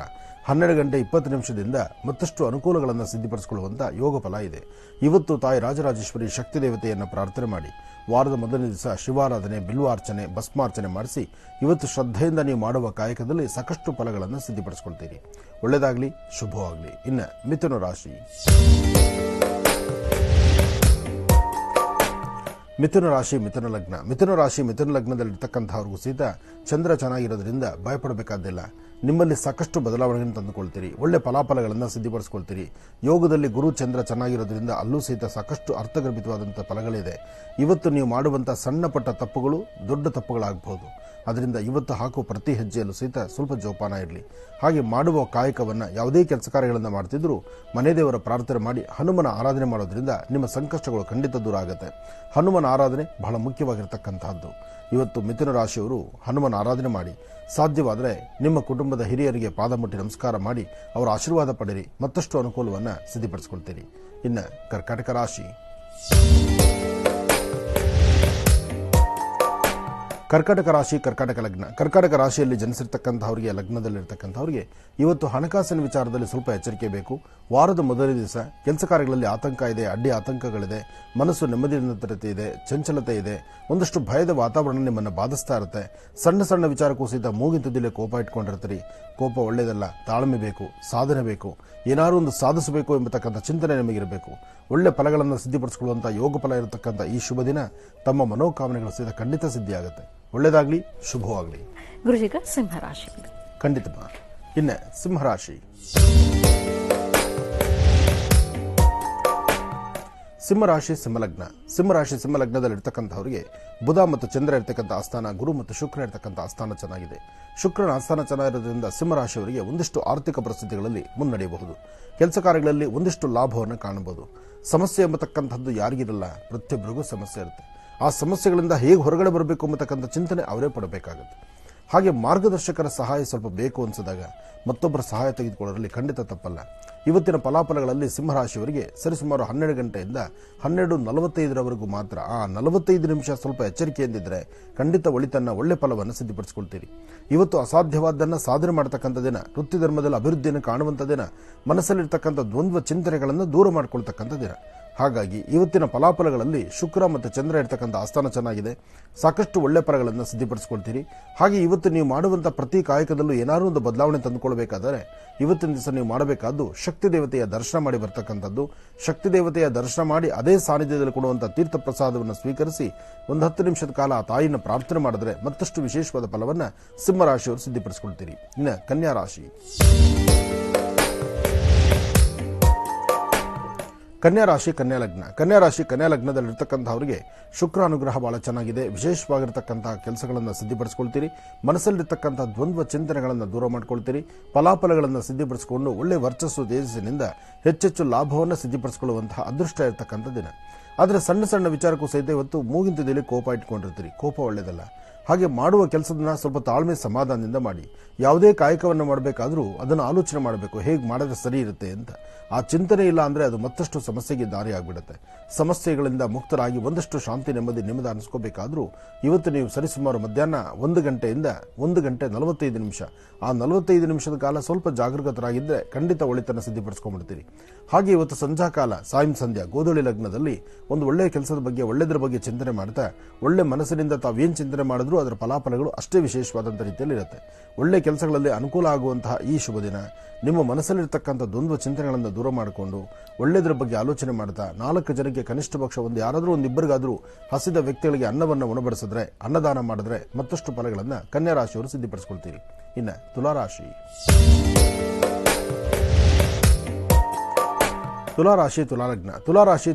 12 ಗಂಟೆ 20 ನಿಮಿಷದಿಂದ ಮತ್ತಷ್ಟು ಅನುಕೂಲಗಳನ್ನು ಸಿದ್ಧಪಡಿಸಿಕೊಳ್ಳುವಂಥ ಯೋಗ ಫಲ ಇದೆ. ಇವತ್ತು ತಾಯಿ ರಾಜರಾಜೇಶ್ವರಿ ಶಕ್ತಿ ದೇವತೆಯನ್ನು ಪ್ರಾರ್ಥನೆ ಮಾಡಿ ವಾರದ ಮೊದಲನೇ ದಿವಸ ಶಿವಾರಾಧನೆ, ಬಿಲ್ವಾರ್ಚನೆ, ಭಸ್ಮಾರ್ಚನೆ ಮಾಡಿಸಿ ಇವತ್ತು ಶ್ರದ್ಧೆಯಿಂದ ನೀವು ಮಾಡುವ ಕಾಯಕದಲ್ಲಿ ಸಾಕಷ್ಟು ಫಲಗಳನ್ನು ಸಿದ್ಧಪಡಿಸಿಕೊಳ್ತೀರಿ. ಒಳ್ಳೆಯದಾಗಲಿ, ಶುಭವಾಗಲಿ. ಇನ್ನು ಮಿಥುನ ರಾಶಿ. ಮಿಥುನ ರಾಶಿ ಮಿಥುನ ಲಗ್ನ. ಮಿಥುನ ರಾಶಿ ಮಿಥುನ ಲಗ್ನದಲ್ಲಿರ್ತಕ್ಕಂಥವ್ರಿಗೂ ಸಹಿತ ಚಂದ್ರ ಚೆನ್ನಾಗಿರೋದ್ರಿಂದ ಭಯಪಡಬೇಕಾದಿಲ್ಲ. ನಿಮ್ಮಲ್ಲಿ ಸಾಕಷ್ಟು ಬದಲಾವಣೆಯನ್ನು ತಂದುಕೊಳ್ತೀರಿ, ಒಳ್ಳೆ ಫಲಾಫಲಗಳನ್ನು ಸಿದ್ಧಪಡಿಸ್ಕೊಳ್ತೀರಿ. ಯೋಗದಲ್ಲಿ ಗುರು ಚಂದ್ರ ಚೆನ್ನಾಗಿರೋದ್ರಿಂದ ಅಲ್ಲೂ ಸಹಿತ ಸಾಕಷ್ಟು ಅರ್ಥಗರ್ಭಿತವಾದಂಥ ಫಲಗಳಿದೆ. ಇವತ್ತು ನೀವು ಮಾಡುವಂಥ ಸಣ್ಣ ಪಟ್ಟ ತಪ್ಪುಗಳು ದೊಡ್ಡ ತಪ್ಪುಗಳಾಗಬಹುದು. ಅದರಿಂದ ಇವತ್ತು ಹಾಕುವ ಪ್ರತಿ ಹೆಜ್ಜೆಯಲ್ಲೂ ಸಹಿತ ಸ್ವಲ್ಪ ಜೋಪಾನ ಇರಲಿ. ಹಾಗೆ ಮಾಡುವ ಕಾಯಕವನ್ನು ಯಾವುದೇ ಕೆಲಸ ಕಾರ್ಯಗಳನ್ನು ಮಾಡ್ತಿದ್ರೂ ಮನೆ ದೇವರ ಪ್ರಾರ್ಥನೆ ಮಾಡಿ ಹನುಮನ ಆರಾಧನೆ ಮಾಡೋದ್ರಿಂದ ನಿಮ್ಮ ಸಂಕಷ್ಟಗಳು ಖಂಡಿತ ದೂರ ಆಗುತ್ತೆ. ಹನುಮನ ಆರಾಧನೆ ಬಹಳ ಮುಖ್ಯವಾಗಿರ್ತಕ್ಕಂತಹದ್ದು. ಇವತ್ತು ಮಿಥುನ ರಾಶಿಯವರು ಹನುಮನ ಆರಾಧನೆ ಮಾಡಿ, ಸಾಧ್ಯವಾದರೆ ನಿಮ್ಮ ಕುಟುಂಬದ ಹಿರಿಯರಿಗೆ ಪಾದ ಮುಟ್ಟಿ ನಮಸ್ಕಾರ ಮಾಡಿ ಅವರ ಆಶೀರ್ವಾದ ಪಡೆಯಿರಿ. ಮತ್ತಷ್ಟು ಅನುಕೂಲವನ್ನು ಸಿದ್ಧಪಡಿಸಿಕೊಳ್ತೀರಿ. ಇನ್ನು ಕರ್ಕಾಟಕ ರಾಶಿ. ಕರ್ಕಾಟಕ ರಾಶಿ ಕರ್ಕಾಟಕ ಲಗ್ನ. ಕರ್ಕಾಟಕ ರಾಶಿಯಲ್ಲಿ ಜನಿಸಿರ್ತಕ್ಕಂಥವರಿಗೆ, ಲಗ್ನದಲ್ಲಿರ್ತಕ್ಕಂಥವರಿಗೆ ಇವತ್ತು ಹಣಕಾಸಿನ ವಿಚಾರದಲ್ಲಿ ಸ್ವಲ್ಪ ಎಚ್ಚರಿಕೆ ಬೇಕು. ವಾರದ ಮೊದಲನೇ ದಿವಸ ಕೆಲಸ ಕಾರ್ಯಗಳಲ್ಲಿ ಆತಂಕ ಇದೆ, ಅಡ್ಡಿ ಆತಂಕಗಳಿದೆ, ಮನಸ್ಸು ನೆಮ್ಮದಿಯತೆ ಇದೆ, ಚಂಚಲತೆ ಇದೆ, ಒಂದಷ್ಟು ಭಯದ ವಾತಾವರಣ ನಿಮ್ಮನ್ನು ಬಾಧಿಸ್ತಾ ಇರುತ್ತೆ. ಸಣ್ಣ ಸಣ್ಣ ವಿಚಾರಕ್ಕೂ ಸಹಿತ ಮೂಗಿನ ಕೋಪ ಇಟ್ಕೊಂಡಿರ್ತೀರಿ. ಕೋಪ ಒಳ್ಳೆಯದಲ್ಲ, ತಾಳ್ಮೆ ಬೇಕು, ಸಾಧನೆ ಬೇಕು, ಏನಾದರೂ ಒಂದು ಸಾಧಿಸಬೇಕು ಎಂಬತಕ್ಕಂಥ ಚಿಂತನೆ ನಿಮಗಿರಬೇಕು. ಒಳ್ಳೆ ಫಲಗಳನ್ನು ಸಿದ್ಧಪಡಿಸಿಕೊಳ್ಳುವಂಥ ಯೋಗ ಫಲ ಇರತಕ್ಕಂಥ ಈ ಶುಭ ದಿನ ತಮ್ಮ ಮನೋಕಾಮನೆಗಳು ಸಹಿತ ಖಂಡಿತ ಸಿದ್ಧಿಯಾಗುತ್ತೆ. ಒಳ್ಳೆಯದಾಗಲಿ, ಶುಭವಾಗಲಿ. ಗುರುಜಿಗ ಸಿಂಹರಾಶಿ. ಖಂಡಿತ. ಇನ್ನು ಸಿಂಹರಾಶಿ. ಸಿಂಹರಾಶಿ ಸಿಂಹಲಗ್ನ. ಸಿಂಹರಾಶಿ ಸಿಂಹಲಗ್ನದಲ್ಲಿರ್ತಕ್ಕಂಥವರಿಗೆ ಬುಧ ಮತ್ತು ಚಂದ್ರ ಇರತಕ್ಕಂಥ ಆಸ್ಥಾನ, ಗುರು ಮತ್ತು ಶುಕ್ರ ಇರತಕ್ಕಂಥ ಆಸ್ಥಾನ ಚೆನ್ನಾಗಿದೆ. ಶುಕ್ರನ ಆಸ್ಥಾನ ಚೆನ್ನಾಗಿರೋದ್ರಿಂದ ಸಿಂಹರಾಶಿಯವರಿಗೆ ಒಂದಿಷ್ಟು ಆರ್ಥಿಕ ಪರಿಸ್ಥಿತಿಗಳಲ್ಲಿ ಮುನ್ನಡೆಯಬಹುದು. ಕೆಲಸ ಕಾರ್ಯಗಳಲ್ಲಿ ಒಂದಿಷ್ಟು ಲಾಭವನ್ನು ಕಾಣಬಹುದು. ಸಮಸ್ಯೆ ಎಂಬತಕ್ಕಂಥದ್ದು ಯಾರಿಗಿರಲ್ಲ, ಪ್ರತಿಯೊಬ್ಬರಿಗೂ ಸಮಸ್ಯೆ ಇರುತ್ತೆ. ಆ ಸಮಸ್ಯೆಗಳಿಂದ ಹೇಗೆ ಹೊರಗಡೆ ಬರಬೇಕು ಎಂಬತಕ್ಕಂಥ ಚಿಂತನೆ ಅವರೇ ಪಡಬೇಕಾಗುತ್ತೆ. ಹಾಗೆ ಮಾರ್ಗದರ್ಶಕರ ಸಹಾಯ ಸ್ವಲ್ಪ ಬೇಕು ಅನಿಸಿದಾಗ ಮತ್ತೊಬ್ಬರ ಸಹಾಯ ತೆಗೆದುಕೊಳ್ಳೋದ್ರಲ್ಲಿ ಖಂಡಿತ ತಪ್ಪಲ್ಲ. ಇವತ್ತಿನ ಫಲಾಫಲಗಳಲ್ಲಿ ಸಿಂಹರಾಶಿಯವರಿಗೆ ಸರಿಸುಮಾರು 12 ಗಂಟೆಯಿಂದ 12:45 ಮಾತ್ರ. ಆ 45 ನಿಮಿಷ ಸ್ವಲ್ಪ ಎಚ್ಚರಿಕೆಯಿಂದಿದ್ರೆ ಖಂಡಿತ ಒಳ್ಳೆ ಫಲವನ್ನು ಸಿದ್ಧಪಡಿಸಿಕೊಳ್ತೀರಿ. ಇವತ್ತು ಅಸಾಧ್ಯವಾದ್ದನ್ನು ಸಾಧನೆ ಮಾಡತಕ್ಕಂಥ ದಿನ, ವೃತ್ತಿ ಧರ್ಮದಲ್ಲಿ ಅಭಿವೃದ್ಧಿಯನ್ನು ಕಾಣುವಂಥ ದಿನ, ಮನಸ್ಸಲ್ಲಿರ್ತಕ್ಕಂಥ ದ್ವಂದ್ವ ಚಿಂತನೆಗಳನ್ನು ದೂರ ಮಾಡಿಕೊಳ್ತಕ್ಕಂಥ ದಿನ. ಹಾಗಾಗಿ ಇವತ್ತಿನ ಫಲಾಫಲಗಳಲ್ಲಿ ಶುಕ್ರ ಮತ್ತು ಚಂದ್ರ ಇರ್ತಕ್ಕಂಥ ಆಸ್ಥಾನ ಚೆನ್ನಾಗಿದೆ. ಸಾಕಷ್ಟು ಒಳ್ಳೆ ಫಲಗಳನ್ನು ಸಿದ್ಧಪಡಿಸಿಕೊಳ್ತೀರಿ. ಹಾಗೆ ಇವತ್ತು ನೀವು ಮಾಡುವಂಥ ಪ್ರತಿ ಕಾಯಕದಲ್ಲೂ ಏನಾದರೂ ಒಂದು ಬದಲಾವಣೆ ತಂದುಕೊಳ್ಬೇಕಾದರೆ ಇವತ್ತಿನ ದಿವಸ ನೀವು ಮಾಡಬೇಕಾದ್ದು ಶಕ್ತಿ ದೇವತೆಯ ದರ್ಶನ ಮಾಡಿ ಬರ್ತಕ್ಕಂಥದ್ದು. ಶಕ್ತಿ ದೇವತೆಯ ದರ್ಶನ ಮಾಡಿ ಅದೇ ಸಾನ್ನಿಧ್ಯದಲ್ಲಿ ಕೊಡುವಂಥ ತೀರ್ಥ ಪ್ರಸಾದವನ್ನು ಸ್ವೀಕರಿಸಿ ಒಂದು 10 ನಿಮಿಷದ ಕಾಲ ಆ ತಾಯಿನ ಪ್ರಾರ್ಥನೆ ಮಾಡಿದ್ರೆ ಮತ್ತಷ್ಟು ವಿಶೇಷವಾದ ಫಲವನ್ನು ಸಿಂಹರಾಶಿಯವರು ಸಿದ್ಧಪಡಿಸಿಕೊಳ್ತೀರಿ. ಇನ್ನು ಕನ್ಯಾ ರಾಶಿ. ಕನ್ಯಾ ರಾಶಿ ಕನ್ಯಾ ಲಗ್ನದಲ್ಲಿರ್ತಕ್ಕಂಥವರಿಗೆ ಶುಕ್ರ ಅನುಗ್ರಹ ಬಹಳ ಚೆನ್ನಾಗಿದೆ. ವಿಶೇಷವಾಗಿರ್ತಕ್ಕಂತಹ ಕೆಲಸಗಳನ್ನು ಸಿದ್ಧಪಡಿಸಿಕೊಳ್ತೀರಿ. ಮನಸ್ಸಲ್ಲಿರ್ತಕ್ಕಂಥ ದ್ವಂದ್ವ ಚಿಂತನೆಗಳನ್ನು ದೂರ ಮಾಡಿಕೊಳ್ತೀರಿ. ಫಲಾಫಲಗಳನ್ನು ಸಿದ್ಧಪಡಿಸಿಕೊಂಡು ಒಳ್ಳೆ ವರ್ಚಸ್ಸು ತೇಜಸ್ಸಿನಿಂದ ಹೆಚ್ಚೆಚ್ಚು ಲಾಭವನ್ನು ಸಿದ್ಧಪಡಿಸಿಕೊಳ್ಳುವಂತಹ ಅದೃಷ್ಟ ಇರತಕ್ಕಂಥ ದಿನ. ಆದರೆ ಸಣ್ಣ ಸಣ್ಣ ವಿಚಾರಕ್ಕೂ ಸಹಿತ ಇವತ್ತು ಮೂಗಿಂತದಲ್ಲಿ ಕೋಪ ಇಟ್ಕೊಂಡಿರ್ತೀರಿ. ಕೋಪ ಒಳ್ಳೆಯದಲ್ಲ. ಹಾಗೆ ಮಾಡುವ ಕೆಲಸದನ್ನ ಸ್ವಲ್ಪ ತಾಳ್ಮೆ ಸಮಾಧಾನದಿಂದ ಮಾಡಿ. ಯಾವುದೇ ಕಾಯಕವನ್ನು ಮಾಡಬೇಕಾದ್ರೂ ಅದನ್ನು ಆಲೋಚನೆ ಮಾಡಬೇಕು, ಹೇಗೆ ಮಾಡಿದ್ರೆ ಸರಿ ಇರುತ್ತೆ ಅಂತ. ಆ ಚಿಂತನೆ ಇಲ್ಲ ಅಂದರೆ ಅದು ಮತ್ತಷ್ಟು ಸಮಸ್ಯೆಗೆ ದಾರಿ ಆಗಿಬಿಡುತ್ತೆ. ಸಮಸ್ಯೆಗಳಿಂದ ಮುಕ್ತರಾಗಿ ಒಂದಷ್ಟು ಶಾಂತಿ ನೆಮ್ಮದಿ ಅನಿಸ್ಕೋಬೇಕಾದ್ರೂ ಇವತ್ತು ನೀವು ಸರಿಸುಮಾರು ಮಧ್ಯಾಹ್ನ 1 ಗಂಟೆಯಿಂದ 1 ಗಂಟೆ 45 ನಿಮಿಷ, ಆ 45 ನಿಮಿಷದ ಕಾಲ ಸ್ವಲ್ಪ ಜಾಗೃತರಾಗಿದ್ದರೆ ಖಂಡಿತ ಒಳಿತನ್ನು ಸಿದ್ಧಪಡಿಸ್ಕೊಂಡ್ಬಿಡ್ತೀರಿ. ಹಾಗೆ ಇವತ್ತು ಸಂಧ್ಯಾಕಾಲ ಸಾಯಂ ಸಂಧ್ಯಾ ಗೋಧೂಳಿ ಲಗ್ನದಲ್ಲಿ ಒಂದು ಒಳ್ಳೆಯ ಕೆಲಸದ ಬಗ್ಗೆ ಒಳ್ಳೆಯದ್ರ ಬಗ್ಗೆ ಚಿಂತನೆ ಮಾಡ್ತಾ ಒಳ್ಳೆ ಮನಸ್ಸಿನಿಂದ ತಾವೇನು ಚಿಂತನೆ ಮಾಡಿದ್ರೂ ಅದರ ಫಲಾಫಲಗಳು ಅಷ್ಟೇ ವಿಶೇಷವಾದಂಥ ರೀತಿಯಲ್ಲಿ ಇರುತ್ತೆ. ಒಳ್ಳೆ ಕೆಲಸಗಳಲ್ಲಿ ಅನುಕೂಲ ಆಗುವಂತಹ ಈ ಶುಭ ದಿನ ನಿಮ್ಮ ಮನಸ್ಸಲ್ಲಿರ್ತಕ್ಕಂಥ ದ್ವಂದ್ವ ಚಿಂತನೆಗಳನ್ನು ದೂರ ಮಾಡಿಕೊಂಡು ಒಳ್ಳೆಯದ್ರ ಬಗ್ಗೆ ಆಲೋಚನೆ ಮಾಡ್ತಾ 4 ಜನಕ್ಕೆ ಕನಿಷ್ಠ ಪಕ್ಷ ಒಂದಿಬ್ಬರಿಗಾದರೂ ಹಸಿದ ವ್ಯಕ್ತಿಗಳಿಗೆ ಅನ್ನವನ್ನು ಉಣಬಡಿಸಿದ್ರೆ, ಅನ್ನದಾನ ಮಾಡಿದ್ರೆ ಮತ್ತಷ್ಟು ಫಲಗಳನ್ನು ಕನ್ಯಾ ರಾಶಿಯವರು ಸಿದ್ಧಪಡಿಸಿಕೊಳ್ತೀರಿ. ಇನ್ನು ತುಲಾರಾಶಿ.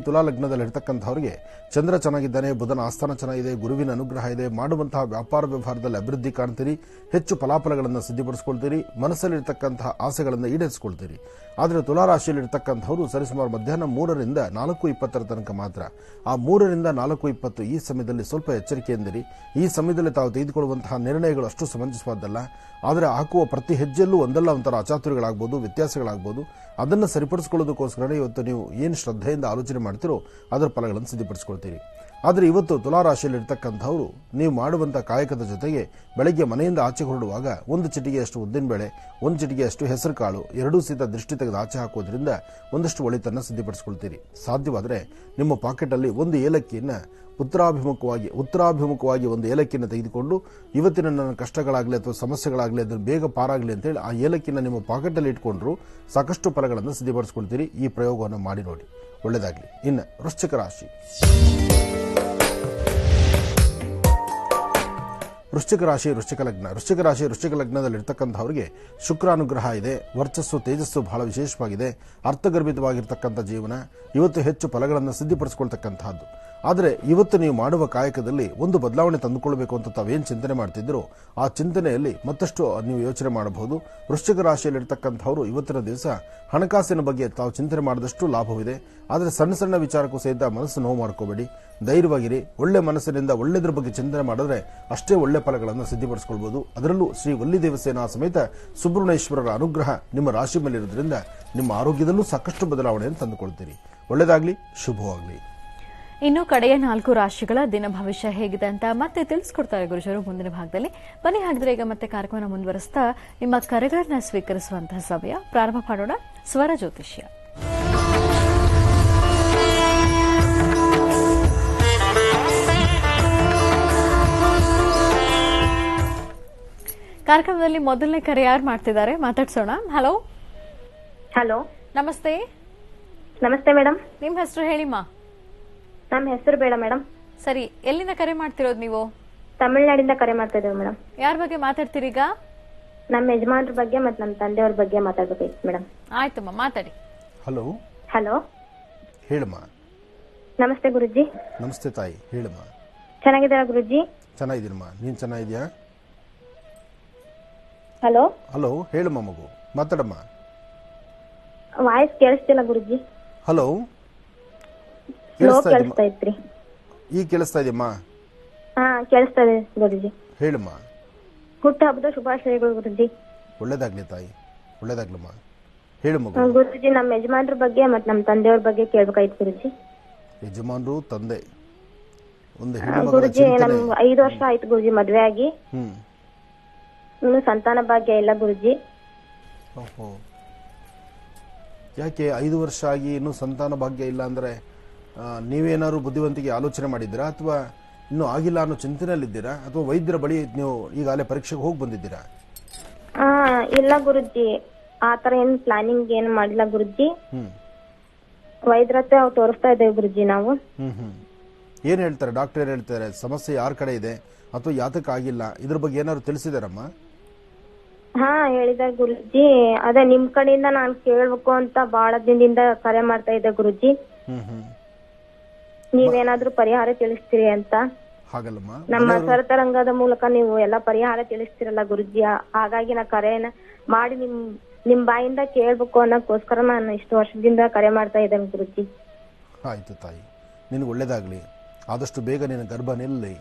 ತುಲಾಲಗ್ನದಲ್ಲಿರ್ತಕ್ಕಂಥವರಿಗೆ ಚಂದ್ರ ಚೆನ್ನಾಗಿದ್ದಾನೆ, ಬುಧನ ಆಸ್ಥಾನ ಚೆನ್ನಾಗಿದೆ, ಗುರುವಿನ ಅನುಗ್ರಹ ಇದೆ. ಮಾಡುವಂತಹ ವ್ಯಾಪಾರ ವ್ಯವಹಾರದಲ್ಲಿ ಅಭಿವೃದ್ಧಿ ಕಾಣ್ತೀರಿ. ಹೆಚ್ಚು ಫಲಾಫಲಗಳನ್ನು ಸಿದ್ಧಪಡಿಸಿಕೊಳ್ತೀರಿ. ಮನಸ್ಸಲ್ಲಿರ್ತಕ್ಕಂತಹ ಆಸೆಗಳನ್ನು ಈಡೇರಿಸಿಕೊಳ್ತೀರಿ. ಆದರೆ ತುಲಾರಾಶಿಯಲ್ಲಿರ್ತಕ್ಕಂಥವರು ಸರಿಸುಮಾರು ಮಧ್ಯಾಹ್ನ 3ರಿಂದ 4:20 ತನಕ ಮಾತ್ರ. ಆ 3ರಿಂದ 4:20 ಈ ಸಮಯದಲ್ಲಿ ಸ್ವಲ್ಪ ಎಚ್ಚರಿಕೆಯಿಂದಿರಿ. ಈ ಸಮಯದಲ್ಲಿ ತಾವು ತೆಗೆದುಕೊಳ್ಳುವಂತಹ ನಿರ್ಣಯಗಳು ಅಷ್ಟು ಸಮಂಜಸವಾದ್ದಲ್ಲ. ಆದರೆ ಹಾಕುವ ಪ್ರತಿ ಹೆಜ್ಜೆಯಲ್ಲೂ ಒಂದಲ್ಲ ಒಂಥರ ಅಚಾತುರ್ಯಗಳಾಗ್ಬೋದು, ವ್ಯತ್ಯಾಸಗಳಾಗ್ಬೋದು. ಅದನ್ನು ಸರಿಪಡಿಸಿಕೊಳ್ಳೋದಕ್ಕೋಸ್ಕರ ಇವತ್ತು ನೀವು ಏನು ಶ್ರದ್ಧೆಯಿಂದ ಆಲೋಚನೆ ಮಾಡ್ತೀರೋ ಅದರ ಫಲಗಳನ್ನು ಸಿದ್ಧಪಡಿಸಿಕೊಳ್ತೀರಿ. ಆದರೆ ಇವತ್ತು ತುಲಾರಾಶಿಯಲ್ಲಿರ್ತಕ್ಕಂಥವರು ನೀವು ಮಾಡುವಂಥ ಕಾಯಕದ ಜೊತೆಗೆ ಬೆಳಗ್ಗೆ ಮನೆಯಿಂದ ಆಚೆ ಹೊರಡುವಾಗ 1 ಚಿಟಿಗೆಯಷ್ಟು ಉದ್ದಿನಬೇಳೆ, 1 ಚಿಟಿಗೆಯಷ್ಟು ಹೆಸರು ಕಾಳು ಎರಡೂ ಸಹಿತ ದೃಷ್ಟಿ ತೆಗೆದು ಆಚೆ ಹಾಕೋದ್ರಿಂದ ಒಂದಷ್ಟು ಒಳಿತನ್ನು ಸಿದ್ಧಪಡಿಸಿಕೊಳ್ತೀರಿ. ಸಾಧ್ಯವಾದರೆ ನಿಮ್ಮ ಪಾಕೆಟಲ್ಲಿ 1 ಏಲಕ್ಕಿಯನ್ನು ಉತ್ತರಾಭಿಮುಖವಾಗಿ 1 ಏಲಕ್ಕಿಯನ್ನು ತೆಗೆದುಕೊಂಡು ಇವತ್ತಿನ ನನ್ನ ಕಷ್ಟಗಳಾಗಲಿ ಅಥವಾ ಸಮಸ್ಯೆಗಳಾಗಲಿ ಅದನ್ನು ಬೇಗ ಪಾರಾಗಲಿ ಅಂತೇಳಿ ಆ ಏಲಕ್ಕಿನ ನಿಮ್ಮ ಪಾಕೆಟಲ್ಲಿ ಇಟ್ಕೊಂಡ್ರು ಸಾಕಷ್ಟು ಫಲಗಳನ್ನು ಸಿದ್ಧಪಡಿಸಿಕೊಳ್ತೀರಿ. ಈ ಪ್ರಯೋಗವನ್ನು ಮಾಡಿ ನೋಡಿ, ಒಳ್ಳೆಯದಾಗಲಿ. ಇನ್ನು ವೃಶ್ಚಿಕ ರಾಶಿ. ವೃಶ್ಚಿಕ ಲಗ್ನದಲ್ಲಿರ್ತಕ್ಕಂಥವರಿಗೆ ಶುಕ್ರ ಅನುಗ್ರಹ ಇದೆ. ವರ್ಚಸ್ಸು ತೇಜಸ್ಸು ಬಹಳ ವಿಶೇಷವಾಗಿದೆ. ಅರ್ಥಗರ್ಭಿತವಾಗಿರ್ತಕ್ಕಂಥ ಜೀವನ. ಇವತ್ತು ಹೆಚ್ಚು ಫಲಗಳನ್ನು ಸಿದ್ಧಪಡಿಸಿಕೊಳ್ತಕ್ಕಂಥದ್ದು. ಆದರೆ ಇವತ್ತು ನೀವು ಮಾಡುವ ಕಾಯಕದಲ್ಲಿ ಒಂದು ಬದಲಾವಣೆ ತಂದುಕೊಳ್ಬೇಕು ಅಂತ ತಾವೇನು ಚಿಂತನೆ ಮಾಡ್ತಿದ್ರೋ ಆ ಚಿಂತನೆಯಲ್ಲಿ ಮತ್ತಷ್ಟು ನೀವು ಯೋಚನೆ ಮಾಡಬಹುದು. ವೃಶ್ಚಿಕ ರಾಶಿಯಲ್ಲಿರ್ತಕ್ಕಂಥವರು ಇವತ್ತಿನ ದಿವಸ ಹಣಕಾಸಿನ ಬಗ್ಗೆ ತಾವು ಚಿಂತನೆ ಮಾಡಿದಷ್ಟು ಲಾಭವಿದೆ. ಆದರೆ ಸಣ್ಣ ಸಣ್ಣ ವಿಚಾರಕ್ಕೂ ಸಹಿತ ಮನಸ್ಸು ನೋವು ಮಾಡ್ಕೋಬೇಡಿ, ಧೈರ್ಯವಾಗಿರಿ. ಒಳ್ಳೆ ಮನಸ್ಸಿನಿಂದ ಒಳ್ಳೆದ್ರ ಬಗ್ಗೆ ಚಿಂತನೆ ಮಾಡಿದ್ರೆ ಅಷ್ಟೇ ಒಳ್ಳೆ ಫಲಗಳನ್ನು ಸಿದ್ಧಪಡಿಸಿಕೊಳ್ಬಹುದು. ಅದರಲ್ಲೂ ಶ್ರೀ ವಲ್ಲಿ ದೇವಸೇನಾ ಸಮೇತ ಸುಬ್ರಹ್ಮಣ್ಯೇಶ್ವರರ ಅನುಗ್ರಹ ನಿಮ್ಮ ರಾಶಿ ಮೇಲಿರೋದ್ರಿಂದ ನಿಮ್ಮ ಆರೋಗ್ಯದಲ್ಲೂ ಸಾಕಷ್ಟು ಬದಲಾವಣೆಯನ್ನು ತಂದುಕೊಳ್ತೀರಿ. ಒಳ್ಳೆಯದಾಗಲಿ, ಶುಭವಾಗಲಿ. ಇನ್ನು ಕಡೆಯ 4 ರಾಶಿಗಳ ದಿನ ಭವಿಷ್ಯ ಹೇಗಿದೆ ಅಂತ ಮತ್ತೆ ತಿಳಿಸ್ಕೊಡ್ತಾರೆ ಗುರುಜರು ಮುಂದಿನ ಭಾಗದಲ್ಲಿ. ಬನ್ನಿ ಹಾಗಿದ್ರೆ ಈಗ ಮತ್ತೆ ಕಾರ್ಯಕ್ರಮ ಮುಂದುವರಿಸ್ತಾ ನಿಮ್ಮ ಕರೆಗಳನ್ನ ಸ್ವೀಕರಿಸುವಂತಹ ಸಮಯ ಪ್ರಾರಂಭ ಮಾಡೋಣ. ಸ್ವರ ಜ್ಯೋತಿಷ್ಯ. ಕಾರ್ಯಕ್ರಮದಲ್ಲಿ ಮೊದಲನೇ ಕರೆ ಯಾರು ಮಾಡ್ತಿದ್ದಾರೆ ಮಾತಾಡ್ಸೋಣ. ಹಲೋ. ಹಲೋ, ನಮಸ್ತೆ. ನಮಸ್ತೆ ಮೇಡಮ್. ನಿಮ್ಮ ಹೆಸರು ಹೇಳಿಮ್ಮ. ನಮ್ಮ ಹೆಸರು ಬೇಡ ಮೇಡಮ್. ಸರಿ, ಎಲ್ಲಿಂದ ಕರೆ ಮಾಡ್ತಿರೋದು ನೀವು? ತಮಿಳ್ನಾಡಿಂದ ಕರೆ ಮಾಡ್ತಾ ಇದ್ದೇವೆ ಮೇಡಮ್. ಯಾರ ಬಗ್ಗೆ ಮಾತಾಡ್ತೀರೀಗ? ನಮ್ಮ ಯಜಮಾನ್ರ ಬಗ್ಗೆ ಮತ್ತು ನಮ್ಮ ತಂದೆಯವ್ರ ಬಗ್ಗೆ ಮಾತಾಡ್ಬೇಕಾಗಿತ್ತು ಮೇಡಮ್. ಆಯ್ತಮ್ಮ, ಮಾತಾಡಿ. ಹಲೋ. ಹಲೋ, ಹೇಳಮ್ಮ. ನಮಸ್ತೆ ಗುರುಜಿ. ನಮಸ್ತೆ ತಾಯಿ, ಹೇಳಮ್ಮ. ಚೆನ್ನಾಗಿದ್ದೀರಾ ಗುರುಜಿ? ಚೆನ್ನಾಗಿದ್ದೀನಮ್ಮ, ನೀನ್ ಚೆನ್ನಾಗಿದ್ಯಾ? ಹಲೋ. ಹಲೋ, ಹೇಳಮ್ಮ ಮಗು, ಮಾತಾಡಮ್ಮ. ವಾಯ್ಸ್ ಕೇಳಿಸ್ತಿಲ್ಲ ಗುರುಜಿ. ಹಲೋ, ಕೇಳಿಸ್ತಾ ಇದ್ರಿ? ಈಗ ಕೇಳಿಸ್ತಾ ಇದೆಯಮ್ಮ? ಹಾ, ಕೇಳಿಸ್ತಾ ಇದೆ ಗುರುಜಿ. ಹೇಳಮ್ಮ. ಹುಟ್ಟುಹಬ್ಬದ ಶುಭಾಶಯಗಳು ಗುರುಜಿ. ಒಳ್ಳೇದಾಗ್ಲಿ ತಾಯಿ, ಒಳ್ಳೇದಾಗ್ಲಮ್ಮ. ಹೇಳು ಮಗು. ಗುರುಜಿ, ನಮ್ಮ ಯಜಮಾನ್ರ ಬಗ್ಗೆ ಮತ್ತು ನಮ್ಮ ತಂದೆಯವ್ರ ಬಗ್ಗೆ ಕೇಳ್ಬೇಕಾಯ್ತು ಗುರುಜಿ. ಯಜಮಾನ್ರು, ತಂದೆ, ಒಂದು ಹೆಣ್ಣು ಗುರುಜಿ, ನಮ್ಗೆ 5 ವರ್ಷ ಆಯ್ತು ಗುರುಜಿ ಮದ್ವೆ ಆಗಿ. ಇನ್ನು ಸಂತಾನ ಭಾಗ್ಯ ಇಲ್ಲ ಗುರುಜಿ. ಓಹೋ, ಯಾಕೆ 5 ವರ್ಷ ಆಗಿ ಇನ್ನೂ ಸಂತಾನ ಭಾಗ್ಯ ಇಲ್ಲ ಅಂದ್ರೆ ನೀವೇನಾದ್ರು ಬುದ್ಧಿವಂತಿಗೆ ಆಲೋಚನೆ ಮಾಡಿದ್ದೀರಾ, ಅಥವಾ ಇನ್ನೂ ಆಗಿಲ್ಲ ಅನ್ನೋ ಚಿಂತನೆಯಲ್ಲಿದ್ದೀರಾ, ಅಥವಾ ವೈದ್ಯರ ಬಳಿ ನೀವು ಈಗಾಗಲೇ ಪರೀಕ್ಷೆಗೆ ಹೋಗಿ ಬಂದಿದ್ದೀರಾ? ಇಲ್ಲ ಗುರುಜಿ, ಆತರ ಏನ್ ಪ್ಲಾನಿಂಗ್ ಏನು ಮಾಡಿಲ್ಲ ಗುರುಜಿ. ವೈದ್ಯರ ಹತ್ರ ತೋರಿಸ್ತಾ ಇದ್ದೇವೆ ಗುರುಜಿ ನಾವು. ಏನ್ ಹೇಳ್ತಾರೆ ಡಾಕ್ಟರ್? ಏನ್ ಹೇಳ್ತಾರೆ? ಸಮಸ್ಯೆ ಯಾರ ಕಡೆ ಇದೆ ಅಥವಾ ಯಾತಕ್ಕೆ ಆಗಿಲ್ಲ, ಇದ್ರ ಬಗ್ಗೆ ಏನಾದ್ರು ತಿಳಿಸಿದಾರಮ್ಮ? ಹೇಳಿದ್ದಾರೆ ಗುರುಜಿ. ಅದೇ ನಿಮ್ ಕಡೆಯಿಂದ ನಾನ್ ಕೇಳ್ಬೇಕು ಅಂತ ಬಹಳ ದಿನದಿಂದ ಕರೆ ಮಾಡ್ತಾ ಇದ್ದೆ ಗುರುಜಿ. ನೀವೇನಾದ್ರೂ ಪರಿಹಾರ ತಿಳಿಸ್ತೀರಿ ಅಂತ. ಹಾಗಲ್ಲಮ್ಮ, ನಮ್ಮ ಸರತರಂಗದ ಮೂಲಕ ನೀವು ಎಲ್ಲಾ ಪರಿಹಾರ ತಿಳಿಸ್ತಿರಲ್ಲ ಗುರುಜಿ. ಹಾಗಾಗಿ ನಾ ಕರೆನ ಮಾಡಿ ನಿಮ್ ಬಾಯಿಂದ ಕೇಳ್ಬೇಕು ಅನ್ನೋಕ್ಕೋಸ್ಕರ ನಾನು ಇಷ್ಟು ವರ್ಷದಿಂದ ಕರೆ ಮಾಡ್ತಾ ಇದ್ದೇನೆ ಗುರುಜಿ. ಆಯ್ತು ತಾಯಿ, ನಿನಗೆ ಒಳ್ಳೇದಾಗ್ಲಿ. ಆದಷ್ಟು ಬೇಗ ನಿನ್ನ ಗರ್ಭ ನಿಲ್ಲಿ.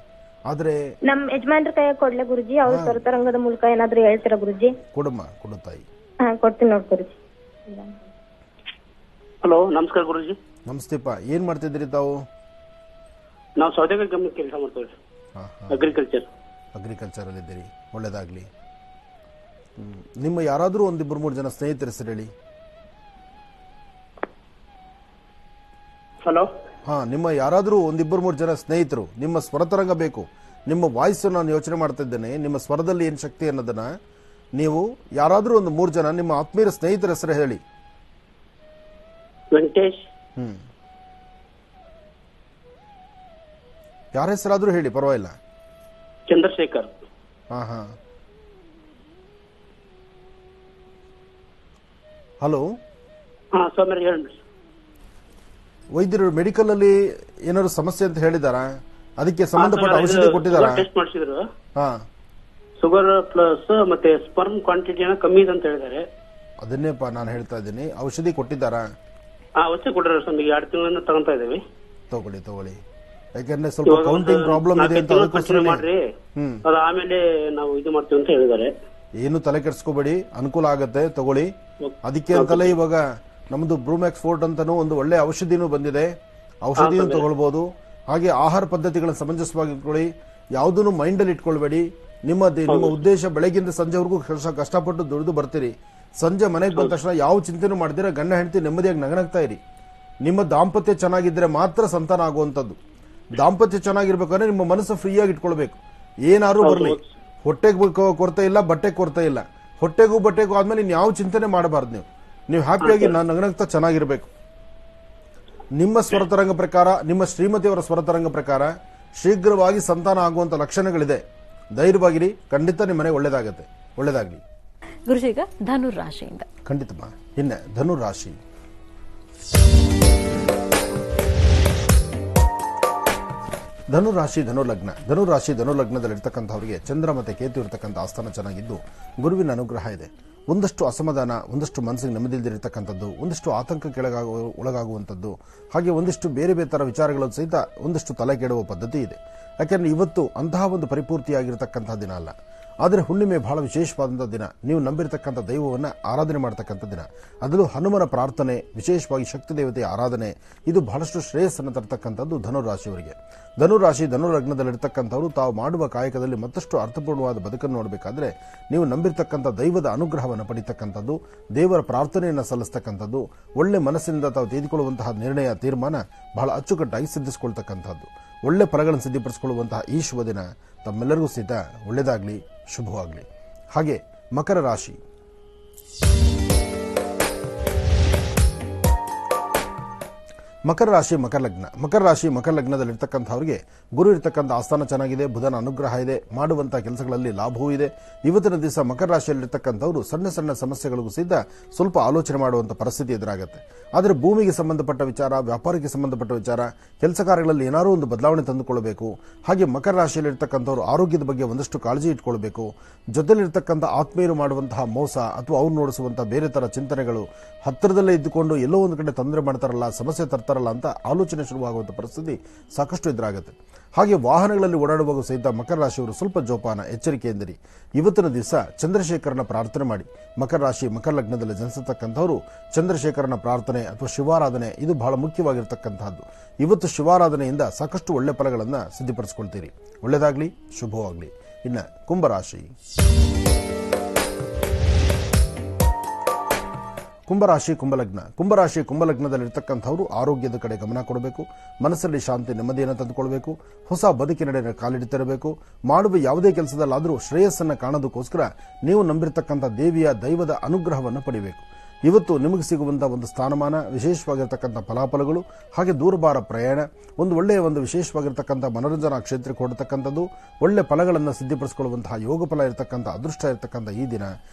ಆದ್ರೆ ನಮ್ ಯಜಮಾನ್ರ ಕೈ ಕೊಡ್ಲೆ ಗುರುಜಿ? ಅವ್ರು ಸರತರಂಗದ ಮೂಲಕ ಏನಾದ್ರು ಹೇಳ್ತೀರಾ ಗುರುಜಿ? ಕೊಡಮ್ಮ, ಕೊಡು ತಾಯಿ. ಕೊಡ್ತೀನಿ ನೋಡಿ ಗುರುಜಿ. ಹಲೋ, ನಮಸ್ಕಾರ ಗುರುಜಿ. ನಮಸ್ತೆಪ್ಪ. ಏನ್ ಮಾಡ್ತಿದ್ರಿ ತಾವು? ನಾವು ಸೌದೆಕಾಯಿ ಕಂಪನಿ ಕೆಲಸ ಮಾಡ್ತೇವೆ. ಅಗ್ರಿಕಲ್ಚರ್ ಅಲ್ಲಿ ಇದ್ದೀರಿ, ಒಳ್ಳೇದಾಗ್ಲಿ. ನಿಮ್ಮ ಯಾರಾದ್ರೂ 1-2-3 ಜನ ಸ್ನೇಹಿತರ ಹೆಸರು ಹೇಳಿ. ಹಲೋ. ನಿಮ್ಮ ಯಾರಾದ್ರೂ 1-2-3 ಜನ ಸ್ನೇಹಿತರು, ನಿಮ್ಮ ಸ್ವರತರಂಗ ಬೇಕು. ನಿಮ್ಮ ವಾಯ್ಸ್ ನಾನು ಯೋಚನೆ ಮಾಡ್ತಾ ಇದ್ದೇನೆ, ನಿಮ್ಮ ಸ್ವರದಲ್ಲಿ ಏನ್ ಶಕ್ತಿ ಅನ್ನೋದನ್ನ ನೀವು ಯಾರಾದ್ರೂ 1-3 ಜನ ನಿಮ್ಮ ಆತ್ಮೀಯ ಸ್ನೇಹಿತರ ಹೆಸರು ಹೇಳಿ. ವೆಂಕಟೇಶ್. ಯಾರ ಹೆಸರಾದ್ರೂ ಹೇಳಿ, ಪರವಾಗಿಲ್ಲ. ಚಂದ್ರಶೇಖರ್. ಹಲೋ. ಸೌಮ್ಯ ಹೇಳಿ. ವೈದ್ಯರು ಮೆಡಿಕಲ್ ಅಲ್ಲಿ ಏನಾದ್ರು ಸಮಸ್ಯೆ ಅಂತ ಹೇಳಿದಾರ? ಅದಕ್ಕೆ ಸಂಬಂಧಪಟ್ಟ ಔಷಧಿ ಕೊಟ್ಟಿದಾರ? ಟೆಸ್ಟ್ ಮಾಡಿಸಿದ್ರು. ಶುಗರ್ ಪ್ಲಸ್ ಮತ್ತೆ ಸ್ಪರ್ಮ್ ಕ್ವಾಂಟಿಟಿ ಕಮ್ಮಿ ಇದೆ ಅಂತ ಹೇಳಿದ್ದಾರೆ. ಅದನ್ನೇಪ್ಪ ನಾನು ಹೇಳ್ತಾ ಇದ್ದೀನಿ. ಔಷಧಿ ಕೊಟ್ಟಿದ್ದಾರಾ? ಔಷಧಿ ಕೊಟ್ಟರೆ ನಮಗೆ 2 ತಿಂಗಳಿಂದ ತಗೊಂತಾ ಇದ್ದೀವಿ. ತಗೊಳ್ಳಿ. ಯಾಕಂದ್ರೆ ಸ್ವಲ್ಪ ಕೌಂಟಿಂಗ್ ಪ್ರಾಬ್ಲಮ್ ಇದೆ ಅಂತ ಅದಕ್ಕೋಸ್ಕರ ಮಾಡ್ರಿ, ಅದು ಆಮೇಲೆ ನಾವು ಇದು ಮಾಡ್ತೀವಿ ಅಂತ ಹೇಳಿದ್ದಾರೆ. ಏನು ತಲೆ ಕೆಡಿಸ್ಕೋಬೇಡಿ, ಅನುಕೂಲ ಆಗತ್ತೆ, ತಗೊಳ್ಳಿ. ಅದಕ್ಕೆ ಅಂತಲೇ ಇವಾಗ ನಮ್ದು ಬ್ರೂಮ್ಯಾಕ್ಸ್ ಫೋರ್ಟ್ ಅಂತಾನು ಒಂದು ಒಳ್ಳೆ ಔಷಧಿನೂ ಬಂದಿದೆ. ಔಷಧಿನೂ ತಗೊಳ್ಬಹುದು. ಹಾಗೆ ಆಹಾರ ಪದ್ಧತಿಗಳನ್ನ ಸಮಂಜಸವಾಗಿ ಇಟ್ಕೊಳ್ಳಿ. ಯಾವುದನ್ನು ಮೈಂಡ್ ಅಲ್ಲಿ ಇಟ್ಕೊಳ್ಬೇಡಿ. ನಿಮ್ಮ ಉದ್ದೇಶ ಬೆಳಗಿಂದ ಸಂಜೆವರೆಗೂ ಕಷ್ಟಪಟ್ಟು ದುಡಿದು ಬರ್ತೀರಿ. ಸಂಜೆ ಮನೆಗೆ ಬಂದ ತಕ್ಷಣ ಯಾವ ಚಿಂತೆನೂ ಮಾಡ್ದಿರ ಗಂಡ ಹೆಂಡತಿ ನೆಮ್ಮದಿಯಾಗಿ ನಗನಗ್ತಾ ಇರಿ. ನಿಮ್ಮ ದಾಂಪತ್ಯ ಚೆನ್ನಾಗಿದ್ರೆ ಮಾತ್ರ ಸಂತಾನ ಆಗುವಂತದ್ದು. ದಾಂಪತ್ಯ ಚೆನ್ನಾಗಿರ್ಬೇಕಂದ್ರೆ ನಿಮ್ಮ ಮನಸ್ಸು ಫ್ರೀಯಾಗಿ ಇಟ್ಕೊಳ್ಬೇಕು. ಏನಾರು ಬರಲಿ, ಹೊಟ್ಟೆಗೆ ಕೊರತೆ ಇಲ್ಲ, ಬಟ್ಟೆಗೆ ಕೊರತೆ ಇಲ್ಲ. ಹೊಟ್ಟೆಗೂ ಬಟ್ಟೆಗೂ ಆದ್ಮೇಲೆ ಇನ್ ಯಾವ ಚಿಂತನೆ ಮಾಡಬಾರ್ದು. ನೀವು ಹ್ಯಾಪಿಯಾಗಿ ನಗನಗ್ತಾ ಚೆನ್ನಾಗಿರ್ಬೇಕು. ನಿಮ್ಮ ಸ್ವರತರಂಗ ಪ್ರಕಾರ, ನಿಮ್ಮ ಶ್ರೀಮತಿಯವರ ಸ್ವರತರಂಗ ಪ್ರಕಾರ ಶೀಘ್ರವಾಗಿ ಸಂತಾನ ಆಗುವಂತ ಲಕ್ಷಣಗಳಿದೆ. ಧೈರ್ಯವಾಗಿರಿ, ಖಂಡಿತ ನಿಮ್ಮ ಮನೆಗೆ ಒಳ್ಳೇದಾಗತ್ತೆ. ಒಳ್ಳೇದಾಗ್ಲಿ. ಗುರುಜಿ, ಈಗ ಧನುರ್ ರಾಶಿಯಿಂದ ಖಂಡಿತಮ್ಮ. ಇನ್ನ ಧನುರ್ ರಾಶಿ. ಧನುರಾಶಿ ಧನುಲಗ್ನ. ಧನುರಾಶಿ ಧನುಲಗ್ನದಲ್ಲಿರ್ತಕ್ಕಂಥವರಿಗೆ ಚಂದ್ರ ಮತ್ತೆ ಕೇತು ಇರತಕ್ಕಂಥ ಆಸ್ಥಾನ ಚೆನ್ನಾಗಿದ್ದು ಗುರುವಿನ ಅನುಗ್ರಹ ಇದೆ. ಒಂದಷ್ಟು ಅಸಮಾಧಾನ, ಒಂದಷ್ಟು ಮನಸ್ಸಿಗೆ ನೆಮ್ಮದಿಲ್ದಿರತಕ್ಕಂಥದ್ದು, ಒಂದಷ್ಟು ಆತಂಕಕ್ಕೆ ಒಳಗಾಗುವಂಥದ್ದು, ಹಾಗೆ ಒಂದಿಷ್ಟು ಬೇರೆ ಬೇರೆ ತರ ವಿಚಾರಗಳು ಸಹಿತ ಒಂದಷ್ಟು ತಲೆ ಕೆಡುವ ಪದ್ಧತಿ ಇದೆ. ಯಾಕೆಂದ್ರೆ ಇವತ್ತು ಅಂತಹ ಒಂದು ಪರಿಪೂರ್ತಿಯಾಗಿರ್ತಕ್ಕಂಥ ದಿನ ಅಲ್ಲ. ಆದರೆ ಹುಣ್ಣಿಮೆ ಬಹಳ ವಿಶೇಷವಾದಂಥ ದಿನ. ನೀವು ನಂಬಿರತಕ್ಕಂಥ ದೈವವನ್ನು ಆರಾಧನೆ ಮಾಡತಕ್ಕಂಥ ದಿನ. ಅದರಲ್ಲೂ ಹನುಮನ ಪ್ರಾರ್ಥನೆ, ವಿಶೇಷವಾಗಿ ಶಕ್ತಿ ದೇವತೆಯ ಆರಾಧನೆ, ಇದು ಬಹಳಷ್ಟು ಶ್ರೇಯಸ್ಸನ್ನು ತರತಕ್ಕಂಥದ್ದು ಧನುರಾಶಿಯವರಿಗೆ. ಧನುರಾಶಿ ಧನುಲಗ್ನದಲ್ಲಿರ್ತಕ್ಕಂಥವರು ತಾವು ಮಾಡುವ ಕಾಯಕದಲ್ಲಿ ಮತ್ತಷ್ಟು ಅರ್ಥಪೂರ್ಣವಾದ ಬದುಕನ್ನು ನೋಡಬೇಕಾದ್ರೆ ನೀವು ನಂಬಿರ್ತಕ್ಕಂಥ ದೈವದ ಅನುಗ್ರಹವನ್ನು ಪಡಿತಕ್ಕಂಥದ್ದು, ದೇವರ ಪ್ರಾರ್ಥನೆಯನ್ನು ಸಲ್ಲಿಸ್ತಕ್ಕಂಥದ್ದು, ಒಳ್ಳೆ ಮನಸ್ಸಿನಿಂದ ತಾವು ತೆಗೆದುಕೊಳ್ಳುವಂತಹ ನಿರ್ಣಯ, ತೀರ್ಮಾನ ಬಹಳ ಅಚ್ಚುಕಟ್ಟಾಗಿ ಸಿದ್ಧಿಸಿಕೊಳ್ತಕ್ಕಂಥದ್ದು, ಒಳ್ಳೆ ಫಲಗಳನ್ನು ಸಿದ್ಧಪಡಿಸಿಕೊಳ್ಳುವಂತಹ ಈ ಶುಭ ದಿನ ತಮ್ಮೆಲ್ಲರಿಗೂ ಸಹಿತ ಒಳ್ಳೆಯದಾಗಲಿ, ಶುಭವಾಗಲಿ. ಹಾಗೆ ಮಕರ ರಾಶಿ. ಮಕರ ರಾಶಿ ಮಕರ ಲಗ್ನ. ಮಕರ ರಾಶಿ ಮಕರ ಲಗ್ನದಲ್ಲಿರ್ತಕ್ಕಂಥವರಿಗೆ ಗುರು ಇರ್ತಕ್ಕಂಥ ಆಸ್ಥಾನ ಚೆನ್ನಾಗಿದೆ, ಬುಧನ ಅನುಗ್ರಹ ಇದೆ, ಮಾಡುವಂತಹ ಕೆಲಸಗಳಲ್ಲಿ ಲಾಭವೂ ಇದೆ. ಇವತ್ತಿನ ದಿವಸ ಮಕರ ರಾಶಿಯಲ್ಲಿರ್ತಕ್ಕಂಥವರು ಸಣ್ಣ ಸಣ್ಣ ಸಮಸ್ಯೆಗಳಿಗೂ ಸಹಿತ ಸ್ವಲ್ಪ ಆಲೋಚನೆ ಮಾಡುವಂಥ ಪರಿಸ್ಥಿತಿ ಎದುರಾಗುತ್ತೆ. ಆದರೆ ಭೂಮಿಗೆ ಸಂಬಂಧಪಟ್ಟ ವಿಚಾರ, ವ್ಯಾಪಾರಕ್ಕೆ ಸಂಬಂಧಪಟ್ಟ ವಿಚಾರ, ಕೆಲಸ ಕಾರ್ಯಗಳಲ್ಲಿ ಏನಾದರೂ ಒಂದು ಬದಲಾವಣೆ ತಂದುಕೊಳ್ಳಬೇಕು. ಹಾಗೆ ಮಕರ ರಾಶಿಯಲ್ಲಿರ್ತಕ್ಕಂಥವ್ರು ಆರೋಗ್ಯದ ಬಗ್ಗೆ ಒಂದಷ್ಟು ಕಾಳಜಿ ಇಟ್ಕೊಳ್ಬೇಕು. ಜೊತೆಲಿರ್ತಕ್ಕಂಥ ಆತ್ಮೀಯರು ಮಾಡುವಂತಹ ಮೋಸ ಅಥವಾ ಅವ್ರು ನೋಡಿಸುವಂತಹ ಬೇರೆ ತರ ಚಿಂತನೆಗಳು, ಹತ್ತಿರದಲ್ಲೇ ಇದ್ದುಕೊಂಡು ಎಲ್ಲೋ ಒಂದು ಕಡೆ ತೊಂದರೆ ಮಾಡ್ತಾರಲ್ಲ, ಸಮಸ್ಯೆ ತರ್ತಾರಲ್ಲ ಮಾಡ್ತಾರಲ್ಲ ಅಂತ ಆಲೋಚನೆ ಶುರುವಾಗುವಂಥ ಪರಿಸ್ಥಿತಿ ಸಾಕಷ್ಟು ಎದುರಾಗುತ್ತೆ. ಹಾಗೆ ವಾಹನಗಳಲ್ಲಿ ಓಡಾಡುವಾಗ ಸಹಿತ ಮಕರ ರಾಶಿಯವರು ಸ್ವಲ್ಪ ಜೋಪಾನ, ಎಚ್ಚರಿಕೆಯಿಂದಿರಿ. ಇವತ್ತಿನ ದಿವಸ ಚಂದ್ರಶೇಖರನ ಪ್ರಾರ್ಥನೆ ಮಾಡಿ. ಮಕರ ರಾಶಿ ಮಕರ ಲಗ್ನದಲ್ಲಿ ಜನಿಸತಕ್ಕಂಥವರು ಚಂದ್ರಶೇಖರನ ಪ್ರಾರ್ಥನೆ ಅಥವಾ ಶಿವಾರಾಧನೆ ಇದು ಬಹಳ ಮುಖ್ಯವಾಗಿರ್ತಕ್ಕಂಥದ್ದು. ಇವತ್ತು ಶಿವಾರಾಧನೆಯಿಂದ ಸಾಕಷ್ಟು ಒಳ್ಳೆ ಫಲಗಳನ್ನು ಸಿದ್ಧಪಡಿಸಿಕೊಳ್ತೀರಿ. ಒಳ್ಳೆಯದಾಗಲಿ, ಶುಭವಾಗಲಿ. ಇನ್ನು ಕುಂಭರಾಶಿ. ಕುಂಭರಾಶಿ ಕುಂಭಲಗ್ನ. ಕುಂಭರಾಶಿ ಕುಂಭಲಗ್ನದಲ್ಲಿರ್ತಕ್ಕಂಥವರು ಆರೋಗ್ಯದ ಕಡೆ ಗಮನ ಕೊಡಬೇಕು. ಮನಸ್ಸಲ್ಲಿ ಶಾಂತಿ ನೆಮ್ಮದಿಯನ್ನು ತಂದುಕೊಳ್ಬೇಕು. ಹೊಸ ಬದುಕಿನೆಡೆ ಕಾಲಿಡುತ್ತಿರಬೇಕು. ಮಾಡುವ ಯಾವುದೇ ಕೆಲಸದಲ್ಲಾದರೂ ಶ್ರೇಯಸ್ಸನ್ನು ಕಾಣೋದಕ್ಕೋಸ್ಕರ ನೀವು ನಂಬಿರತಕ್ಕಂಥ ದೇವಿಯ ದೈವದ ಅನುಗ್ರಹವನ್ನು ಪಡಿಬೇಕು. ಇವತ್ತು ನಿಮಗೆ ಸಿಗುವಂಥ ಒಂದು ಸ್ಥಾನಮಾನ, ವಿಶೇಷವಾಗಿರ್ತಕ್ಕಂಥ ಫಲಾಫಲಗಳು, ಹಾಗೆ ದೂರಭಾರ ಪ್ರಯಾಣ, ಒಂದು ಒಳ್ಳೆಯ ಒಂದು ವಿಶೇಷವಾಗಿರ್ತಕ್ಕಂಥ ಮನೋರಂಜನಾ ಕ್ಷೇತ್ರಕ್ಕೆ ಹೊರತಕ್ಕಂಥದ್ದು, ಒಳ್ಳೆ ಫಲಗಳನ್ನು ಸಿದ್ಧಪಡಿಸಿಕೊಳ್ಳುವಂತಹ ಯೋಗ ಫಲ ಇರತಕ್ಕಂಥ ಅದೃಷ್ಟ ಇರತಕ್ಕಂಥ ಈ ದಿನ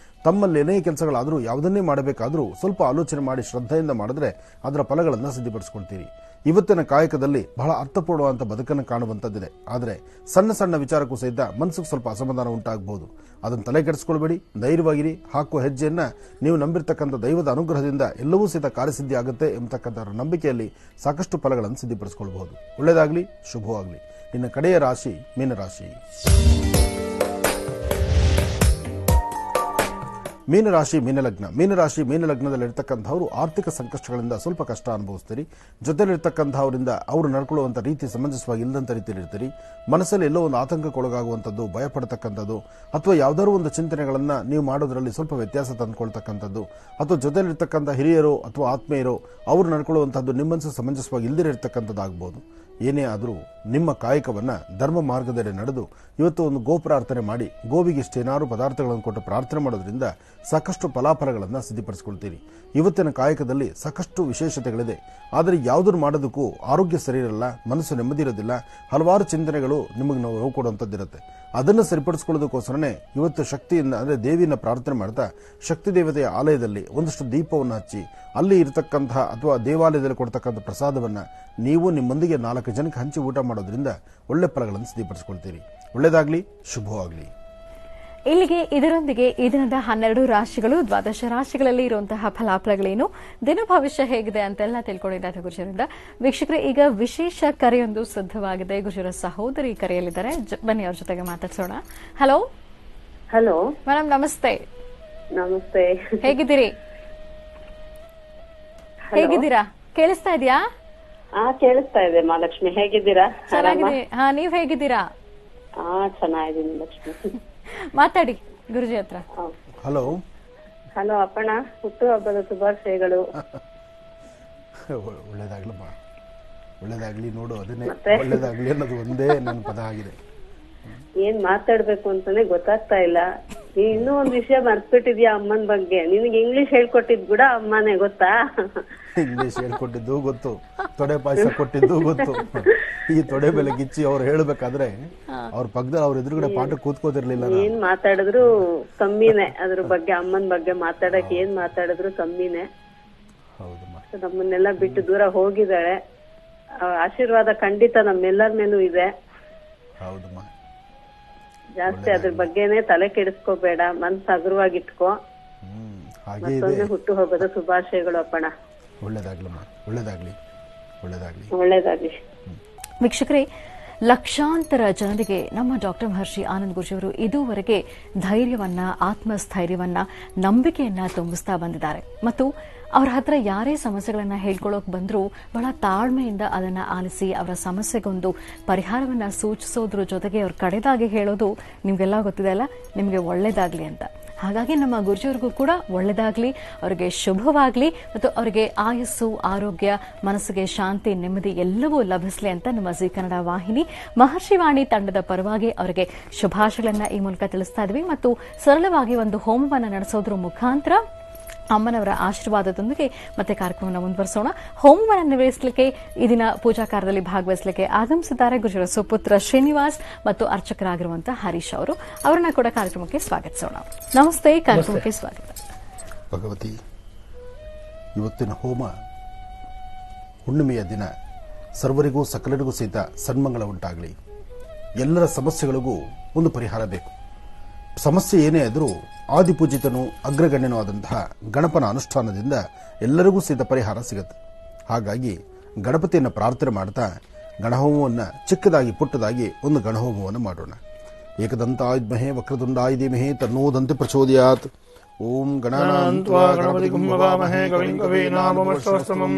ತಮ್ಮಲ್ಲಿ ಏನೇ ಕೆಲಸಗಳಾದರೂ ಯಾವುದನ್ನೇ ಮಾಡಬೇಕಾದರೂ ಸ್ವಲ್ಪ ಆಲೋಚನೆ ಮಾಡಿ ಶ್ರದ್ಧೆಯಿಂದ ಮಾಡಿದ್ರೆ ಅದರ ಫಲಗಳನ್ನು ಸಿದ್ಧಪಡಿಸಿಕೊಳ್ತೀರಿ. ಇವತ್ತಿನ ಕಾಯಕದಲ್ಲಿ ಬಹಳ ಅರ್ಥಪೂರ್ಣವಾದಂಥ ಬದುಕನ್ನು ಕಾಣುವಂಥದ್ದಿದೆ. ಆದರೆ ಸಣ್ಣ ಸಣ್ಣ ವಿಚಾರಕ್ಕೂ ಸಹಿತ ಮನಸ್ಸಿಗೆ ಸ್ವಲ್ಪ ಅಸಮಾಧಾನ ಉಂಟಾಗಬಹುದು. ಅದನ್ನು ತಲೆ ಕೆಡಿಸ್ಕೊಳ್ಬೇಡಿ, ಧೈರ್ಯವಾಗಿರಿ. ಹಾಕುವ ಹೆಜ್ಜೆಯನ್ನು ನೀವು ನಂಬಿರ್ತಕ್ಕಂಥ ದೈವದ ಅನುಗ್ರಹದಿಂದ ಎಲ್ಲವೂ ಸಹಿತ ಕಾರ್ಯಸಿದ್ಧಿ ಆಗುತ್ತೆ ಎಂಬತಕ್ಕಂಥ ನಂಬಿಕೆಯಲ್ಲಿ ಸಾಕಷ್ಟು ಫಲಗಳನ್ನು ಸಿದ್ಧಪಡಿಸಿಕೊಳ್ಳಬಹುದು. ಒಳ್ಳೆಯದಾಗಲಿ, ಶುಭವಾಗಲಿ. ಇನ್ನು ಕಡೆಯ ರಾಶಿ ಮೀನರಾಶಿ. ಮೀನರಾಶಿ ಮೀನಲಗ್ನ. ಮೀನರಾಶಿ ಮೀನಲಗ್ನದಲ್ಲಿರ್ತಕ್ಕಂಥವರು ಆರ್ಥಿಕ ಸಂಕಷ್ಟಗಳಿಂದ ಸ್ವಲ್ಪ ಕಷ್ಟ ಅನುಭವಿಸ್ತೀರಿ. ಜೊತೆಲಿರ್ತಕ್ಕಂಥವರಿಂದ ಅವರು ನಡ್ಕೊಳ್ಳುವಂಥ ರೀತಿ ಸಮಂಜಸವಾಗಿ ಇಲ್ಲದಂಥ ರೀತಿಯಲ್ಲಿ ಇರ್ತೀರಿ. ಮನಸ್ಸಲ್ಲಿ ಎಲ್ಲೋ ಒಂದು ಆತಂಕಕ್ಕೊಳಗಾಗುವಂಥದ್ದು, ಭಯಪಡತಕ್ಕಂಥದ್ದು, ಅಥವಾ ಯಾವುದಾದ್ರು ಒಂದು ಚಿಂತನೆಗಳನ್ನು ನೀವು ಮಾಡೋದರಲ್ಲಿ ಸ್ವಲ್ಪ ವ್ಯತ್ಯಾಸ ತಂದುಕೊಳ್ತಕ್ಕಂಥದ್ದು, ಅಥವಾ ಜೊತೆಲಿರ್ತಕ್ಕಂಥ ಹಿರಿಯರು ಅಥವಾ ಆತ್ಮೀಯರು ಅವರು ನಡ್ಕೊಳ್ಳುವಂಥದ್ದು ನಿಮ್ಮ ಮನಸ್ಸು ಸಮಂಜಸವಾಗಿ ಇಲ್ಲದಿರತಕ್ಕಂಥದ್ದು ಆಗ್ಬೋದು. ಏನೇ ಆದರೂ ನಿಮ್ಮ ಕಾಯಕವನ್ನು ಧರ್ಮ ಮಾರ್ಗದೆಡೆ ನಡೆದು ಇವತ್ತು ಒಂದು ಗೋಪ್ರಾರ್ಥನೆ ಮಾಡಿ ಗೋವಿಗೆ ಇಷ್ಟೇನಾರು ಪದಾರ್ಥಗಳನ್ನು ಕೊಟ್ಟು ಪ್ರಾರ್ಥನೆ ಮಾಡೋದ್ರಿಂದ ಸಾಕಷ್ಟು ಫಲಾಫಲಗಳನ್ನು ಸಿದ್ಧಪಡಿಸಿಕೊಳ್ತೀರಿ. ಇವತ್ತಿನ ಕಾಯಕದಲ್ಲಿ ಸಾಕಷ್ಟು ವಿಶೇಷತೆಗಳಿದೆ. ಆದರೆ ಯಾವುದನ್ನು ಮಾಡೋದಕ್ಕೂ ಆರೋಗ್ಯ ಸರಿ ಇರಲ್ಲ, ಮನಸ್ಸು ನೆಮ್ಮದಿ ಇರೋದಿಲ್ಲ, ಹಲವಾರು ಚಿಂತನೆಗಳು ನಿಮಗೆ ನೋವು ಕೊಡುವಂಥದ್ದಿರುತ್ತೆ. ಅದನ್ನು ಸರಿಪಡಿಸಿಕೊಳ್ಳೋದಕ್ಕೋಸ್ಕರನೇ ಇವತ್ತು ಶಕ್ತಿಯಿಂದ ಅಂದರೆ ದೇವಿಯನ್ನು ಪ್ರಾರ್ಥನೆ ಮಾಡ್ತಾ ಶಕ್ತಿ ದೇವತೆಯ ಆಲಯದಲ್ಲಿ ಒಂದಷ್ಟು ದೀಪವನ್ನು ಹಚ್ಚಿ ಅಲ್ಲಿ ಇರತಕ್ಕಂತಹ ಅಥವಾ ದೇವಾಲಯದಲ್ಲಿ ಕೊಡ್ತಕ್ಕಂಥ ಪ್ರಸಾದವನ್ನು ನೀವು ನಿಮ್ಮೊಂದಿಗೆ 4 ಜನಕ್ಕೆ ಹಂಚಿ ಊಟ ಮಾಡೋದ್ರಿಂದ ಒಳ್ಳೆ ಫಲಗಳನ್ನು ಸಿದ್ಧಪಡಿಸಿಕೊಳ್ತೀರಿ. ಒಳ್ಳೆಯದಾಗಲಿ, ಶುಭವಾಗಲಿ. ಇಲ್ಲಿಗೆ ಇದರೊಂದಿಗೆ ಈ ದಿನದ 12 ರಾಶಿಗಳು, ದ್ವಾದಶ ರಾಶಿಗಳಲ್ಲಿ ಇರುವಂತಹ ಫಲಾಫಲಗಳೇನು, ದಿನ ಭವಿಷ್ಯ ಹೇಗಿದೆ ಅಂತೆಲ್ಲ ತಿಳ್ಕೊಂಡಿದ್ದಾರೆ ಗುರುಜರಿಂದ. ವೀಕ್ಷಕರೇ, ಈಗ ವಿಶೇಷ ಕರೆಯೊಂದು ಸಿದ್ಧವಾಗಿದೆ. ಗುರುಜರ ಸಹೋದರಿ ಕರೆಯಲ್ಲಿದ್ದಾರೆ, ಬನ್ನಿ ಅವ್ರ ಜೊತೆಗೆ ಮಾತಾಡ್ಸೋಣ. ಹಲೋ ಹಲೋ ಮೇಡಮ್, ನಮಸ್ತೆ. ನಮಸ್ತೆ. ಹೇಗಿದ್ದೀರಿ? ಹೇಗಿದ್ದೀರಾ? ಕೇಳಿಸ್ತಾ ಇದೆಯಾ? ಕೇಳಿಸ್ತಾ ಇದೆ. ಮಹಾಲಕ್ಷ್ಮಿ, ಹೇಗಿದ್ದೀರಾ? ಚೆನ್ನಾಗಿದೆ. ಹಾ, ನೀವ್ ಹೇಗಿದ್ದೀರಾ? ಚೆನ್ನಾಗಿದ್ದೀನಿ ಲಕ್ಷ್ಮಿ. ಮಾತಾಡಿ ಗುರುಜಿ ಹತ್ರ. ಹಲೋ ಹಲೋ ಅಪ್ಪಣ್ಣ, ಹುಟ್ಟು ಹಬ್ಬದ ಶುಭಾಶಯಗಳು. ಒಳ್ಳೇದಾಗ್ಲಮ್ಮ, ಒಳ್ಳೇದಾಗ್ಲಿ. ನೋಡು, ಅದನ್ನೇ ಒಳ್ಳೇದಾಗ್ಲಿ ಅನ್ನೋದು ಒಂದೇ ನನ್ನ ಪದ ಆಗಿದೆ. ಏನ್ ಮಾತಾಡ್ಬೇಕು ಅಂತಾನೆ ಗೊತ್ತಾಗ್ತಾ ಇಲ್ಲ. ನೀ ಇನ್ನೂ ಒಂದ್ ವಿಷಯ ಮರ್ತ್ಬಿಟ್ಟಿದ್ಯಾ ಅಮ್ಮನ ಬಗ್ಗೆ. ನಿನಗೆ ಇಂಗ್ಲಿಷ್ ಹೇಳ್ಕೊಟ್ಟಿದ್ ಕೂಡ ಅಮ್ಮನೇ, ಗೊತ್ತಾ? ಇಂಗ್ಲಿಷ್ ಹೇಳ್ಕೊಟ್ಟಿದ್ದು ಗೊತ್ತು, ತೊಡೆ ಪಾಯಸ ಕೊಟ್ಟಿದ್ದು ಗೊತ್ತು. ಈ ತೊಡೆ ಮೇಲೆ ಗಿಚ್ಚಿ ಅವ್ರು ಹೇಳ್ಬೇಕಾದ್ರೆ ಅವ್ರ ಪಕ್ಕದಲ್ಲಿ ಅವ್ರ ಎದುರುಗಡೆ ಪಾಠ ಕೂತ್ಕೋತಿರ್ಲಿಲ್ಲ. ಏನ್ ಮಾತಾಡಿದ್ರು ಕಮ್ಮಿನೇ ಅದ್ರ ಬಗ್ಗೆ. ಅಮ್ಮನ ಬಗ್ಗೆ ಮಾತಾಡಕ್ ಏನ್ ಮಾತಾಡಿದ್ರು ಕಮ್ಮಿನೇ. ನಮ್ಮನ್ನೆಲ್ಲ ಬಿಟ್ಟು ದೂರ ಹೋಗಿದ್ದಾಳೆ. ಆಶೀರ್ವಾದ ಖಂಡಿತ ನಮ್ಮೆಲ್ಲರ ಮೇಲೂ ಇದೆ. ಹೌದಮ್ಮ, ಜಾಸ್ತಿ ಅದ್ರ ಬಗ್ಗೆನೆ ತಲೆ ಕೆಡಿಸ್ಕೋಬೇಡ, ಮನ್ಸು ಹಗುರವಾಗಿಟ್ಕೋ. ಮತ್ತೊಂದು ಹುಟ್ಟು ಹಬ್ಬದ ಶುಭಾಶಯಗಳು ಅಪ್ಪಣ. ಒಳ್ಳೇದಾಗ್ಲಮ್ಮ, ಒಳ್ಳೇದಾಗ್ಲಿ, ಒಳ್ಳೇದಾಗ್ಲಿ, ಒಳ್ಳೇದಾಗ್ಲಿ. ವೀಕ್ಷಕರೇ, ಲಕ್ಷಾಂತರ ಜನರಿಗೆ ನಮ್ಮ ಡಾಕ್ಟರ್ ಮಹರ್ಷಿ ಆನಂದ್ ಗುರೂಜಿಯವರು ಇದುವರೆಗೆ ಧೈರ್ಯವನ್ನ, ಆತ್ಮಸ್ಥೈರ್ಯವನ್ನ, ನಂಬಿಕೆಯನ್ನ ತುಂಬಿಸ್ತಾ ಬಂದಿದ್ದಾರೆ. ಮತ್ತು ಅವರ ಹತ್ರ ಯಾರೇ ಸಮಸ್ಯೆಗಳನ್ನ ಹೇಳ್ಕೊಳ್ಳೋಕೆ ಬಂದರೂ ಬಹಳ ತಾಳ್ಮೆಯಿಂದ ಅದನ್ನ ಆಲಿಸಿ ಅವರ ಸಮಸ್ಯೆಗೊಂದು ಪರಿಹಾರವನ್ನ ಸೂಚಿಸೋದ್ರ ಜೊತೆಗೆ ಅವ್ರ ಕಡೆದಾಗಿ ಹೇಳೋದು ನಿಮ್ಗೆಲ್ಲ ಗೊತ್ತಿದೆ ಅಲ್ಲ, ನಿಮಗೆ ಒಳ್ಳೇದಾಗ್ಲಿ ಅಂತ. ಹಾಗಾಗಿ ನಮ್ಮ ಗುರುಜಿಯವ್ರಿಗೂ ಕೂಡ ಒಳ್ಳೇದಾಗ್ಲಿ, ಅವರಿಗೆ ಶುಭವಾಗ್ಲಿ, ಮತ್ತು ಅವರಿಗೆ ಆಯಸ್ಸು, ಆರೋಗ್ಯ, ಮನಸ್ಸಿಗೆ ಶಾಂತಿ, ನೆಮ್ಮದಿ ಎಲ್ಲವೂ ಲಭಿಸಲಿ ಅಂತ ನಮ್ಮ ಜಿ ಕನ್ನಡ ವಾಹಿನಿ ಮಹರ್ಷಿವಾಣಿ ತಂಡದ ಪರವಾಗಿ ಅವರಿಗೆ ಶುಭಾಶಯಗಳನ್ನ ಈ ಮೂಲಕ ತಿಳಿಸ್ತಾ ಇದ್ವಿ. ಮತ್ತು ಸರಳವಾಗಿ ಒಂದು ಹೋಮವನ್ನು ನಡೆಸೋದ್ರ ಮುಖಾಂತರ ಅಮ್ಮನವರ ಆಶೀರ್ವಾದದೊಂದಿಗೆ ಮತ್ತೆ ಕಾರ್ಯಕ್ರಮವನ್ನು ಮುಂದುವರಿಸೋಣ. ಹೋಮವನ್ನು ನಿರ್ವಹಿಸಲಿಕ್ಕೆ ಈ ದಿನ ಪೂಜಾ ಕಾರ್ಯದಲ್ಲಿ ಭಾಗವಹಿಸಲಿಕ್ಕೆ ಆಗಮಿಸಿದ್ದಾರೆ ಗುರುಜರ ಸುಪುತ್ರ ಶ್ರೀನಿವಾಸ್ ಮತ್ತು ಅರ್ಚಕರಾಗಿರುವಂತಹ ಹರೀಶ್ ಅವರು. ಅವರನ್ನ ಕೂಡ ಕಾರ್ಯಕ್ರಮಕ್ಕೆ ಸ್ವಾಗತಿಸೋಣ. ನಮಸ್ತೆ, ಕಾರ್ಯಕ್ರಮಕ್ಕೆ ಸ್ವಾಗತ. ಭಗವತಿ, ಇವತ್ತಿನ ಹೋಮ ಹುಣ್ಣಿಮೆಯ ದಿನ ಸರ್ವರಿಗೂ ಸಕಲರಿಗೂ ಸಹಿತ ಸನ್ಮಂಗಳ ಉಂಟಾಗಲಿ. ಎಲ್ಲರ ಸಮಸ್ಯೆಗಳಿಗೂ ಒಂದು ಪರಿಹಾರ ಬೇಕು. ಸಮಸ್ಯೆ ಏನೇ ಆದರೂ ಆದಿಪೂಜಿತನೂ ಅಗ್ರಗಣ್ಯನೂ ಆದಂತಹ ಗಣಪನ ಅನುಷ್ಠಾನದಿಂದ ಎಲ್ಲರಿಗೂ ಸಹಿತ ಪರಿಹಾರ ಸಿಗುತ್ತೆ. ಹಾಗಾಗಿ ಗಣಪತಿಯನ್ನು ಪ್ರಾರ್ಥನೆ ಮಾಡ್ತಾ ಗಣಹೋಮವನ್ನು ಚಿಕ್ಕದಾಗಿ ಪುಟ್ಟದಾಗಿ ಒಂದು ಗಣಹೋಮವನ್ನು ಮಾಡೋಣ. ಏಕದಂತಾಯ ವಿದ್ಮಹೇ ವಕ್ರತುಂಡಾಯ ಧೀಮಹಿ ತನ್ನೋ ದಂತಿ ಪ್ರಚೋದಯಾತ್. ಓಂ ಗಣಾನಾನ್ತ್ವಾ ಗಣಪತಿಂ ಹವಾಮಹೇ ಕವಿಂ ಕವೀನಾಮುಪಮಶ್ರವಸ್ತಮಂ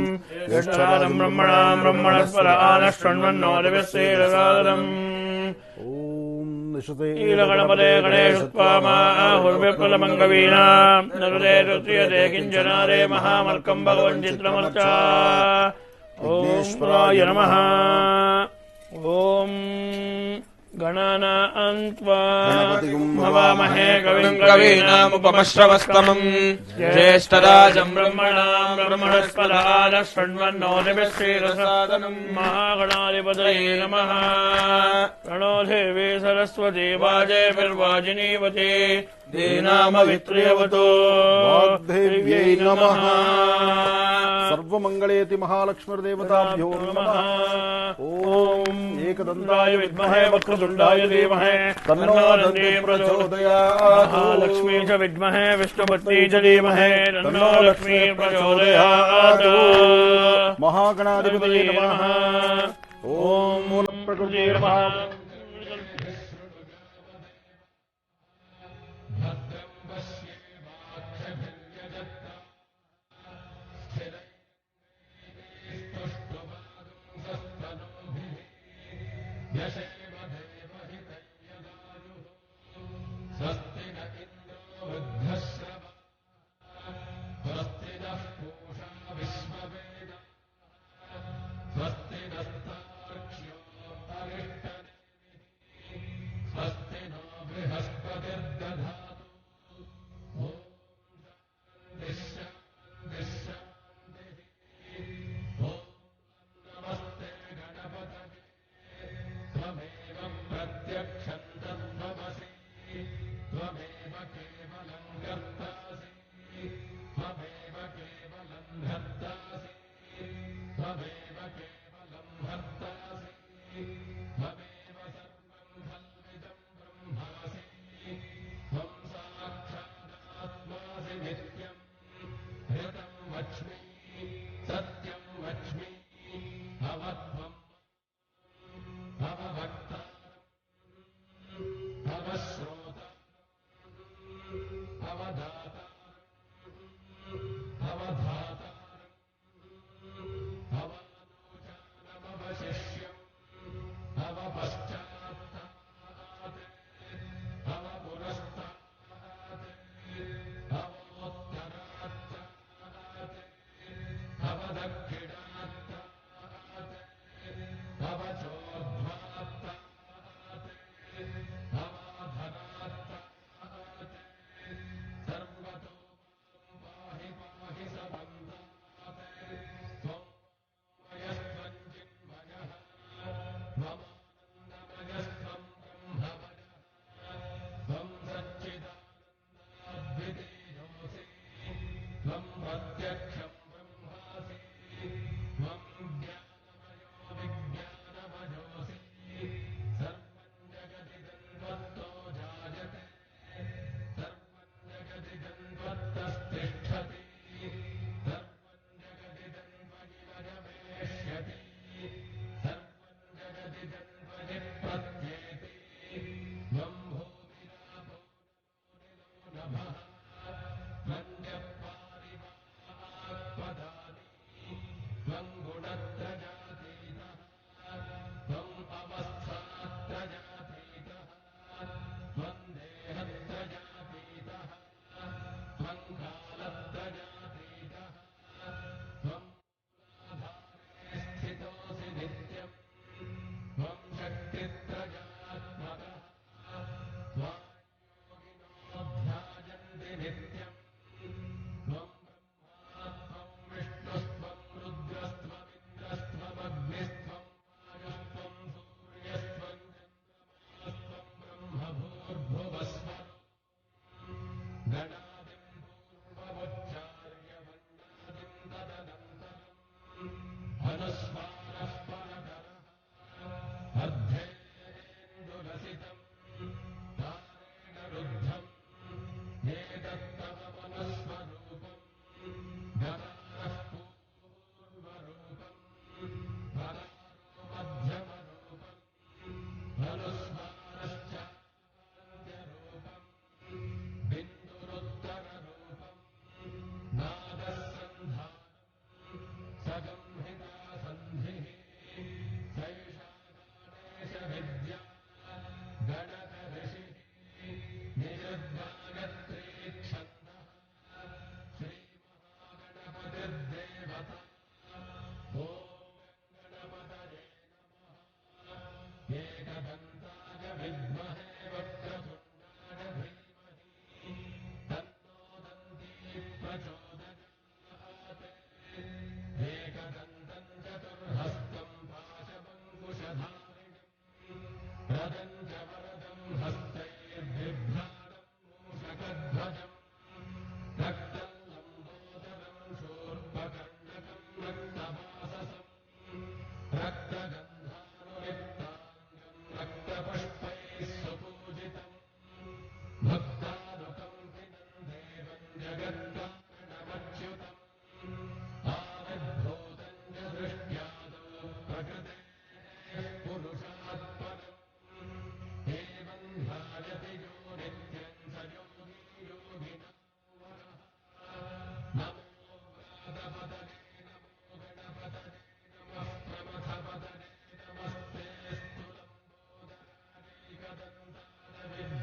ಜ್ಯೇಷ್ಠರಾಜಂ ಬ್ರಹ್ಮಣಾಂ ಬ್ರಹ್ಮಣಸ್ಪದಾನ ಶೃಣ್ವನ್ನೋ ದಿವ್ಯಸ್ಯೇರಸಾದನಂ. ಓಂ ನಿಶತೆ ಗಣಪತೆ ಗಣೇಶತ್ವಾಮಾಹುರ್ವಿಪ್ರಲಮಂಗವೀನಾಂ ನರುದೇ ರುತ್ರಿಯತೆ ಕಿಂಚನಾದೇ ಮಹಾಮರ್ಕಂ ಭಗವನ್ ಚಿತ್ರಮರ್ಚ. ಓಂ ನಮಃ. ಓಂ ಗಣಾನಾನ್ತ್ವಾ ಹವಾಮಹೇ ಕವಿಂ ಕವೀನಾಮುಪಮಶ್ರವಸ್ತಮಂ ಜ್ಯೇಷ್ಠರಾಜಂ ಬ್ರಹ್ಮಣಾಂ ಬ್ರಹ್ಮಣಸ್ಪದಾನ ಶೃಣ್ವನ್ನೋ ದಿವ್ಯಸ್ಯೇರಸಾದನಂ. ಮಹಾಗಣಾಧಿಪತಯೇ ನಮಃ. ಪ್ರಣೋ ದೇವಿ ಸರಸ್ವತಿ ವಾಜೇಭಿರ್ವಾಜಿನೀವತಿ ಧೀನಾಮವಿತ್ರ್ಯವತೋ ದೇವ್ಯೈ ನಮಃ. ಸರ್ವಮಂಗಳೇತಿ ಮಹಾಲಕ್ಷ್ಮೀರ್ದೇವತಾಭ್ಯೋ ನಮಃ. ಓಂ ಏಕದಂತಾಯ ವಿದ್ಮಹೇ ವಕ್ರತುಂಡಾಯ ಧೀಮಹಿ ತನ್ನೋ ದಂತಿ ಪ್ರಚೋದಯಾತ್. ಮಹಾಲಕ್ಷ್ಮೀ ಚ ವಿದ್ಮಹೇ ವಿಷ್ಣುಪತ್ನಿ ಚ ಧೀಮಹಿ ತನ್ನೋ ಲಕ್ಷ್ಮೀ ಪ್ರಚೋದಯಾತ್. ಮಹಾಗಣಾಧಿಪತಯೇ ನಮಃ. ಓಂ ಮೂಲ ಪ್ರಕೃತಿ ನಮಃ.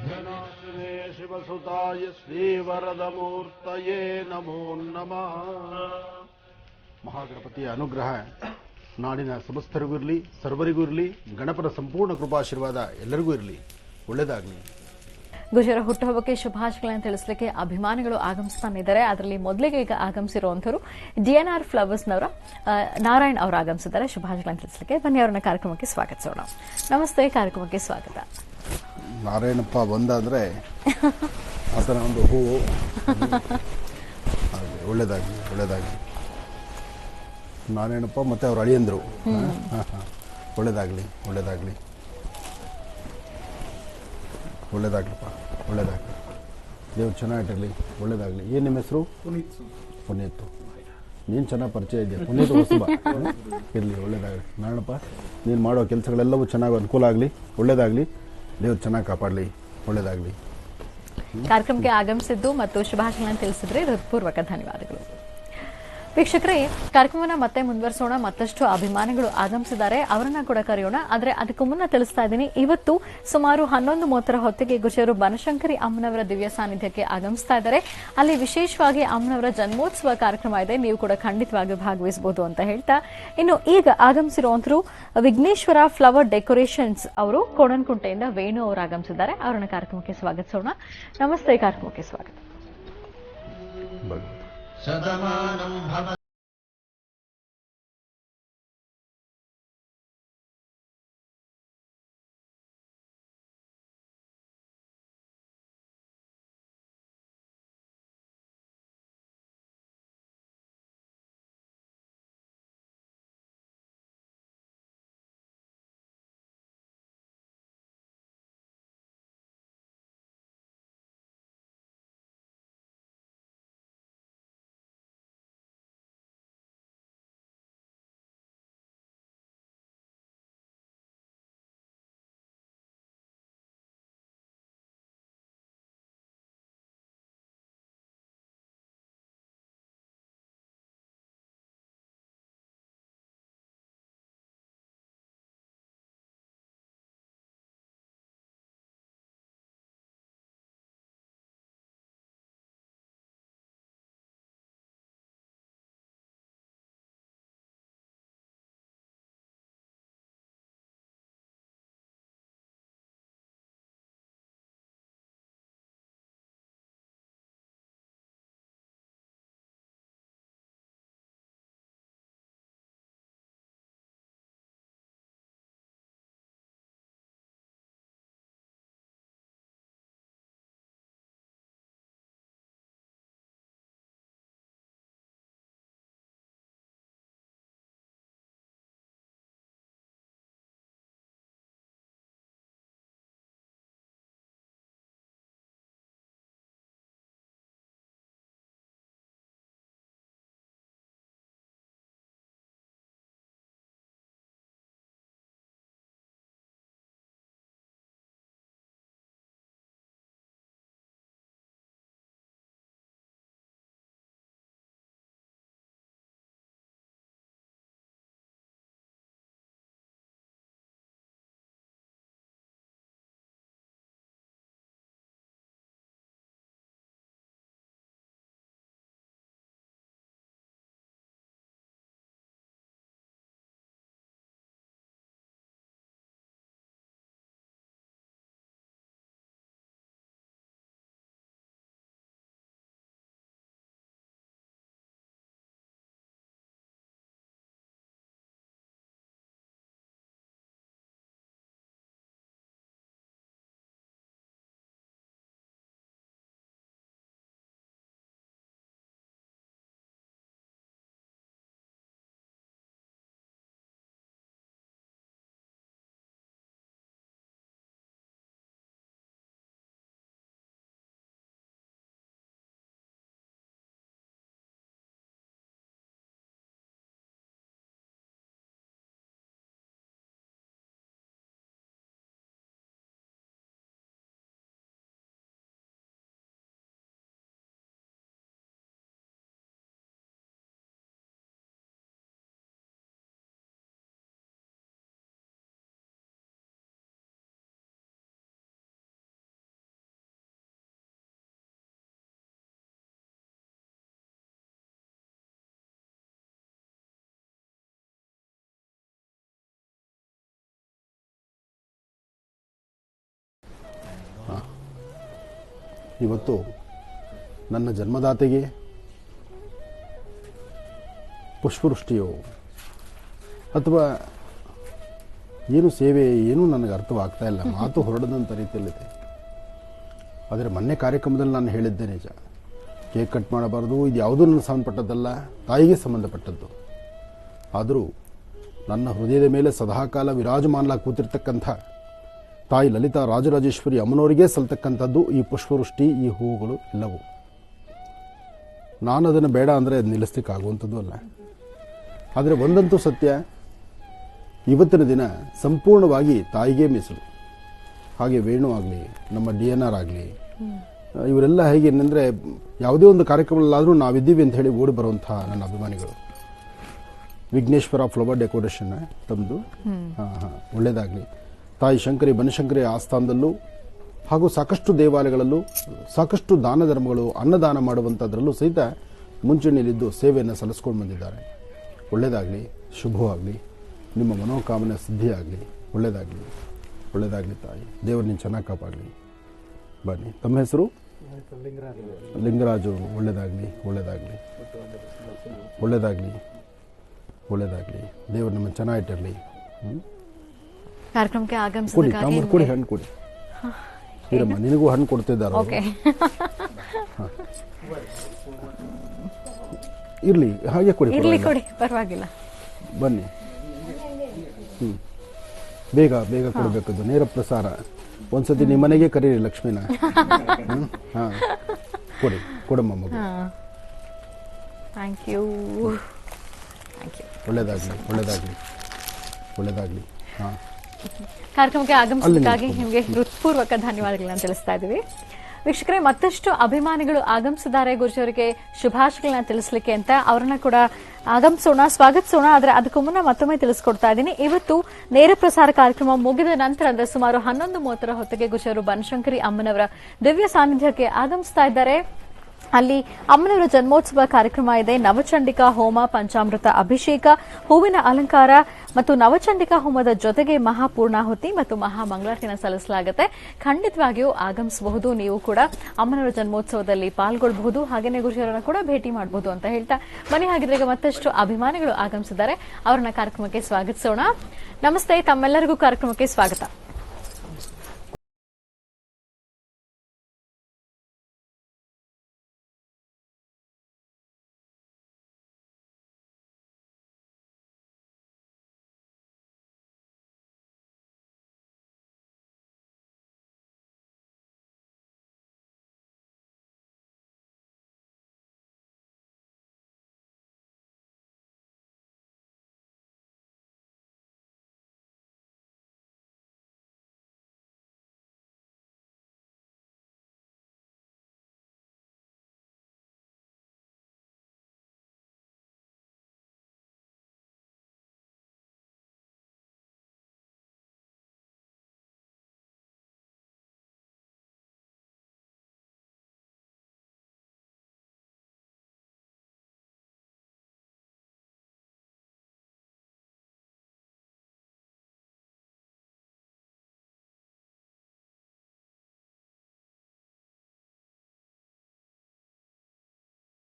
ಜನಾರ್ದನೇ ಶಿವಸುತಾಯ ಶ್ರೀವರದಮೂರ್ತಯೇ ನಮೋ ನಮಃ. ಮಹಾಗಣಪತಿಯ ಅನುಗ್ರಹ ನಾಡಿನ ಸಮಸ್ತರಿಗೂ ಇರಲಿ, ಸರ್ವರಿಗೂ ಇರಲಿ. ಗಣಪನ ಸಂಪೂರ್ಣ ಕೃಪಾಶೀರ್ವಾದ ಎಲ್ಲರಿಗೂ ಇರಲಿ. ಒಳ್ಳೆಯದಾಗಲಿ. ಗುರುಜರ ಹುಟ್ಟುಹಬ್ಬಕ್ಕೆ ಶುಭಾಶಯಗಳನ್ನು ತಿಳಿಸಲಿಕ್ಕೆ ಅಭಿಮಾನಿಗಳು ಆಗಮಿಸ್ತಾನೆ ಇದ್ದಾರೆ. ಅದರಲ್ಲಿ ಮೊದಲಿಗೆ ಈಗ ಆಗಮಿಸಿರುವಂತವರು DNR ಫ್ಲವರ್ಸ್ನವರ ನಾರಾಯಣ್ ಅವರು ಆಗಮಿಸಿದ್ದಾರೆ ಶುಭಾಶಯಗಳನ್ನು ತಿಳಿಸಲಿಕ್ಕೆ. ಬನ್ನಿ ಅವರನ್ನ ಕಾರ್ಯಕ್ರಮಕ್ಕೆ ಸ್ವಾಗತಿಸೋಣ. ನಮಸ್ತೆ, ಕಾರ್ಯಕ್ರಮಕ್ಕೆ ಸ್ವಾಗತ. ನಾರಾಯಣಪ್ಪ ಬಂದಾದ್ರೆ ಆತನ ಒಂದು ಹೂವು ಒಳ್ಳೆಯದಾಗಲಿ, ಒಳ್ಳೆಯದಾಗಲಿ. ನಾರಾಯಣಪ್ಪ ಮತ್ತೆ ಅವ್ರ ಅಳಿಯಂದರು. ಒಳ್ಳೆಯದಾಗಲಿ, ಒಳ್ಳೆಯದಾಗಲಿ, ಒಳ್ಳೆಯದಾಗ್ಲಪ್ಪ, ಒಳ್ಳೆಯದಾಗಲಿ. ದೇವ್ರು ಚೆನ್ನಾಗಿಟ್ಟಿರಲಿ, ಒಳ್ಳೆಯದಾಗಲಿ. ಏನು ನಿಮ್ಮ ಹೆಸರು? ಪುನೀತ್. ನೀನು ಚೆನ್ನಾಗಿ ಪರಿಚಯ ಇದೆಯಾ? ಪುನೀತ್ ಹೊಸಬ ಇರಲಿ, ಒಳ್ಳೆಯದಾಗಲಿ. ನಾರಾಯಣಪ್ಪ, ನೀನು ಮಾಡೋ ಕೆಲಸಗಳೆಲ್ಲವೂ ಚೆನ್ನಾಗಿ ಅನುಕೂಲ ಆಗಲಿ, ಒಳ್ಳೆಯದಾಗಲಿ. ದೇವ್ರು ಚೆನ್ನಾಗಿ ಕಾಪಾಡಲಿ, ಒಳ್ಳೆಯದಾಗಲಿ. ಕಾರ್ಯಕ್ರಮಕ್ಕೆ ಆಗಮಿಸಿದ್ದು ಮತ್ತು ಶುಭಾಶಯಗಳನ್ನು ತಿಳಿಸಿದ್ರೆ ಹೃತ್ಪೂರ್ವಕ ಧನ್ಯವಾದಗಳು. ವೀಕ್ಷಕರೇ, ಕಾರ್ಯಕ್ರಮವನ್ನು ಮತ್ತೆ ಮುಂದುವರಿಸೋಣ. ಮತ್ತಷ್ಟು ಅಭಿಮಾನಿಗಳು ಆಗಮಿಸಿದ್ದಾರೆ, ಅವರನ್ನ ಕೂಡ ಕರೆಯೋಣ. ಆದರೆ ಅದಕ್ಕೂ ಮುನ್ನ ತಿಳಿಸ್ತಾ ಇದ್ದೀನಿ, ಇವತ್ತು ಸುಮಾರು 11:30 ಹೊತ್ತಿಗೆ ಗುರುಜರು ಬನಶಂಕರಿ ಅಮ್ಮನವರ ದಿವ್ಯ ಸಾನ್ನಿಧ್ಯಕ್ಕೆ ಆಗಮಿಸ್ತಾ ಇದ್ದಾರೆ. ಅಲ್ಲಿ ವಿಶೇಷವಾಗಿ ಅಮ್ಮನವರ ಜನ್ಮೋತ್ಸವ ಕಾರ್ಯಕ್ರಮ ಇದೆ, ನೀವು ಕೂಡ ಖಂಡಿತವಾಗಿ ಭಾಗವಹಿಸಬಹುದು ಅಂತ ಹೇಳ್ತಾ, ಇನ್ನು ಈಗ ಆಗಮಿಸಿರುವಂತರು ವಿಘ್ನೇಶ್ವರ ಫ್ಲವರ್ ಡೆಕೋರೇಷನ್ಸ್ ಅವರು ಕೋಣನಕುಂಟೆಯಿಂದ ವೇಣು ಅವರು ಆಗಮಿಸಿದ್ದಾರೆ. ಅವರನ್ನ ಕಾರ್ಯಕ್ರಮಕ್ಕೆ ಸ್ವಾಗತಿಸೋಣ. ನಮಸ್ತೆ, ಕಾರ್ಯಕ್ರಮಕ್ಕೆ ಸ್ವಾಗತ. ಶತಮಾನಂ ಭವ ಇವತ್ತು ನನ್ನ ಜನ್ಮದಾತೆಗೆ ಪುಷ್ಪವೃಷ್ಟಿಯೋ ಅಥವಾ ಏನು ಸೇವೆ ಏನೂ ನನಗೆ ಅರ್ಥವಾಗ್ತಾ ಇಲ್ಲ, ಮಾತು ಹೊರಡದಂಥ ರೀತಿಯಲ್ಲಿದೆ. ಆದರೆ ಮೊನ್ನೆ ಕಾರ್ಯಕ್ರಮದಲ್ಲಿ ನಾನು ಹೇಳಿದ್ದೆ ನಿಜ, ಕೇಕ್ ಕಟ್ ಮಾಡಬಾರ್ದು, ಇದು ಯಾವುದೂ ನನಗೆ ಸಂಬಂಧಪಟ್ಟದ್ದಲ್ಲ, ತಾಯಿಗೆ ಸಂಬಂಧಪಟ್ಟದ್ದು. ಆದರೂ ನನ್ನ ಹೃದಯದ ಮೇಲೆ ಸದಾಕಾಲ ವಿರಾಜಮಾನಲಾಗಿ ಕೂತಿರ್ತಕ್ಕಂಥ ತಾಯಿ ಲಲಿತಾ ರಾಜರಾಜೇಶ್ವರಿ ಅಮ್ಮನವರಿಗೇ ಸಲ್ತಕ್ಕಂಥದ್ದು ಈ ಪುಷ್ಪವೃಷ್ಟಿ, ಈ ಹೂವುಗಳು ಎಲ್ಲವೂ. ನಾನು ಅದನ್ನು ಬೇಡ ಅಂದರೆ ಅದು ನಿಲ್ಲಿಸ್ಲಿಕ್ಕಾಗುವಂಥದ್ದು ಅಲ್ಲ. ಆದರೆ ಒಂದಂತೂ ಸತ್ಯ, ಇವತ್ತಿನ ದಿನ ಸಂಪೂರ್ಣವಾಗಿ ತಾಯಿಗೆ ಮೀಸಲು. ಹಾಗೆ ವೇಣು ಆಗಲಿ, ನಮ್ಮ DNR ಆಗಲಿ, ಇವರೆಲ್ಲ ಹೇಗೇನೆಂದರೆ ಯಾವುದೇ ಒಂದು ಕಾರ್ಯಕ್ರಮದಲ್ಲಾದರೂ ನಾವಿದ್ದೀವಿ ಅಂತ ಹೇಳಿ ಓಡಿ ಬರುವಂಥ ನನ್ನ ಅಭಿಮಾನಿಗಳು. ವಿಘ್ನೇಶ್ವರ ಫ್ಲವರ್ ಡೆಕೋರೇಷನ್ ತಮ್ಮದು, ಒಳ್ಳೆಯದಾಗಲಿ. ತಾಯಿ ಶಂಕರಿ ಬನಶಂಕರಿ ಆಸ್ಥಾನದಲ್ಲೂ ಹಾಗೂ ಸಾಕಷ್ಟು ದೇವಾಲಯಗಳಲ್ಲೂ ಸಾಕಷ್ಟು ದಾನ ಧರ್ಮಗಳು, ಅನ್ನದಾನ ಮಾಡುವಂಥದ್ರಲ್ಲೂ ಸಹಿತ ಮುಂಚೂಣಿಯಲ್ಲಿದ್ದು ಸೇವೆಯನ್ನು ಸಲ್ಲಿಸ್ಕೊಂಡು ಬಂದಿದ್ದಾರೆ. ಒಳ್ಳೆಯದಾಗಲಿ, ಶುಭವಾಗಲಿ, ನಿಮ್ಮ ಮನೋಕಾಮನೆ ಸಿದ್ಧಿಯಾಗಲಿ, ಒಳ್ಳೆಯದಾಗಲಿ, ಒಳ್ಳೆಯದಾಗಲಿ ತಾಯಿ. ದೇವರು ನೀನು ಚೆನ್ನಾಗಿ ಕಾಪಾಡಲಿ. ಬನ್ನಿ, ತಮ್ಮ ಹೆಸರು? ಲಿಂಗರಾಜು. ಒಳ್ಳೆಯದಾಗಲಿ, ಒಳ್ಳೆಯದಾಗಲಿ, ಒಳ್ಳೆಯದಾಗಲಿ, ಒಳ್ಳೆಯದಾಗಲಿ. ದೇವರು ನಿಮ್ಮನ್ನು ಚೆನ್ನಾಗಿಟ್ಟಿರಲಿ. ಕಾರ್ಯಕ್ರಮಕ್ಕೆ ಕೊಡಿ, ಆಗಮಿಸಿದ್ದಕ್ಕಾಗಿ ತಾಮ್ರ ಕೊಡಿ, ಹಣ್ಣು ಕೊಡಿ. ಇರಮ್ಮ, ನಿನಗೂ ಹಣ್ಣು ಕೊಡ್ತಿದ್ದಾರೆ. ಓಕೆ, ಇರಲಿ, ಹಾಗೆ ಕೊಡಿ, ಇರ್ಲಿ, ಪರವಾಗಿಲ್ಲ. ಕೊಡಿ, ಪರವಾಗಿಲ್ಲ. ಬನ್ನಿ. ಬೇಗ ಬೇಗ ಕೊಡಬೇಕದು, ನೇರ ಪ್ರಸಾರ. ಒಂದ್ಸತಿ ನಿಮ್ಮ ಮನೆಗೆ ಕರೀರಿ ಲಕ್ಷ್ಮಿನ. ಹಾ, ಕೊಡಿ, ಕೊಡಮ್ಮ ಮಗು. Thank you, thank you. ಒಳ್ಳೆಯದಾಗಲಿ, ಒಳ್ಳೆಯದಾಗಲಿ, ಒಳ್ಳೆಯದಾಗಲಿ. ಹಾಂ, ಕಾರ್ಯಕ್ರಮಕ್ಕೆ ಆಗಮಿಸಿದ್ದಕ್ಕಾಗಿ ನಿಮಗೆ ಹೃತ್ಪೂರ್ವಕ ಧನ್ಯವಾದಗಳನ್ನ ತಿಳಿಸ್ತಾ ಇದ್ದೀವಿ. ವೀಕ್ಷಕರೇ, ಮತ್ತಷ್ಟು ಅಭಿಮಾನಿಗಳು ಆಗಮಿಸಿದ್ದಾರೆ ಗುರುಜಿಯವರಿಗೆ ಶುಭಾಶಯಗಳನ್ನ ತಿಳಿಸ್ಲಿಕ್ಕೆ ಅಂತ. ಅವರನ್ನ ಕೂಡ ಆಗಮಿಸೋಣ, ಸ್ವಾಗತಿಸೋಣ. ಆದರೆ ಅದಕ್ಕೂ ಮುನ್ನ ಮತ್ತೊಮ್ಮೆ ತಿಳಿಸ್ಕೊಡ್ತಾ ಇದ್ದೀನಿ, ಇವತ್ತು ನೇರ ಪ್ರಸಾರ ಕಾರ್ಯಕ್ರಮ ಮುಗಿದ ನಂತರ ಅಂದ್ರೆ ಸುಮಾರು 11:30 ಹೊತ್ತಿಗೆ ಗುರುಜಿಯವರು ಬನಶಂಕರಿ ಅಮ್ಮನವರ ದಿವ್ಯ ಸಾನ್ನಿಧ್ಯಕ್ಕೆ ಆಗಮಿಸ್ತಾ ಇದ್ದಾರೆ. ಅಲ್ಲಿ ಅಮ್ಮನವರ ಜನ್ಮೋತ್ಸವ ಕಾರ್ಯಕ್ರಮ ಇದೆ. ನವಚಂಡಿಕಾ ಹೋಮ, ಪಂಚಾಮೃತ ಅಭಿಷೇಕ, ಹೂವಿನ ಅಲಂಕಾರ ಮತ್ತು ನವಚಂಡಿಕಾ ಹೋಮದ ಜೊತೆಗೆ ಮಹಾಪೂರ್ಣಾಹುತಿ ಮತ್ತು ಮಹಾಮಂಗಳಾರತಿಯನ್ನು ಸಲ್ಲಿಸಲಾಗುತ್ತೆ. ಖಂಡಿತವಾಗಿಯೂ ಆಗಮಿಸಬಹುದು. ನೀವು ಕೂಡ ಅಮ್ಮನವರ ಜನ್ಮೋತ್ಸವದಲ್ಲಿ ಪಾಲ್ಗೊಳ್ಳಬಹುದು, ಹಾಗೇನೇ ಗುರುಜಿಯವರನ್ನ ಕೂಡ ಭೇಟಿ ಮಾಡಬಹುದು ಅಂತ ಹೇಳ್ತಾ ಬನ್ನಿ. ಹಾಗಿದ್ರೆ ಈಗ ಮತ್ತಷ್ಟು ಅಭಿಮಾನಿಗಳು ಆಗಮಿಸಿದ್ದಾರೆ, ಅವರನ್ನ ಕಾರ್ಯಕ್ರಮಕ್ಕೆ ಸ್ವಾಗತಿಸೋಣ. ನಮಸ್ತೆ, ತಮ್ಮೆಲ್ಲರಿಗೂ ಕಾರ್ಯಕ್ರಮಕ್ಕೆ ಸ್ವಾಗತ.